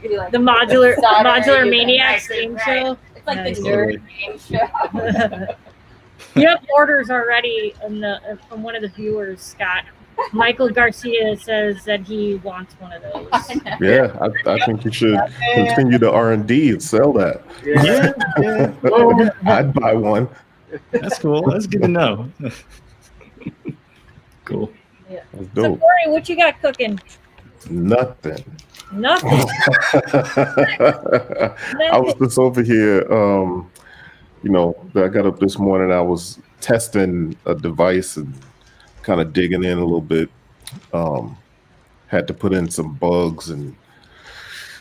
You do like the modular soldering, maniacs right, game right. show. It's like Nice. the nerd game show. You have orders already from one of the viewers, Scott. Michael Garcia says that he wants one of those. Yeah, I think you should continue the R&D and sell that. Yeah. I'd buy one. That's cool. That's good to know. Cool. Yeah. That's So, dope. Corey, what you got cooking? Nothing. Nothing. I was just over here, I got up this morning, I was testing a device and kind of digging in a little bit. Had to put in some bugs and,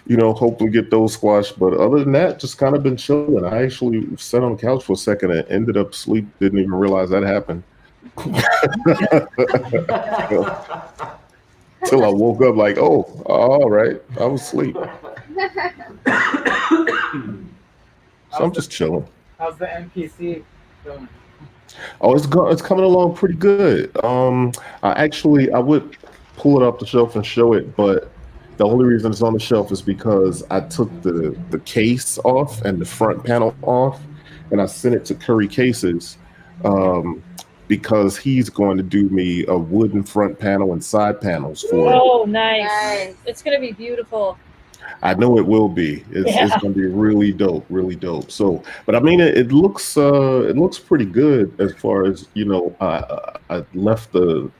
hopefully get those squashed. But other than that, just kind of been chilling. I actually sat on the couch for a second and ended up asleep. Didn't even realize that happened. Till I woke up like, oh, all right, I was asleep. So I'm just chilling. How's the MPC going? Oh, it's coming along pretty good. I would pull it off the shelf and show it, but The only reason it's on the shelf is because I took the case off and the front panel off, and I sent it to Curry Cases because he's going to do me a wooden front panel and side panels for it. Oh, nice. It's going to be beautiful. I know it will be. It's going to be really dope, really dope. So, but I mean, it looks pretty good as far as, you know. I left the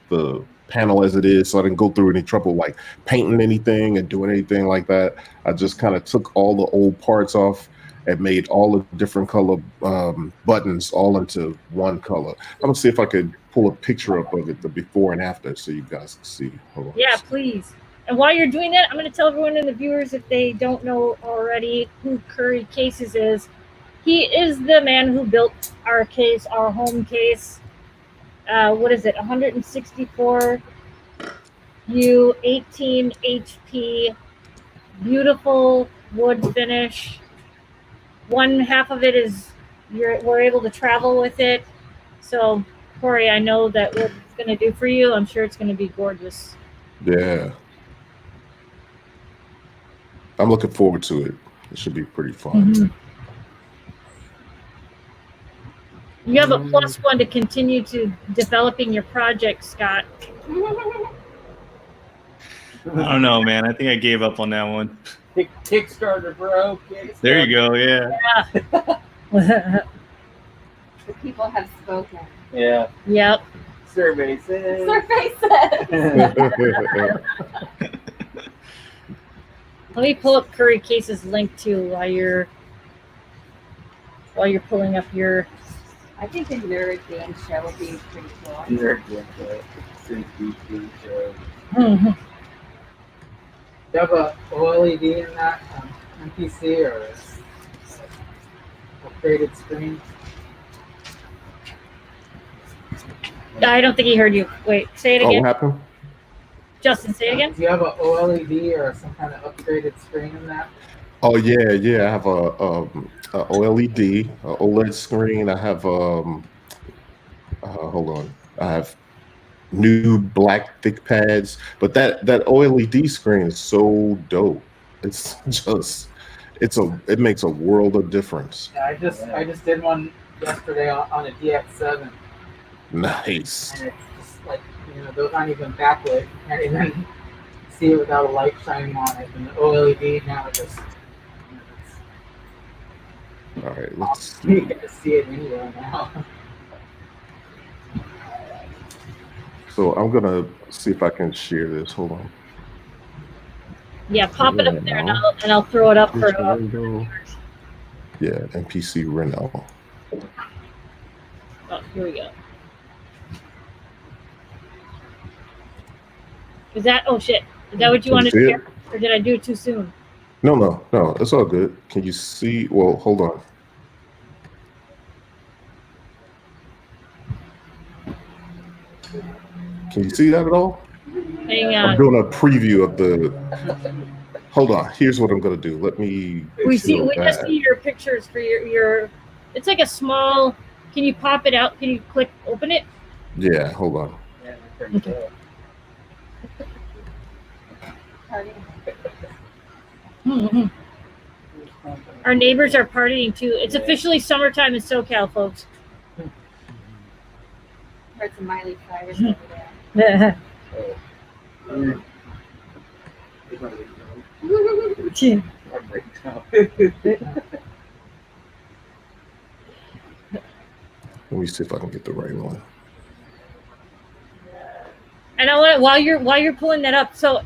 panel as it is, so I didn't go through any trouble like painting anything and doing anything like that. I just kind of took all the old parts off and made all the different color buttons all into one color. I'm gonna see if I could pull a picture up of it, the before and after, so you guys can see. Hold on. Yeah, please. And while you're doing that, I'm going to tell everyone in the viewers, if they don't know already, who Curry Cases is. He is the man who built our case, our home case. What is it? 164 U, 18 HP, beautiful wood finish. One half of it is we're able to travel with it. So, Corey, I know that what it's going to do for you. I'm sure it's going to be gorgeous. Yeah. I'm looking forward to it. It should be pretty fun. Mm-hmm. You have a +1 to continue to developing your project, Scott. I don't know, man. I think I gave up on that one. Kickstarter, bro. Kickstarter. There you go. Yeah. The people have spoken. Yeah. Yep. Survey says. Survey says. Let me pull up Curry Case's link too while you're pulling up your. I think the nerd game show would be pretty cool. Nerd game show. Synth game show. Mm-hmm. Do you have a OLED in that MPC or a upgraded screen? I don't think he heard you. Wait, say it Oh, again. what happened? Justin, say it again. Do you have a OLED or some kind of upgraded screen in that? Oh yeah. I have a OLED, a OLED screen. I have hold on. I have new black thick pads, but that OLED screen is so dope. It's just it makes a world of difference. Yeah, I just did one yesterday on a DX7. Nice. And it's just like, you know, those aren't even backlit. You can't even see it without a light shining on it. And the OLED now just, All right, let's you get to see it anywhere now. So I'm gonna see if I can share this. Hold on. Yeah, pop it up there, and I'll throw it up for. Yeah, MPC Reno. Oh, here we go. Is that? Oh shit! Is that what you wanted to hear, or did I do it too soon? No, it's all good. Can you see? Well, hold on. Can you see that at all? Hang on. I'm doing a preview of the. Hold on. Here's what I'm gonna do. Let me. We just see your pictures for your. It's like a small. Can you pop it out? Can you click open it? Yeah. Hold on. Okay. Mm-hmm. Our neighbors are partying too. It's officially summertime in SoCal, folks. Heard some Miley Cyrus over there. Let me see if I can get the right one. And I want while you're pulling that up, so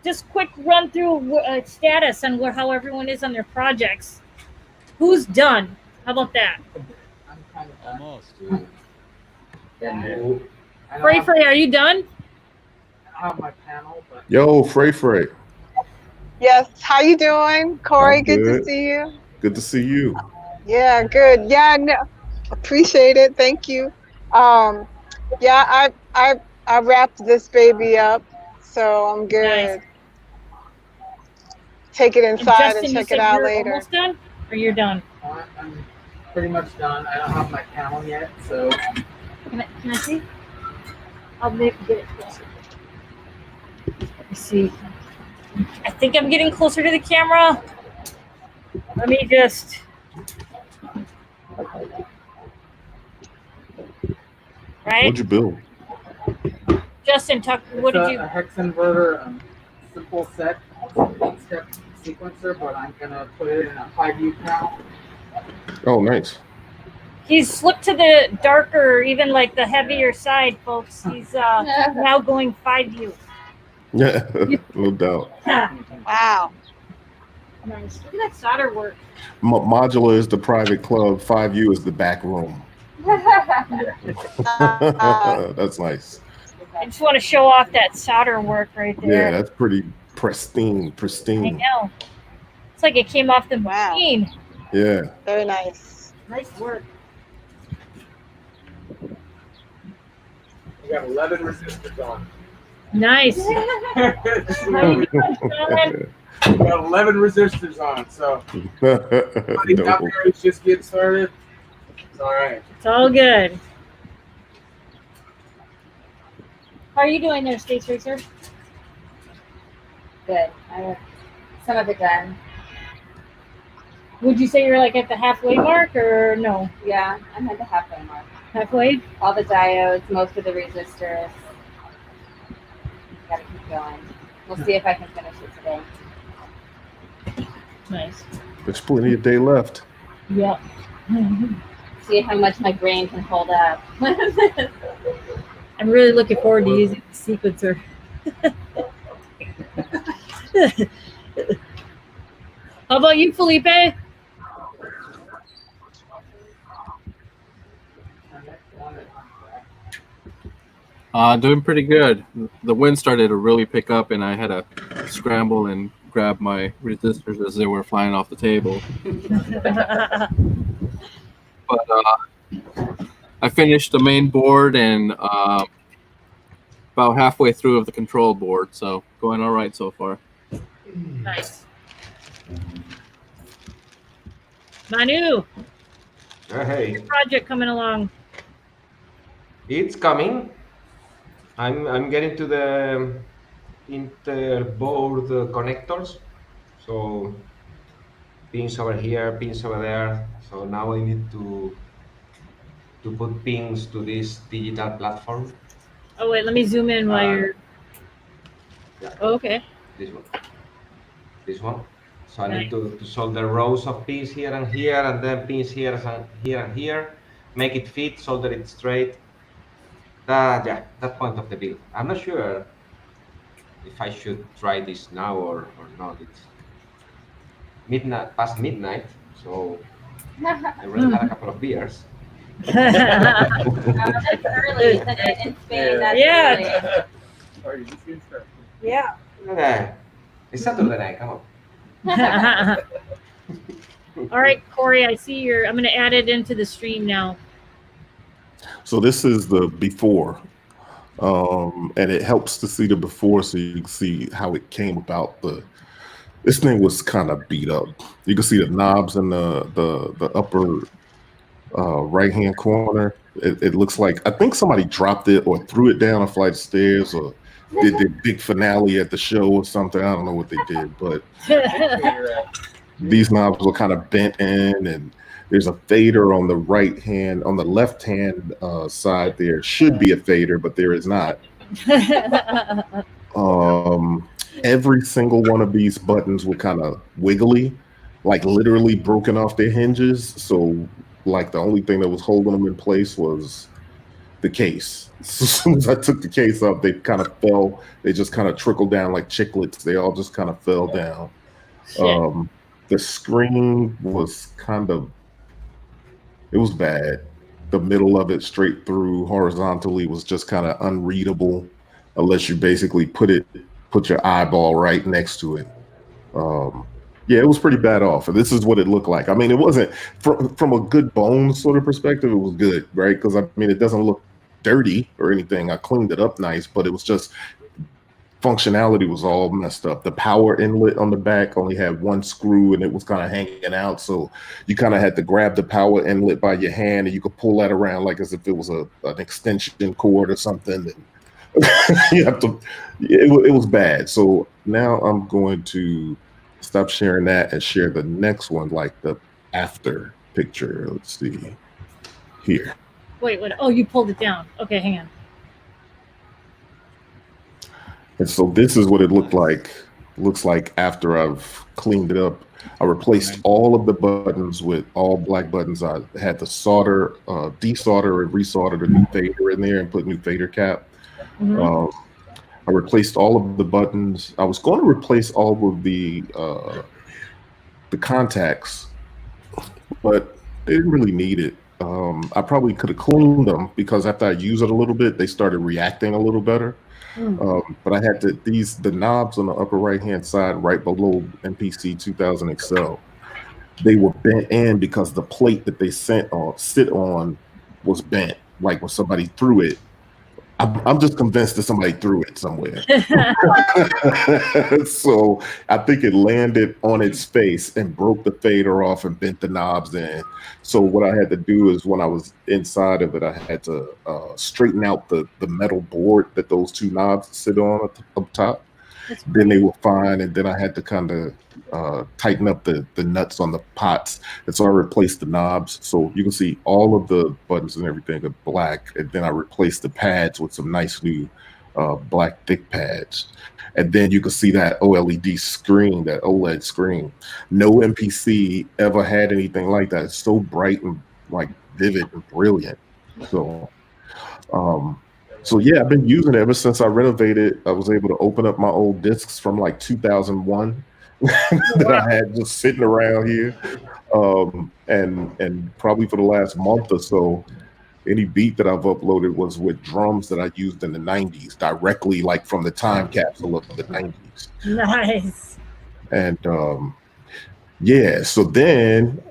just quick run through status and how everyone is on their projects. Who's done? How about that? Almost. Frey, are you done? I have my panel, but Yo, Frey. Yes, how you doing, Corey? I'm Good to good. see you. Good to see you. Yeah, good. Yeah, no, appreciate it. Thank you. Yeah, I wrapped this baby up, so I'm good. Nice. Take it inside Justin, and you check said it out you're later. almost done, or you're done? I'm pretty much done. I don't have my panel yet, so Can I see? I'll maybe get it closer. Let me see. I think I'm getting closer to the camera. Let me just. Right? What'd you build? Justin, what did you? A hex inverter, simple set, 8-step sequencer, but I'm gonna put it in a 5U panel. Oh, nice. He's slipped to the darker, even like the heavier side, folks. He's now going 5U. Yeah, no doubt. Wow. Nice. Look at that solder work. Modular is the private club. 5U is the back room. That's nice. I just want to show off that solder work right there. Yeah, that's pretty pristine. I know. It's like it came off the machine. Yeah. Very nice. Nice work. We got 11 resistors on. Nice. How you doing, Colin? We got 11 resistors on, so everybody out there who's just getting started, it's all right. It's all good. How are you doing there, Space Racer? Good. I have some of it done. Would you say you're like at the halfway mark or no? Yeah, I'm at the halfway mark. Halfway? All the diodes, most of the resistors. Gotta keep going. We'll see if I can finish it today. Nice. There's plenty of day left. Yep. See how much my brain can hold up. I'm really looking forward to using the sequencer. How about you, Felipe? Doing pretty good. The wind started to really pick up, and I had to scramble and grab my resistors as they were flying off the table. But I finished the main board and about halfway through of the control board, so going all right so far. Nice. Manu, Hey, your project coming along? it's coming. I'm getting to the interboard connectors. So pins over here, pins over there. So now I need to put pins to this digital platform. Oh wait, let me zoom in while you're. Yeah. Oh, okay. This one. This one. So I need to solder rows of pins here, and then pins here and here. Make it fit, solder it straight. That point of the build. I'm not sure if I should try this now or not. It's past midnight, so I already had a couple of beers. That's early in Spain. That's early. Yeah. It's Saturday night. Come on. All right, Corey, I see I'm going to add it into the stream now. So this is the before, and it helps to see the before so you can see how it came about. This thing was kind of beat up. You can see the knobs in the upper right hand corner. It looks like I think somebody dropped it or threw it down a flight of stairs or did the big finale at the show or something. I don't know what they did, but these knobs were kind of bent in, and there's a fader on the left hand side. There should be a fader, but there is not. Every single one of these buttons were kind of wiggly, like literally broken off their hinges. So like the only thing that was holding them in place was the case. So as soon as I took the case up, they kind of fell. They just kind of trickled down like chiclets. They all just kind of fell down. The screen was it was bad. The middle of it straight through horizontally was just kind of unreadable unless you basically put your eyeball right next to it. Yeah, it was pretty bad off. And this is what it looked like. I mean, it wasn't from a good bone sort of perspective. It was good, right? Because I mean, it doesn't look dirty or anything. I cleaned it up nice, but it was just functionality was all messed up. The power inlet on the back only had one screw and it was kind of hanging out. So you kind of had to grab the power inlet by your hand and you could pull that around like as if it was an extension cord or something. And You have to. It was bad. So now I'm going to stop sharing that and share the next one, like the after picture. Let's see here. Wait, what? Oh, you pulled it down. Okay, hang on. And so this is what it looked like. Looks like after I've cleaned it up. I replaced all of the buttons with all black buttons. I had to solder, desolder, and resolder the new fader in there and put new fader cap. I replaced all of the buttons. I was going to replace all of the contacts, but they didn't really need it. I probably could have cleaned them because after I use it a little bit, they started reacting a little better. But I had the knobs on the upper right hand side, right below MPC 2000 XL. They were bent in because the plate that they sit on was bent, like when somebody threw it. I'm just convinced that somebody threw it somewhere. So I think it landed on its face and broke the fader off and bent the knobs in. So what I had to do is when I was inside of it, I had to straighten out the metal board that those two knobs sit on up top. Then they were fine, and then I had to kind of tighten up the nuts on the pots, and so I replaced the knobs. So you can see all of the buttons and everything are black, and then I replaced the pads with some nice new black thick pads. And then you can see that OLED screen, that OLED screen. No MPC ever had anything like that. It's so bright and like vivid and brilliant. So yeah, I've been using it ever since I renovated. I was able to open up my old discs from like 2001 that I had just sitting around here. And probably for the last month or so, any beat that I've uploaded was with drums that I used in the 90s, directly like from the time capsule of the 90s. Nice. And yeah, so then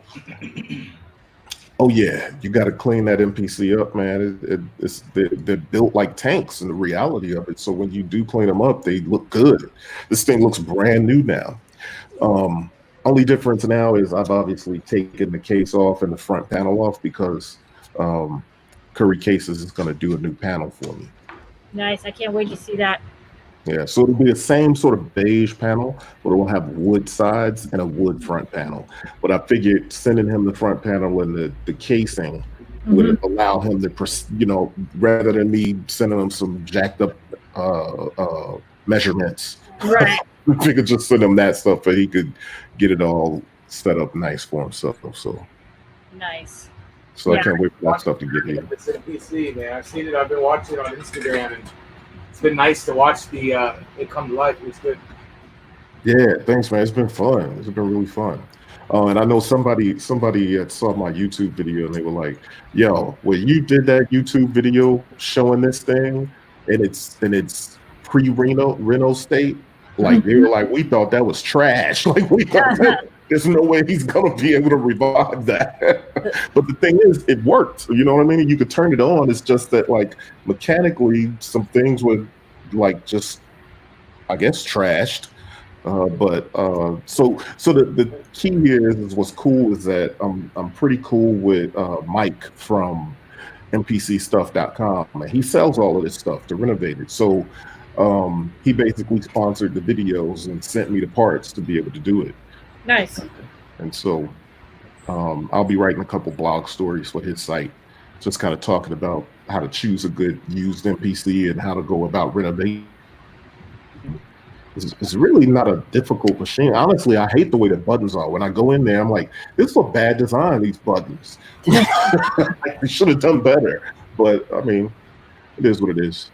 oh yeah, you got to clean that MPC up, man. They're built like tanks in the reality of it. So when you do clean them up, they look good. This thing looks brand new now. Only difference now is I've obviously taken the case off and the front panel off because Curry Cases is going to do a new panel for me. Nice. I can't wait to see that. Yeah, so it'll be the same sort of beige panel, but it will have wood sides and a wood front panel. But I figured sending him the front panel and the casing would allow him to, rather than me sending him some jacked up measurements. Right. I figured just send him that stuff so he could get it all set up nice for himself. So nice. So yeah. I can't wait for that stuff to get here. It's in PC, man. I've seen it. I've been watching it on Instagram, and it's been nice to watch it come to life. It's good. Yeah, thanks, man. It's been fun. It's been really fun. And I know somebody saw my YouTube video and they were like, "Yo, when you did that YouTube video showing this thing and it's pre-reno state, like they were like, we thought that was trash. Like we thought there's no way he's gonna be able to revive that." But the thing is, it worked. You know what I mean? You could turn it on. It's just that like mechanically, some things were like just, I guess, trashed. So the key here is what's cool is that I'm pretty cool with Mike from MPCstuff.com, and he sells all of this stuff to renovate it. So he basically sponsored the videos and sent me the parts to be able to do it. Nice. And so I'll be writing a couple blog stories for his site, just kind of talking about how to choose a good used MPC and how to go about renovating. It's really not a difficult machine. Honestly, I hate the way the buttons are. When I go in there, I'm like, this is a bad design, these buttons. Like, we should have done better. But, I mean, it is what it is.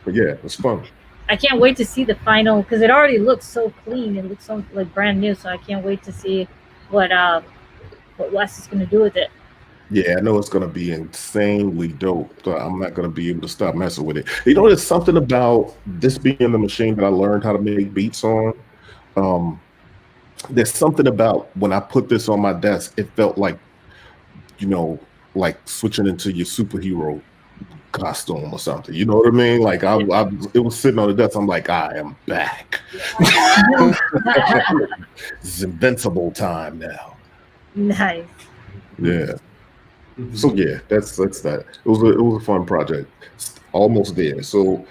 But, yeah, it's fun. I can't wait to see the final, because it already looks so clean. It looks so, like, brand new, so I can't wait to see what Wes is going to do with it. Yeah, I know it's going to be insanely dope. So I'm not going to be able to stop messing with it. You know, there's something about this being the machine that I learned how to make beats on. There's something about when I put this on my desk, it felt like, you know, like switching into your superhero costume or something. You know what I mean? Like it was sitting on the desk. I'm like, I am back. It's invincible time now. Nice. Yeah. So yeah, that's that. It was a fun project. almost there. So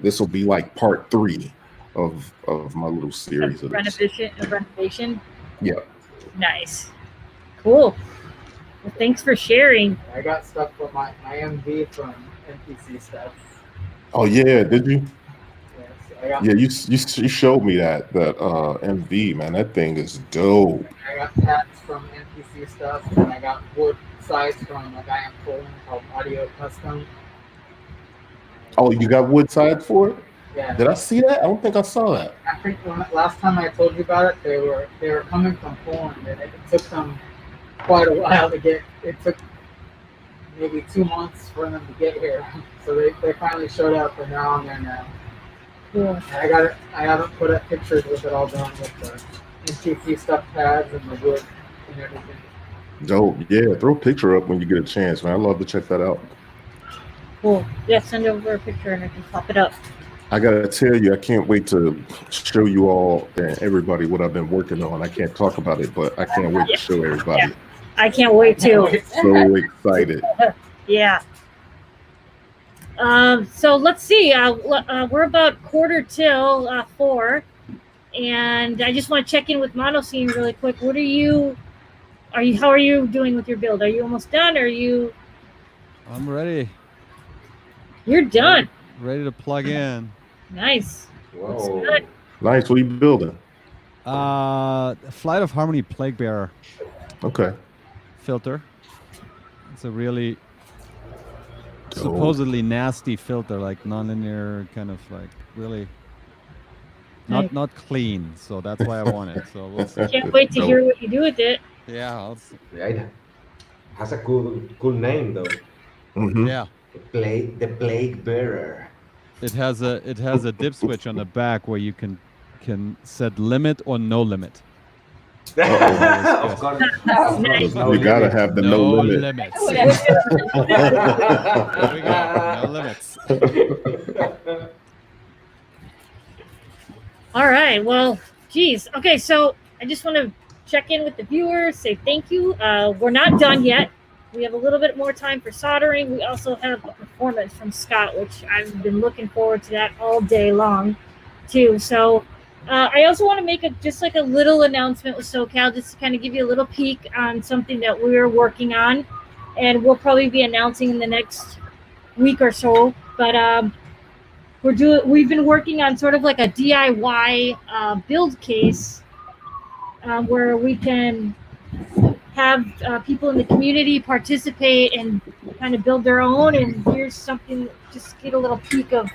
this will be like part 3 of my little series of this. Renovation. Yeah. Nice. Cool. Well, thanks for sharing. I got stuff for my MV from NPC stuff. Oh yeah, did you? Yes, I got, Yeah, you showed me that MV, man. That thing is dope. I got hats from NPC stuff, and I got wood sides from a guy in Poland called Audio Custom. Oh, you got wood side for it? Yeah. Did I see that? I don't think I saw that. I think last time I told you about it, they were coming from Poland, and it took them quite a while to get. It took maybe 2 months for them to get here, so they finally showed up, and they're on there now. Cool. And I haven't put up pictures with it all done with the NPC stuff pads and the wood and everything. Dope. Yeah, throw a picture up when you get a chance, man. I'd love to check that out. Cool. Yeah, send over a picture and I can pop it up. I gotta tell you, I can't wait to show you all and everybody what I've been working on. I can't talk about it, but I can't wait to show everybody. Yeah. I can't wait to. So excited. Yeah. So let's see. We're about 4:45, and I just want to check in with Monoscene really quick. How are you doing with your build? Are you almost done? I'm ready. You're done. Ready to plug in. Nice. Whoa. Good. Nice. What are you building? Flight of Harmony Plague Bearer Okay. filter. It's a really supposedly nasty filter, like nonlinear, kind of like really not clean. So that's why I want it. So we'll see. Can't wait to hear what you do with it. Yeah. Yeah, it has a cool name though. Mm-hmm. Yeah. The plague bearer. It has a dip switch on the back where you can set limit or no limit. Of course. You gotta have the no limit. Limits. There we go. No limits. All right. Well, geez. Okay. So I just want to check in with the viewers, say thank you. We're not done yet. We have a little bit more time for soldering. We also have a performance from Scott, which I've been looking forward to that all day long, too. So I also want to make just like a little announcement with SoCal, just to kind of give you a little peek on something that we're working on, and we'll probably be announcing in the next week or so. But we've been working on sort of like a DIY build case where we can have people in the community participate and kind of build their own. And here's something, just get a little peek of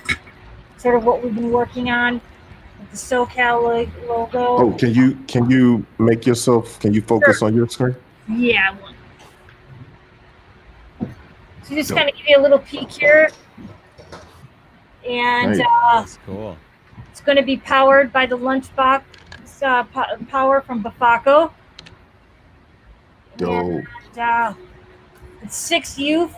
sort of what we've been working on with the SoCal logo. Oh, can you make yourself? Can you focus on your screen? Yeah. So just kind of give you a little peek here. And That's cool. it's going to be powered by the lunchbox power from Befaco. Dope. And, it's 6U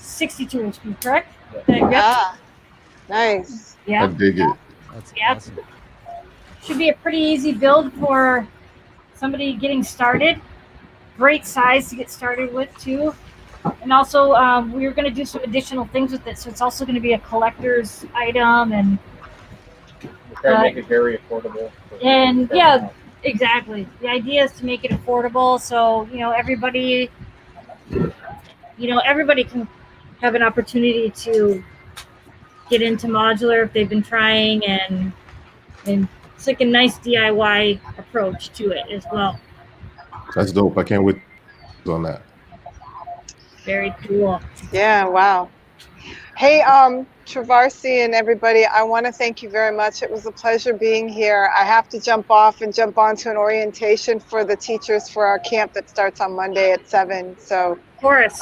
62 HP, correct? Yeah. Nice. I Yeah. dig it. That's Yep. awesome. Should be a pretty easy build for somebody getting started. Great size to get started with too. And also, we're going to do some additional things with it. So it's also going to be a collector's item, and We're trying to make it very affordable. and yeah, exactly. The idea is to make it affordable, so everybody can have an opportunity to get into modular if they've been trying, and it's like a nice DIY approach to it as well. That's dope. I can't wait on that. Very cool. Yeah, wow. Hey, Trovarsi and everybody, I want to thank you very much. It was a pleasure being here. I have to jump off and jump onto an orientation for the teachers for our camp that starts on Monday at 7. So, Of course.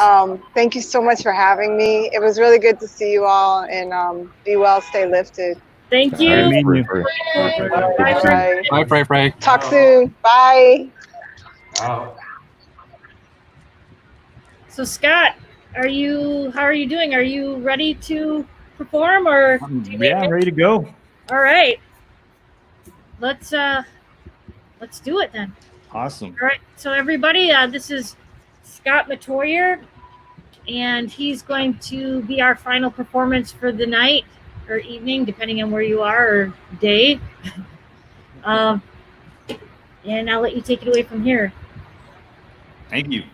thank you so much for having me. It was really good to see you all, and be well, stay lifted. Thank you. I mean, Bye. Bye, Frey. Talk soon. Bye. Wow. So Scott, how are you doing? Are you ready to perform, or yeah, I'm ready to go. All right. Let's do it then. Awesome. All right. So everybody, this is Scott Mctoyer, and he's going to be our final performance for the night or evening, depending on where you are, or day. And I'll let you take it away from here. Thank you.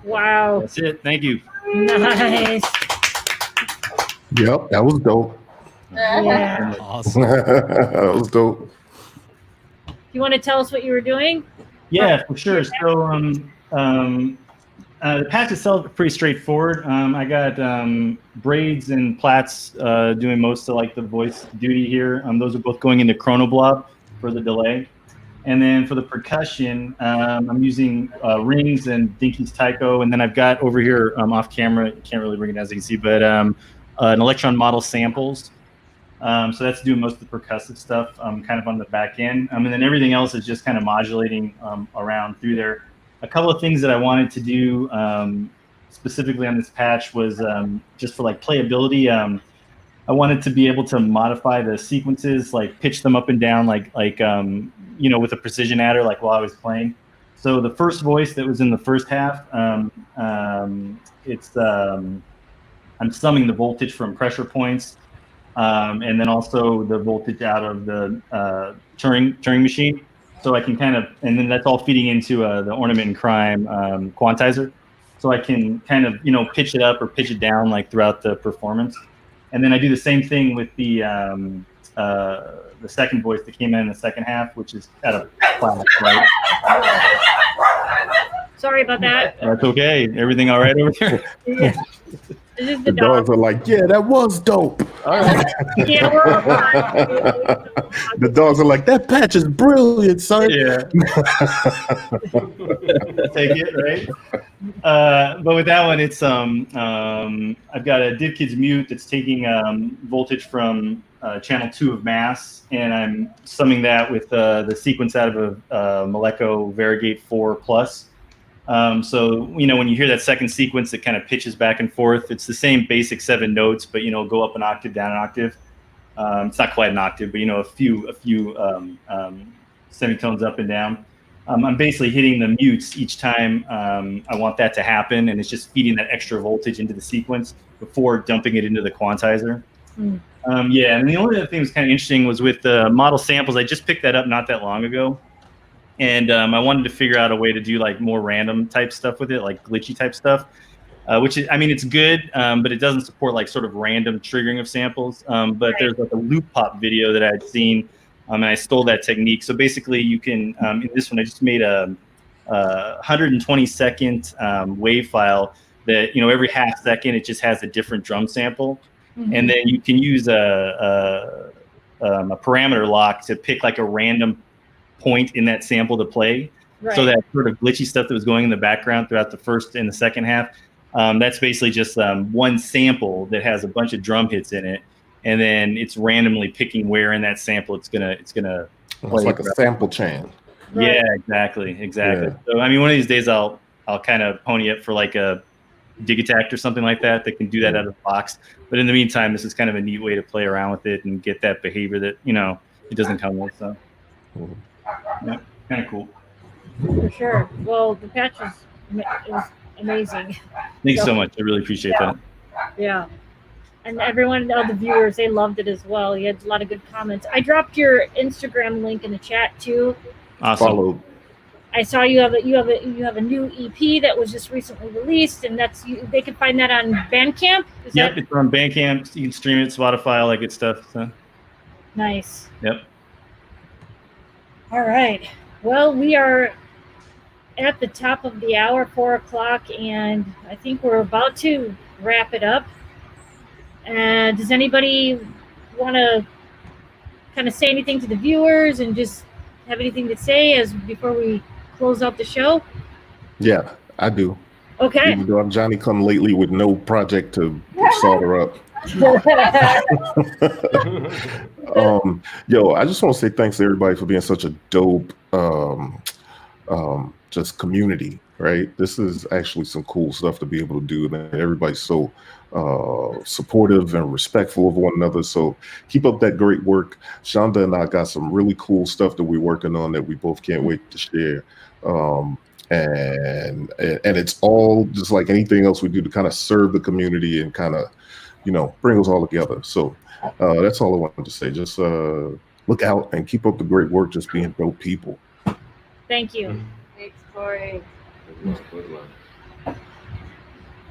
Wow. That's it. Thank you. Nice. Yep, that was dope. Yeah. Awesome. That was dope. You want to tell us what you were doing? Yeah, for sure. So the patch itself is pretty straightforward. I got braids and plaits doing most of like the voice duty here. Those are both going into Chronoblob for the delay. And then for the percussion, I'm using rings and Dinky's Taiko. And then I've got over here off camera, you can't really bring it as you can see, but an Electron model samples. So that's doing most of the percussive stuff kind of on the back end. And then everything else is just kind of modulating around through there. A couple of things that I wanted to do specifically on this patch was just for like playability. I wanted to be able to modify the sequences, like pitch them up and down, like you know, with a precision adder, like while I was playing. So the first voice that was in the first half, it's I'm summing the voltage from pressure points, and then also the voltage out of the Turing machine. So I can kind of, and then that's all feeding into the Ornament and Crime quantizer. So I can kind of, you know, pitch it up or pitch it down like throughout the performance. And then I do the same thing with the second voice that came in the second half, which is at a class, right? Sorry about that. That's okay. Everything all right over there? Yeah. This is The dogs are like, yeah, that was dope. All right. Yeah, we're fine. The dogs are like, that patch is brilliant, son. Yeah. Take it, right? But with that one, it's I've got a DivKids mute that's taking voltage from channel 2 of mass, and I'm summing that with the sequence out of a Meleco Varigate 4 Plus. So, you know, when you hear that second sequence, it kind of pitches back and forth. It's the same basic 7 notes, but, you know, go up an octave, down an octave. It's not quite an octave, but, you know, a few semitones up and down. I'm basically hitting the mutes each time I want that to happen, and it's just feeding that extra voltage into the sequence before dumping it into the quantizer. Yeah, and the only other thing that was kind of interesting was with the model samples. I just picked that up not that long ago. And I wanted to figure out a way to do like more random type stuff with it, like glitchy type stuff, which is, I mean, it's good, but it doesn't support like sort of random triggering of samples. But there's like a loop pop video that I had seen, and I stole that technique. So basically you can, in this one, I just made a 120-second wave file that, you know, every half second, it just has a different drum sample. Mm-hmm. And then you can use a parameter lock to pick like a random point in that sample to play. Right. So that sort of glitchy stuff that was going in the background throughout the first and the second half, that's basically just one sample that has a bunch of drum hits in it, and then it's randomly picking where in that sample it's gonna it's like a sample chain. Right. Yeah, exactly. Yeah. So I mean, one of these days I'll kind of pony up for like a Digitact or something like that can do that out of the box. But in the meantime, this is kind of a neat way to play around with it and get that behavior that, you know, it doesn't come with. So yeah, kind of cool. For sure. Well, the patch is amazing. Thanks so much. I really appreciate that. Yeah. And everyone, all the viewers, they loved it as well. You had a lot of good comments. I dropped your Instagram link in the chat too. Awesome. Followed. I saw you have a new EP that was just recently released, and they can find that on Bandcamp. Yep, it's on Bandcamp. You can stream it, Spotify, all that good stuff. So. Nice. Yep. All right. Well, we are at the top of the hour, 4 o'clock, and I think we're about to wrap it up. And does anybody want to kind of say anything to the viewers and just have anything to say before we close out the show? Yeah, I do. Okay. Even though I'm Johnny come lately with no project to solder up. Yo, I just want to say thanks to everybody for being such a dope just community, right? This is actually some cool stuff to be able to do, and everybody's so supportive and respectful of one another. So keep up that great work. Shonda and I got some really cool stuff that we're working on that we both can't wait to share. And it's all just like anything else we do to kind of serve the community and kind of, you know, bring us all together. So that's all I wanted to say. Just look out and keep up the great work, just being dope people. Thank you. Thanks, Corey. was a good one.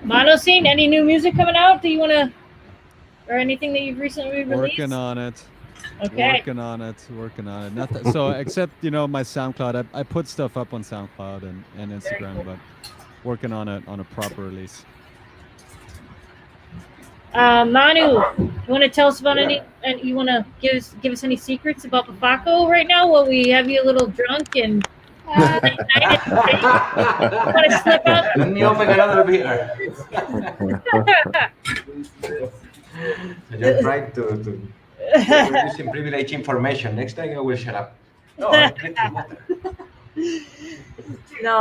Mano, seen any new music coming out? Do you want to, or anything that you've recently released? Working on it. Okay. Working on it. Nothing. So except my SoundCloud, I put stuff up on SoundCloud and Instagram, cool. but working on it on a proper release. Manu, you want to tell us about any? And you want to give us any secrets about Befaco right now? While we have you a little drunk and excited. You want to slip out? Let me open another beer. You're trying to using privilege information. Next time I will shut up. No, I'm drinking water. No,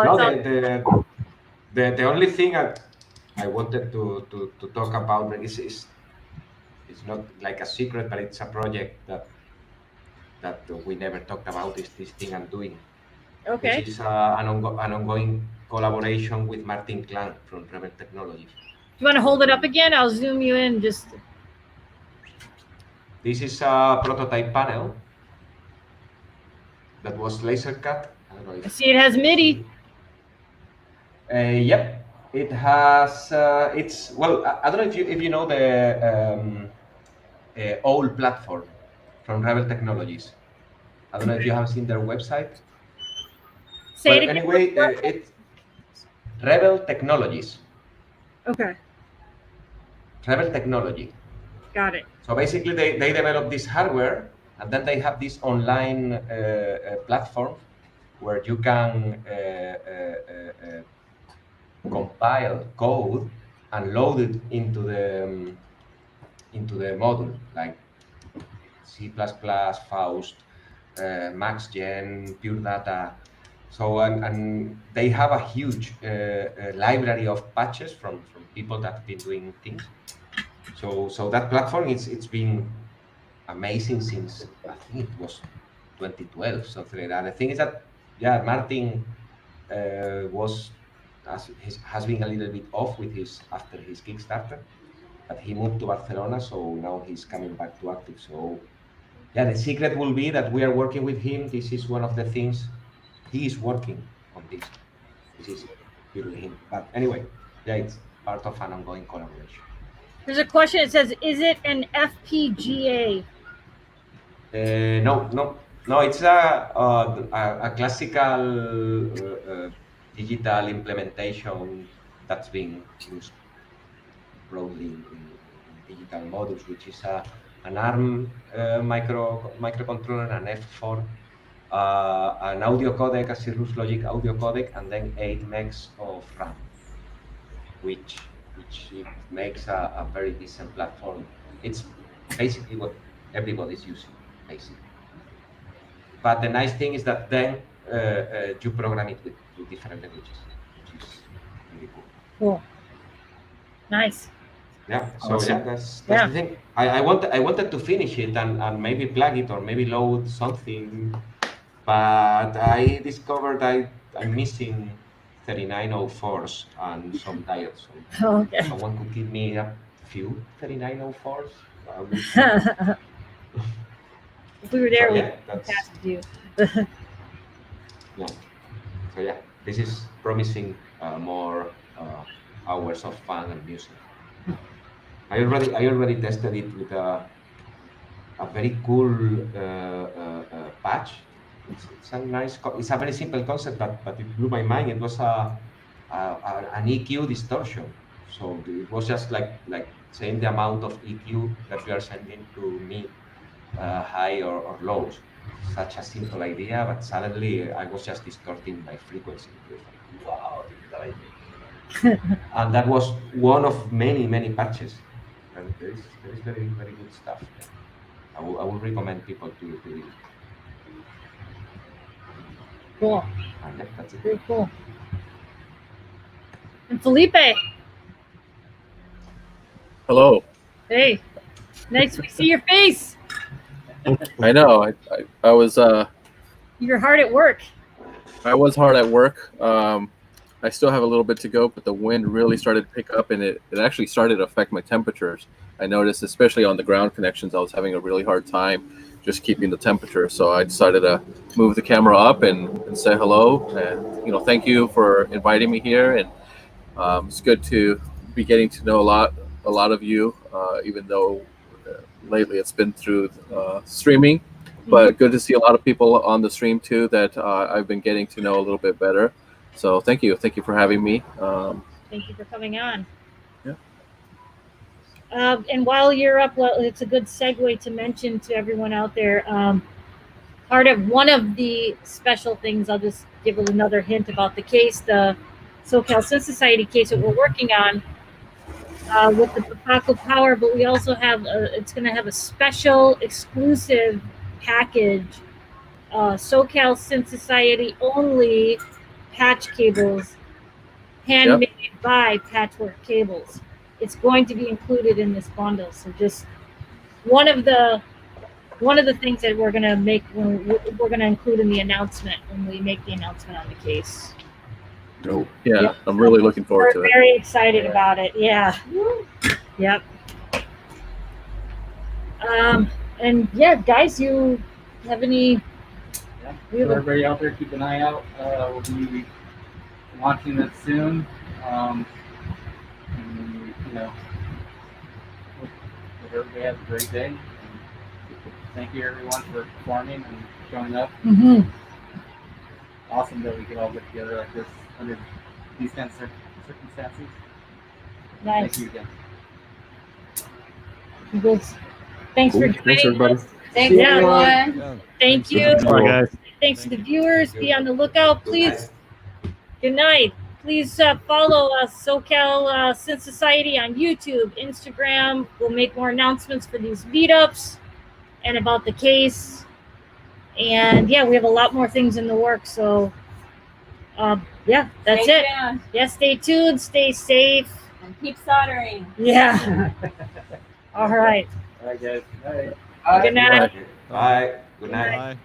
the only thing I wanted to talk about is it's not like a secret, but it's a project that we never talked about. Is this thing I'm doing? Okay. Which is an ongoing collaboration with Martin Klang from Rebel Technologies. You want to hold it up again? I'll zoom you in. Just. This is a prototype panel that was laser cut. I don't know if I see it has MIDI. Yep, it has. It's well. I don't know if you know the old platform from Rebel Technologies. I don't know if you have seen their website. Say But it again. anyway, it's Rebel Technologies. Okay, Rebel Technology. got it. So basically, they develop this hardware, and then they have this online platform where you can compile code and load it into the module, like C++, Faust, MaxGen, Pure Data. So and they have a huge library of patches from people that have been doing things. So that platform it's been amazing since I think it was 2012, something like that. The thing is that Martin has been a little bit off with after his Kickstarter, but he moved to Barcelona, so now he's coming back to active. So the secret will be that we are working with him. This is one of the things he is working on. This is purely him. But anyway, it's part of an ongoing collaboration. There's a question. It says, "Is it an FPGA?" No. It's a classical digital implementation that's being used broadly in digital modules, which is an ARM microcontroller, an F4, an audio codec, a Cirrus Logic audio codec, and then 8 megs of RAM, which it makes a very decent platform. It's basically what everybody's using, basically. But the nice thing is that then you program it with different languages, which is really cool. Cool. Nice. Yeah. So Awesome. that's the thing. I wanted to finish it and maybe plug it or maybe load something, but I discovered I'm missing 3904s and some diodes. So Okay. someone could give me a few 3904s. If we were there, So, we'd that's pass you. yeah. So this is promising more hours of fun and music. I already tested it with a very cool patch. It's a nice. It's a very simple concept, but it blew my mind. It was an EQ distortion. So it was just like saying the amount of EQ that you are sending to me, high or lows. Such a simple idea, but suddenly I was just distorting my frequency. Wow, this is amazing. And that was one of many patches. And there is very, very good stuff. I will recommend people to read it. Cool. And that's it. Very cool. And Felipe, Hello. hey, nice to see your face. I know. I was You're hard at work. I was hard at work. I still have a little bit to go, but the wind really started to pick up, and it actually started to affect my temperatures. I noticed, especially on the ground connections, I was having a really hard time just keeping the temperature. So I decided to move the camera up and say hello. And, you know, thank you for inviting me here. And it's good to be getting to know a lot of you, even though lately it's been through streaming. But good to see a lot of people on the stream too that I've been getting to know a little bit better. So thank you for having me. Thank you for coming on. Yeah. And while you're up, well, it's a good segue to mention to everyone out there. Part of one of the special things, I'll just give another hint about the case, the SoCal Synth Society case that we're working on with the Befaco power, but we also have it's going to have a special exclusive package, SoCal Synth Society only patch cables, handmade by Patchwork Cables. It's going to be included in this bundle. So just one of the things that we're going to make, we're going to include in the announcement when we make the announcement on the case. Dope. Yeah, I'm really looking forward to it. We're very excited about it. Yeah. Yep. And yeah, guys, you have any? Yeah. So everybody out there, keep an eye out. We'll be launching this soon. And, you know, hope everybody has a great day. And thank you everyone for performing and showing up. Awesome that we could all get together like this under these kinds of circumstances. Nice. Thank you again. Good. Thanks for joining. Thanks, everybody. Thanks, everyone. Yeah. Thank you. Bye, guys. Thanks to the viewers. Be on the lookout, please. Good night. Please follow us, SoCal Synth Society, on YouTube, Instagram. We'll make more announcements for these meetups and about the case. And yeah, we have a lot more things in the works. So yeah, that's Stay it. tuned Yeah, stay tuned, stay safe. and keep soldering. Yeah. All right. All right, guys. Bye. Good night. Bye. Good night. Bye.